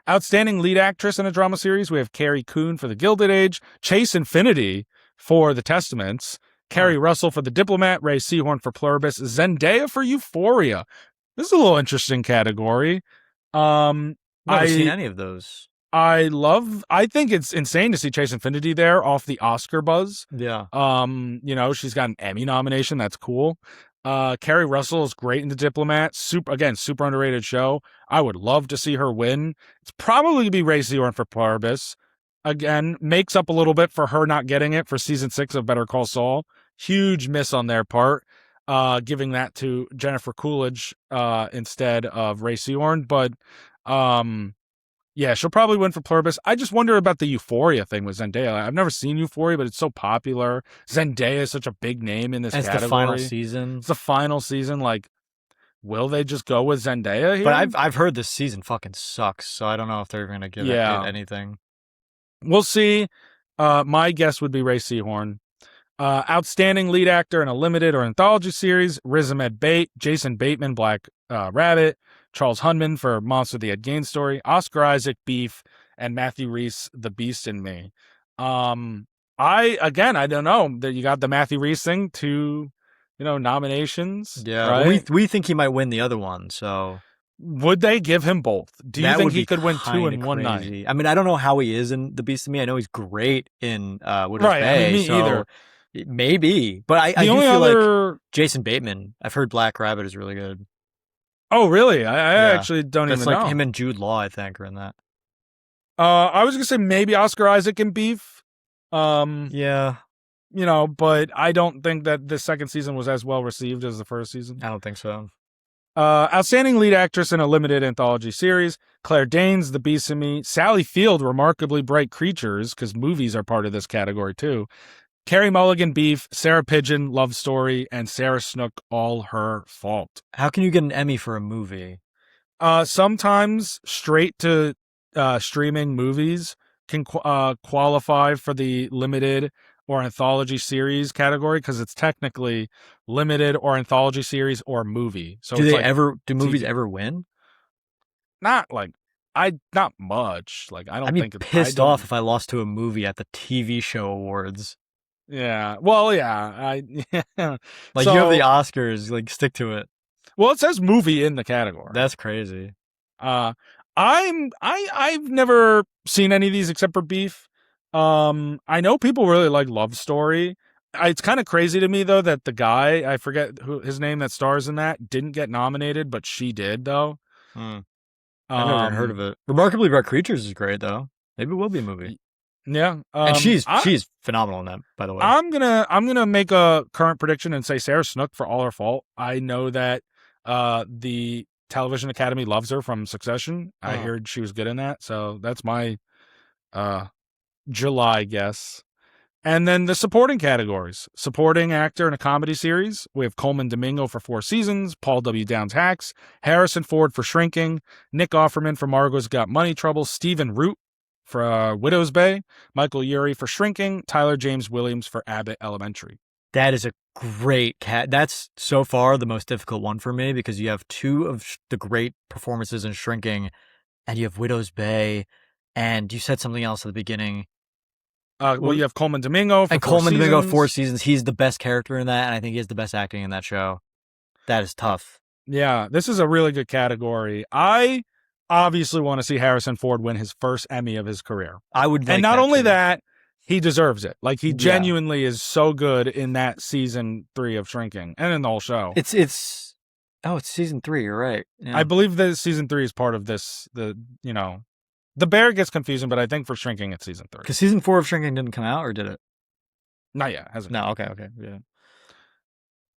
A: Outstanding lead actress in a drama series. We have Carrie Coon for The Gilded Age, Chase Infinity for The Testaments, Carrie Russell for The Diplomat, Ray Seahorn for Pluribus, Zendaya for Euphoria. This is a little interesting category.
B: Never seen any of those.
A: I think it's insane to see Chase Infinity there off the Oscar buzz.
B: Yeah.
A: She's got an Emmy nomination. That's cool. Carrie Russell is great in The Diplomat. Super underrated show. I would love to see her win. It's probably going to be Ray Seahorn for Pluribus. Again, makes up a little bit for her not getting it for season 6 of Better Call Saul. Huge miss on their part, giving that to Jennifer Coolidge instead of Ray Seahorn. But she'll probably win for Pluribus. I just wonder about the Euphoria thing with Zendaya. I've never seen Euphoria, but it's so popular. Zendaya is such a big name in this category.
B: It's the final season.
A: It's the final season. Will they just go with Zendaya here?
B: But I've heard this season fucking sucks, so I don't know if they're going to give it anything.
A: We'll see. My guess would be Ray Seahorn. Outstanding lead actor in a limited or anthology series, Riz Ahmed Bate, Jason Bateman, Black Rabbit, Charles Hunman for Monster the Ed Gein Story, Oscar Isaac, Beef, and Matthew Rhys, The Beast in Me. I don't know that you got the Matthew Rhys thing, 2, nominations.
B: Yeah,
A: right?
B: we think he might win the other one, so...
A: Would they give him both? Do you think he could win 2 in one night?
B: I mean, I don't know how he is in The Beast in Me. I know he's great in Wooders
A: Right,
B: Bay.
A: Me either.
B: Maybe, but I do feel like Jason Bateman. I've heard Black Rabbit is really good.
A: Oh, really? I actually don't even know.
B: That's him and Jude Law, I think, are in that.
A: I was gonna say maybe Oscar Isaac and Beef.
B: Yeah.
A: But I don't think that the second season was as well received as the first season.
B: I don't think so.
A: Outstanding lead actress in a limited anthology series, Claire Danes, The Beast in Me, Sally Field, Remarkably Bright Creatures, because movies are part of this category too, Carey Mulligan, Beef, Sarah Pigeon, Love Story, and Sarah Snook, All Her Fault.
B: How can you get an Emmy for a movie?
A: Sometimes straight to streaming movies can qualify for the limited or anthology series category because it's technically limited or anthology series or movie. So
B: do movies ever win?
A: Not not much. I don't think
B: I'd be pissed off if I lost to a movie at the TV show awards.
A: Yeah. Well, yeah.
B: You have the Oscars, stick to it.
A: Well, it says movie in the category.
B: That's crazy.
A: I've never seen any of these except for Beef. I know people really like Love Story. It's kind of crazy to me though that the guy, I forget who his name that stars in that, didn't get nominated, but she did though.
B: I've never heard of it. Remarkably Bright Creatures is great though. Maybe it will be a movie.
A: Yeah.
B: And she's phenomenal in that, by the way.
A: I'm gonna make a current prediction and say Sarah Snook for All Her Fault. I know that the Television Academy loves her from Succession. I heard she was good in that, so that's my July guess. And then the supporting categories. Supporting actor in a comedy series. We have Coleman Domingo for 4 seasons, Paul W. Downs Hacks, Harrison Ford for Shrinking, Nick Offerman for Margot's Got Money Trouble, Stephen Root for Widow's Bay, Michael Urie for Shrinking, Tyler James Williams for Abbott Elementary.
B: That is a great That's so far the most difficult one for me because you have 2 of the great performances in Shrinking, and you have Widow's Bay, and you said something else at the beginning.
A: Well, you have Coleman Domingo for 4 seasons.
B: Domingo 4 seasons. He's the best character in that, and I think he has the best acting in that show. That is tough.
A: Yeah, this is a really good category. I obviously want to see Harrison Ford win his first Emmy of his career.
B: I would,
A: and not only that, he deserves it. Like he genuinely is so good in that season 3 of Shrinking and in the whole show.
B: It's season 3. You're right. Yeah.
A: I believe that season 3 is part of this. The Bear gets confusing, but I think for Shrinking, it's season 3.
B: Because season 4 of Shrinking didn't come out, or did it?
A: Not yet, hasn't it?
B: No, okay,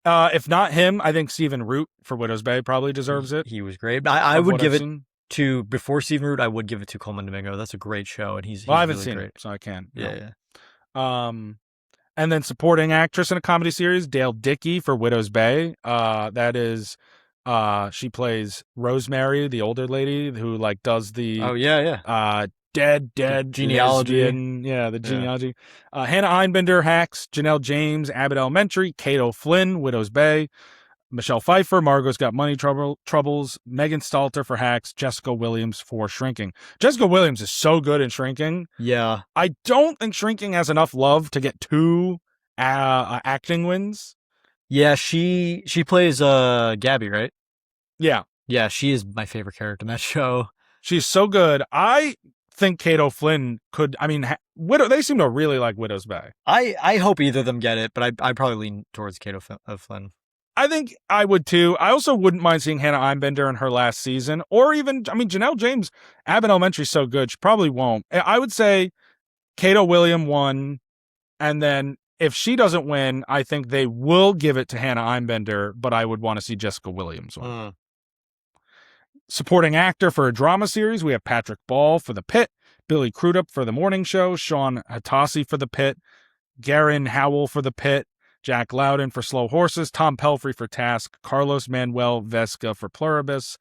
B: yeah.
A: If not him, I think Stephen Root for Widow's Bay probably deserves it.
B: He was great. I would give it to, before Stephen Root, I would give it to Coleman Domingo. That's a great show, and he's
A: I haven't
B: really
A: seen
B: great.
A: it, so I can't.
B: Yeah.
A: And then supporting actress in a comedy series, Dale Dickey for Widow's Bay. That is... she plays Rosemary, the older lady who does the dead
B: genealogy.
A: The genealogy. Hannah Einbinder, Hacks, Janelle James, Abbott Elementary, Kato Flynn, Widow's Bay, Michelle Pfeiffer, Margot's Got Money Troubles, Megan Stalter for Hacks, Jessica Williams for Shrinking. Jessica Williams is so good in Shrinking.
B: Yeah.
A: I don't think Shrinking has enough love to get 2 acting wins.
B: Yeah, she plays Gabby, right?
A: Yeah.
B: Yeah, she is my favorite character in that show.
A: She's so good. I think Kato Flynn could, they seem to really like Widow's Bay.
B: I hope either of them get it, but I probably lean towards Kato Flynn.
A: I think I would too. I also wouldn't mind seeing Hannah Einbinder in her last season, or even, Janelle James, Abbott Elementary is so good, she probably won't. I would say Kato William won, and then if she doesn't win, I think they will give it to Hannah Einbinder, but I would want to see Jessica Williams win. Supporting actor for a drama series, we have Patrick Ball for The Pit, Billy Crudup for The Morning Show, Sean Hattassi for The Pit, Garin Howell for The Pit, Jack Loudon for Slow Horses, Tom Pelfrey for Task, Carlos Manuel Vesca for Pluribus.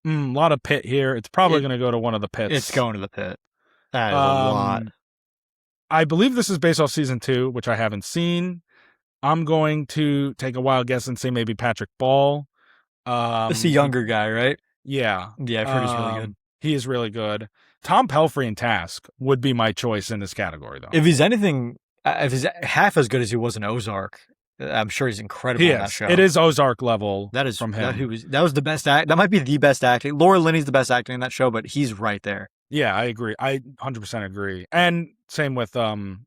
A: A lot of Pit here. It's probably going to go to one of the Pits.
B: It's going to the Pit. That is a lot.
A: I believe this is based off season 2, which I haven't seen. I'm going to take a wild guess and say maybe Patrick Ball.
B: It's a younger guy, right?
A: Yeah.
B: Yeah, I've heard he's really good.
A: He is really good. Tom Pelfrey in Task would be my choice in this category, though.
B: If he's anything, if he's half as good as he was in Ozark, I'm sure he's incredible in that show.
A: It is Ozark level.
B: That is
A: from him.
B: That was the best act. That might be the best acting. Laura Linney's the best acting in that show, but he's right there.
A: Yeah, I agree. I 100% agree. And same with I'm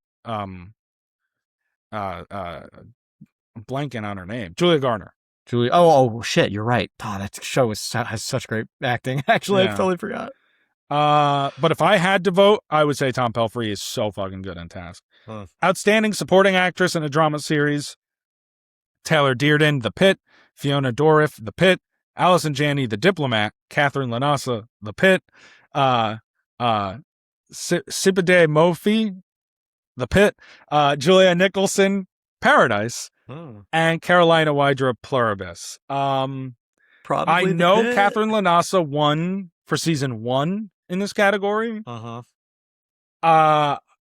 A: blanking on her name, Julia Garner.
B: Oh shit, you're right. Oh, that show has such great acting. Actually, I totally forgot.
A: But if I had to vote, I would say Tom Pelfrey is so fucking good in Task. Outstanding supporting actress in a drama series, Taylor Dearden, The Pit, Fiona Dourif, The Pit, Allison Janney, The Diplomat, Catherine Lanasa, The Pit, Sibade Mofi, The Pit, Julia Nicholson, Paradise, and Carolina Wydra, Pluribus.
B: Probably
A: I know Catherine Lanasa won for season 1 in this category.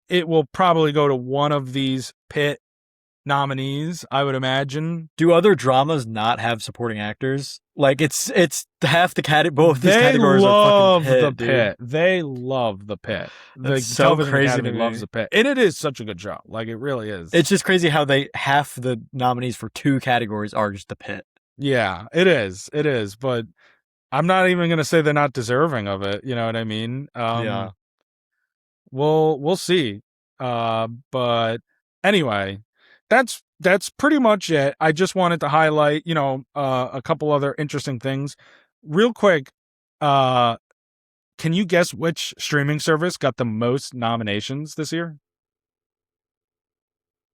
A: It will probably go to one of these Pit nominees, I would imagine.
B: Do other dramas not have supporting actors? It's half the both these categories are fucking Pit,
A: the Pit. They love the Pit.
B: That's so crazy to me.
A: Loves the Pit, and it is such a good show. It really is.
B: It's just crazy how half the nominees for 2 categories are just the Pit.
A: Yeah, it is. It is, but I'm not even going to say they're not deserving of it. You know what I mean?
B: Yeah.
A: We'll see. But anyway, that's pretty much it. I just wanted to highlight, a couple other interesting things real quick. can you guess which streaming service got the most nominations this year?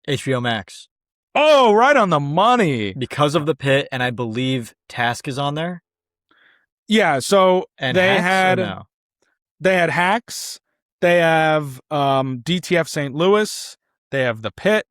B: HBO Max.
A: Oh, right on the money.
B: Because of The Pit, and I believe Task is on there.
A: Yeah, so
B: and
A: they
B: had
A: Hacks, they have DTF St. Louis, they have The Pit,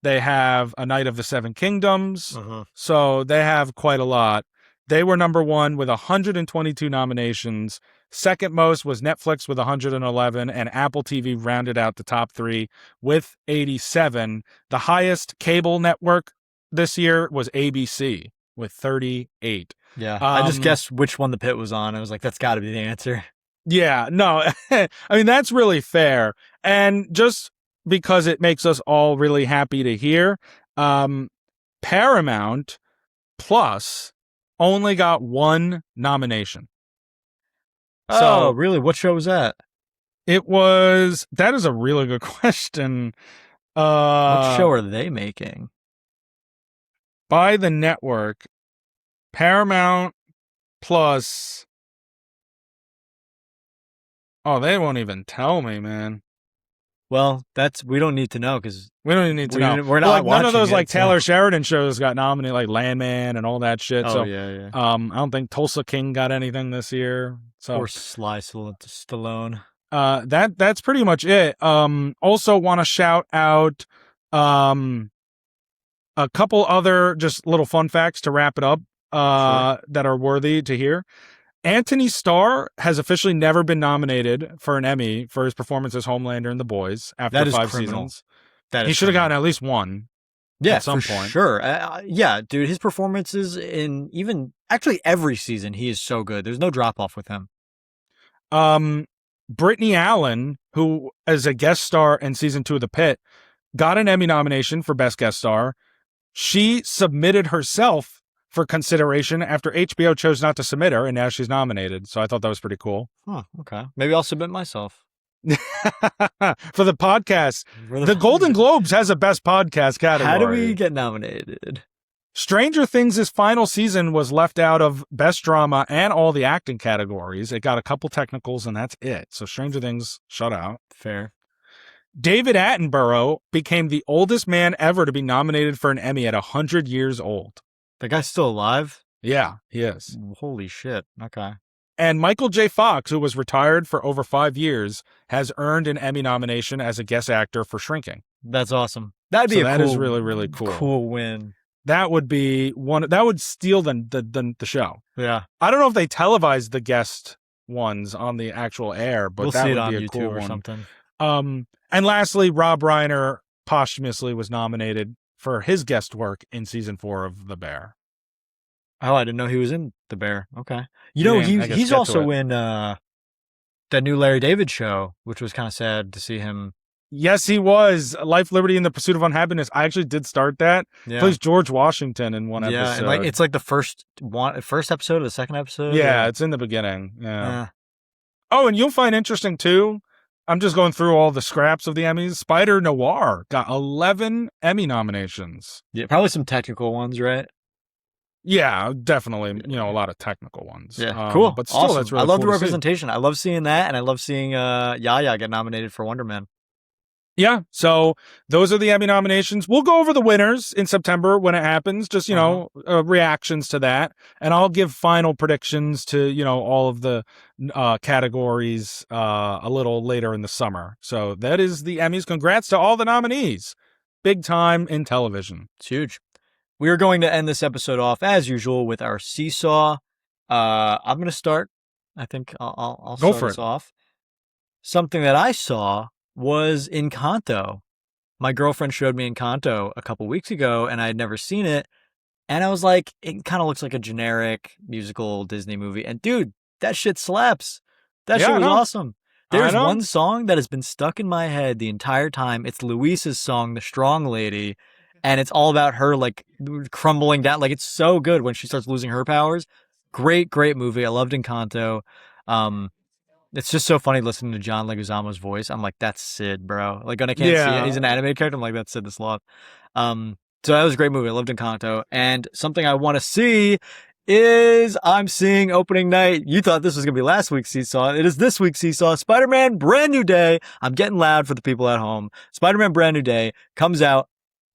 A: they have A Night of the Seven Kingdoms. So they have quite a lot. They were number one with 122 nominations. Second most was Netflix with 111, and Apple TV rounded out the top three with 87. The highest cable network this year was ABC with 38.
B: Yeah, I just guessed which one The Pit was on. I was like, that's got to be the answer.
A: Yeah, no, I mean, that's really fair. And just because it makes us all really happy to hear, Paramount Plus only got one nomination.
B: So, really? What show was that?
A: That is a really good question.
B: What show are they making?
A: By the network, Paramount Plus. Oh, they won't even tell me, man.
B: Well, we don't need to know because
A: we don't even need to know.
B: We're not watching
A: none of those
B: it,
A: like Taylor Sheridan shows got nominated, like Landman and all that shit.
B: Oh,
A: so
B: yeah.
A: I don't think Tulsa King got anything this year. So
B: or Sly Stallone.
A: That's pretty much it. Also want to shout out a couple other just little fun facts to wrap it up that are worthy to hear. Anthony Starr has officially never been nominated for an Emmy for his performance as Homelander in The Boys after 5 seasons. He should have gotten at least one.
B: Yeah,
A: at some point.
B: Sure. Yeah, dude, his performances in even actually every season, he is so good. There's no drop off with him.
A: Brittany Allen, who is a guest star in season 2 of The Pit, got an Emmy nomination for Best Guest Star. She submitted herself for consideration after HBO chose not to submit her, and now she's nominated. So I thought that was pretty cool.
B: Oh, okay. Maybe I'll submit myself.
A: For the podcast. The Golden Globes has a Best Podcast category.
B: How do we get nominated?
A: Stranger Things' final season was left out of Best Drama and all the acting categories. It got a couple technicals, and that's it. So Stranger Things shut out.
B: Fair.
A: David Attenborough became the oldest man ever to be nominated for an Emmy at 100 years old.
B: The guy's still alive?
A: Yeah, he is.
B: Holy shit. Okay.
A: And Michael J. Fox, who was retired for over 5 years, has earned an Emmy nomination as a guest actor for Shrinking.
B: That's awesome. That
A: is really, really cool.
B: Cool win.
A: That would be one. That would steal the show.
B: Yeah.
A: I don't know if they televised the guest ones on the actual air, but
B: we'll
A: that
B: see
A: would
B: it on
A: be a
B: YouTube
A: cool
B: or
A: one.
B: Something.
A: And lastly, Rob Reiner posthumously was nominated for his guest work in season 4 of The Bear.
B: Oh, I didn't know he was in The Bear. Okay. You know, he's also in that new Larry David show, which was kind of sad to see him.
A: Yes, he was. Life, Liberty, and the Pursuit of Unhappiness. I actually did start that. Yeah. Plays George Washington in one episode.
B: Yeah, and it's like the first episode or the second episode?
A: Yeah, it's in the beginning. Yeah. Oh, and you'll find interesting, too, I'm just going through all the scraps of the Emmys. Spider Noir got 11 Emmy nominations.
B: Yeah, probably some technical ones, right?
A: Yeah, definitely. A lot of technical ones.
B: Yeah, cool.
A: But still,
B: awesome.
A: That's really
B: I love
A: cool
B: the representation. I love seeing that, and I love seeing Yaya get nominated for Wonder Man.
A: Yeah, so those are the Emmy nominations. We'll go over the winners in September when it happens, just, reactions to that. And I'll give final predictions to, all of the categories a little later in the summer. So that is the Emmys. Congrats to all the nominees. Big time in television.
B: It's huge. We are going to end this episode off, as usual, with our seesaw. I'm going to start. I think I'll start us off. Something that I saw was Encanto. My girlfriend showed me Encanto a couple weeks ago, and I had never seen it. And I was like, it kind of looks like a generic musical Disney movie. And dude, that shit slaps. That shit was awesome. There's one song that has been stuck in my head the entire time. It's Luis's song, The Strong Lady. And it's all about her like crumbling down. Like it's so good when she starts losing her powers. Great, great movie. I loved Encanto. It's just so funny listening to John Leguizamo's voice. I'm like, that's Sid, bro. Like when I can't see it, he's an animated character. I'm like, that's Sid the Sloth. So that was a great movie. I loved Encanto. And something I want to see is I'm seeing opening night. You thought this was going to be last week's Seesaw. It is this week's Seesaw. Spider-Man Brand New Day. I'm getting loud for the people at home. Spider-Man Brand New Day comes out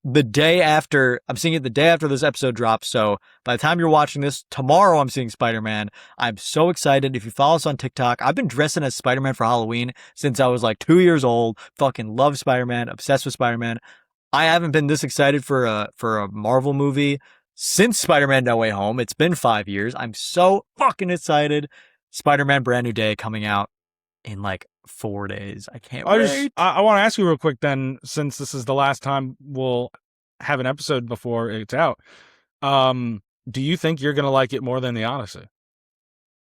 B: the day after. I'm seeing it the day after this episode drops. So by the time you're watching this, tomorrow I'm seeing Spider-Man. I'm so excited. If you follow us on TikTok, I've been dressing as Spider-Man for Halloween since I was like 2 years old. Fucking love Spider-Man. Obsessed with Spider-Man. I haven't been this excited for a Marvel movie since Spider-Man No Way Home. It's been 5 years. I'm so fucking excited. Spider-Man Brand New Day coming out in like 4 days. I can't wait.
A: I want to ask you real quick then, since this is the last time we'll have an episode before it's out. Do you think you're going to like it more than The Odyssey?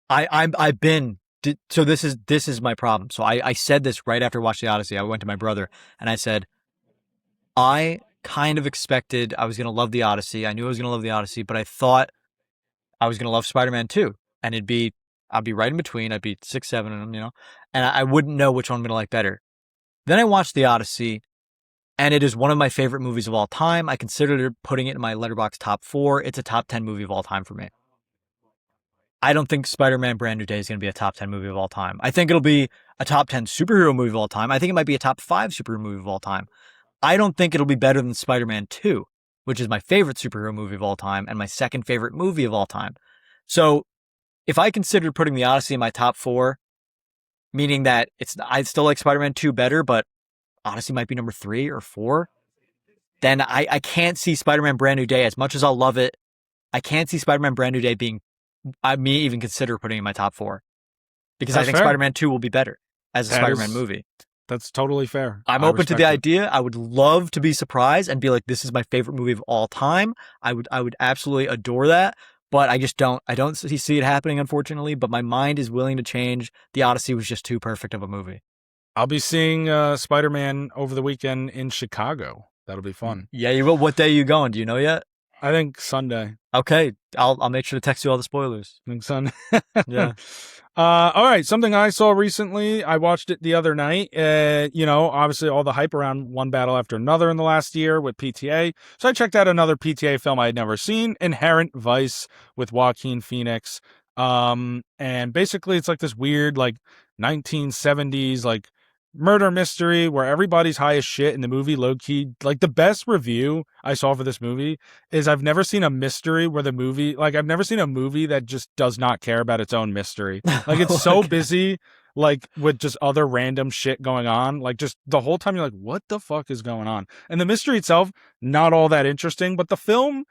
B: I've been... So this is my problem. So I said this right after watching The Odyssey. I went to my brother and I said, I kind of expected I was going to love The Odyssey. I knew I was going to love The Odyssey, but I thought I was going to love Spider-Man 2. And I'd be right in between. I'd be 6, 7 of them, you know, and I wouldn't know which one I'm going to like better. Then I watched The Odyssey, and it is one of my favorite movies of all time. I considered putting it in my Letterboxd top 4. It's a top 10 movie of all time for me. I don't think Spider-Man Brand New Day is going to be a top 10 movie of all time. I think it'll be a top 10 superhero movie of all time. I think it might be a top 5 superhero movie of all time. I don't think it'll be better than Spider-Man 2, which is my favorite superhero movie of all time and my second favorite movie of all time. So if I considered putting The Odyssey in my top 4, meaning that I still like Spider-Man 2 better, but Odyssey might be number 3 or 4, then I can't see Spider-Man Brand New Day, as much as I'll love it, I can't see Spider-Man Brand New Day being, me even consider putting it in my top 4. Because I think Spider-Man 2 will be better as a Spider-Man movie.
A: That's totally fair.
B: I'm open to the idea. I would love to be surprised and be like, this is my favorite movie of all time. I would absolutely adore that. But I just don't see it happening, unfortunately. But my mind is willing to change. The Odyssey was just too perfect of a movie.
A: I'll be seeing Spider-Man over the weekend in Chicago. That'll be fun.
B: Yeah, you will. What day are you going? Do you know yet?
A: I think Sunday.
B: Okay. I'll make sure to text you all the spoilers.
A: I think Sunday.
B: Yeah.
A: All right. Something I saw recently. I watched it the other night. Obviously all the hype around One Battle After Another in the last year with PTA. So I checked out another PTA film I had never seen, Inherent Vice with Joaquin Phoenix. And basically it's like this weird, like 1970s, like murder mystery where everybody's high as shit in the movie, low key. Like the best review I saw for this movie is I've never seen a mystery where I've never seen a movie that just does not care about its own mystery. Like it's so busy, like with just other random shit going on. Like just the whole time you're like, what the fuck is going on? And the mystery itself, not all that interesting, but the film,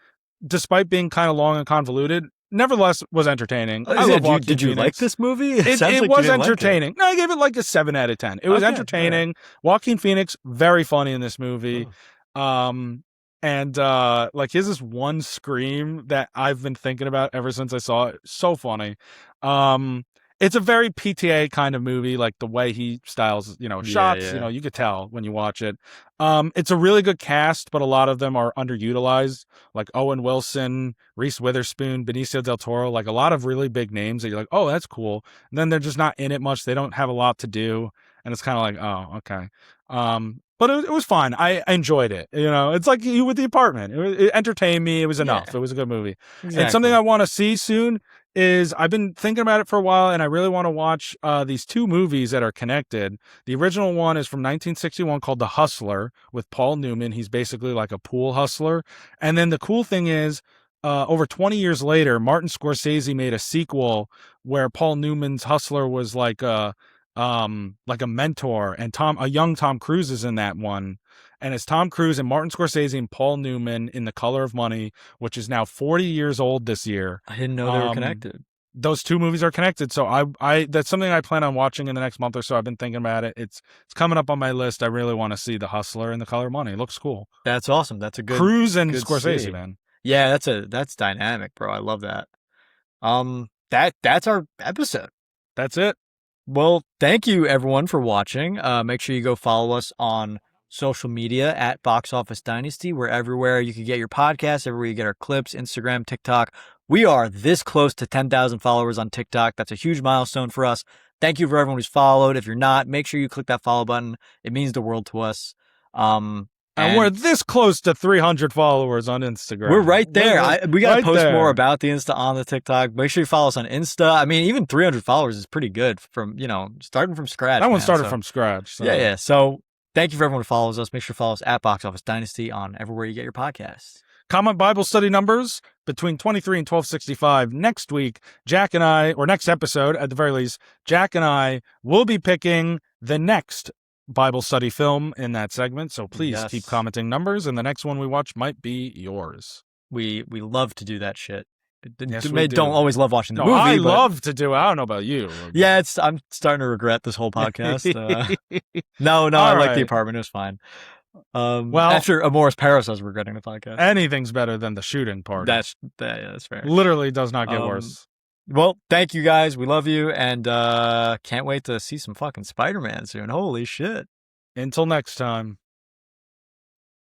A: despite being kind of long and convoluted, nevertheless was entertaining.
B: Did you like this movie?
A: It was entertaining. No, I gave it like a 7 out of 10. It was entertaining. Right. Joaquin Phoenix, very funny in this movie. Oh. Like he has this one scream that I've been thinking about ever since I saw it. So funny. It's a very PTA kind of movie, like the way he styles, shots, yeah. You could tell when you watch it. It's a really good cast, but a lot of them are underutilized, like Owen Wilson, Reese Witherspoon, Benicio del Toro, like a lot of really big names that you're like, oh, that's cool. And then they're just not in it much. They don't have a lot to do. And it's kind of like, oh, okay. But it was fine. I enjoyed it. It's like you with The Apartment. It entertained me. It was enough. Yeah. It was a good movie. Exactly. And something I want to see soon is I've been thinking about it for a while, and I really want to watch these 2 movies that are connected. The original one is from 1961 called The Hustler with Paul Newman. He's basically like a pool hustler. And then the cool thing is, over 20 years later, Martin Scorsese made a sequel where Paul Newman's hustler was like a mentor, and a young Tom Cruise is in that one. And it's Tom Cruise and Martin Scorsese and Paul Newman in The Color of Money, which is now 40 years old this year.
B: I didn't know they were connected.
A: Those 2 movies are connected. So I that's something I plan on watching in the next month or so. I've been thinking about it. It's coming up on my list. I really want to see The Hustler and The Color of Money. It looks cool.
B: That's awesome. That's a good
A: Cruise and
B: good
A: Scorsese,
B: scene.
A: Man.
B: Yeah, that's dynamic, bro. I love that. That's our episode.
A: That's it.
B: Well, thank you everyone for watching. Make sure you go follow us on social media at Box Office Dynasty. We're everywhere you can get your podcasts, everywhere you get our clips, Instagram, TikTok. We are this close to 10,000 followers on TikTok. That's a huge milestone for us. Thank you for everyone who's followed. If you're not, make sure you click that follow button. It means the world to us.
A: And we're this close to 300 followers on Instagram.
B: We're right there. We got to post more about the Insta on the TikTok. Make sure you follow us on Insta. I mean, even 300 followers is pretty good from, starting from scratch.
A: That one started from scratch. So.
B: Yeah. So thank you for everyone who follows us. Make sure to follow us at Box Office Dynasty on everywhere you get your podcasts.
A: Comment Bible study numbers between 23 and 1265. Next week, Jack and I, or next episode at the very least, Jack and I will be picking the next Bible study film in that segment. So please keep commenting numbers, and the next one we watch might be yours.
B: We love to do that shit. Yes, we don't always love watching the movie.
A: I love to do it. I don't know about you.
B: Yeah, I'm starting to regret this whole podcast. No, I like The Apartment. It was fine. Well, after Amoris Paris, I was regretting the podcast.
A: Anything's better than the shooting part.
B: That's fair.
A: Literally does not get worse.
B: Well, thank you guys. We love you, and can't wait to see some fucking Spider-Man soon. Holy shit.
A: Until next time.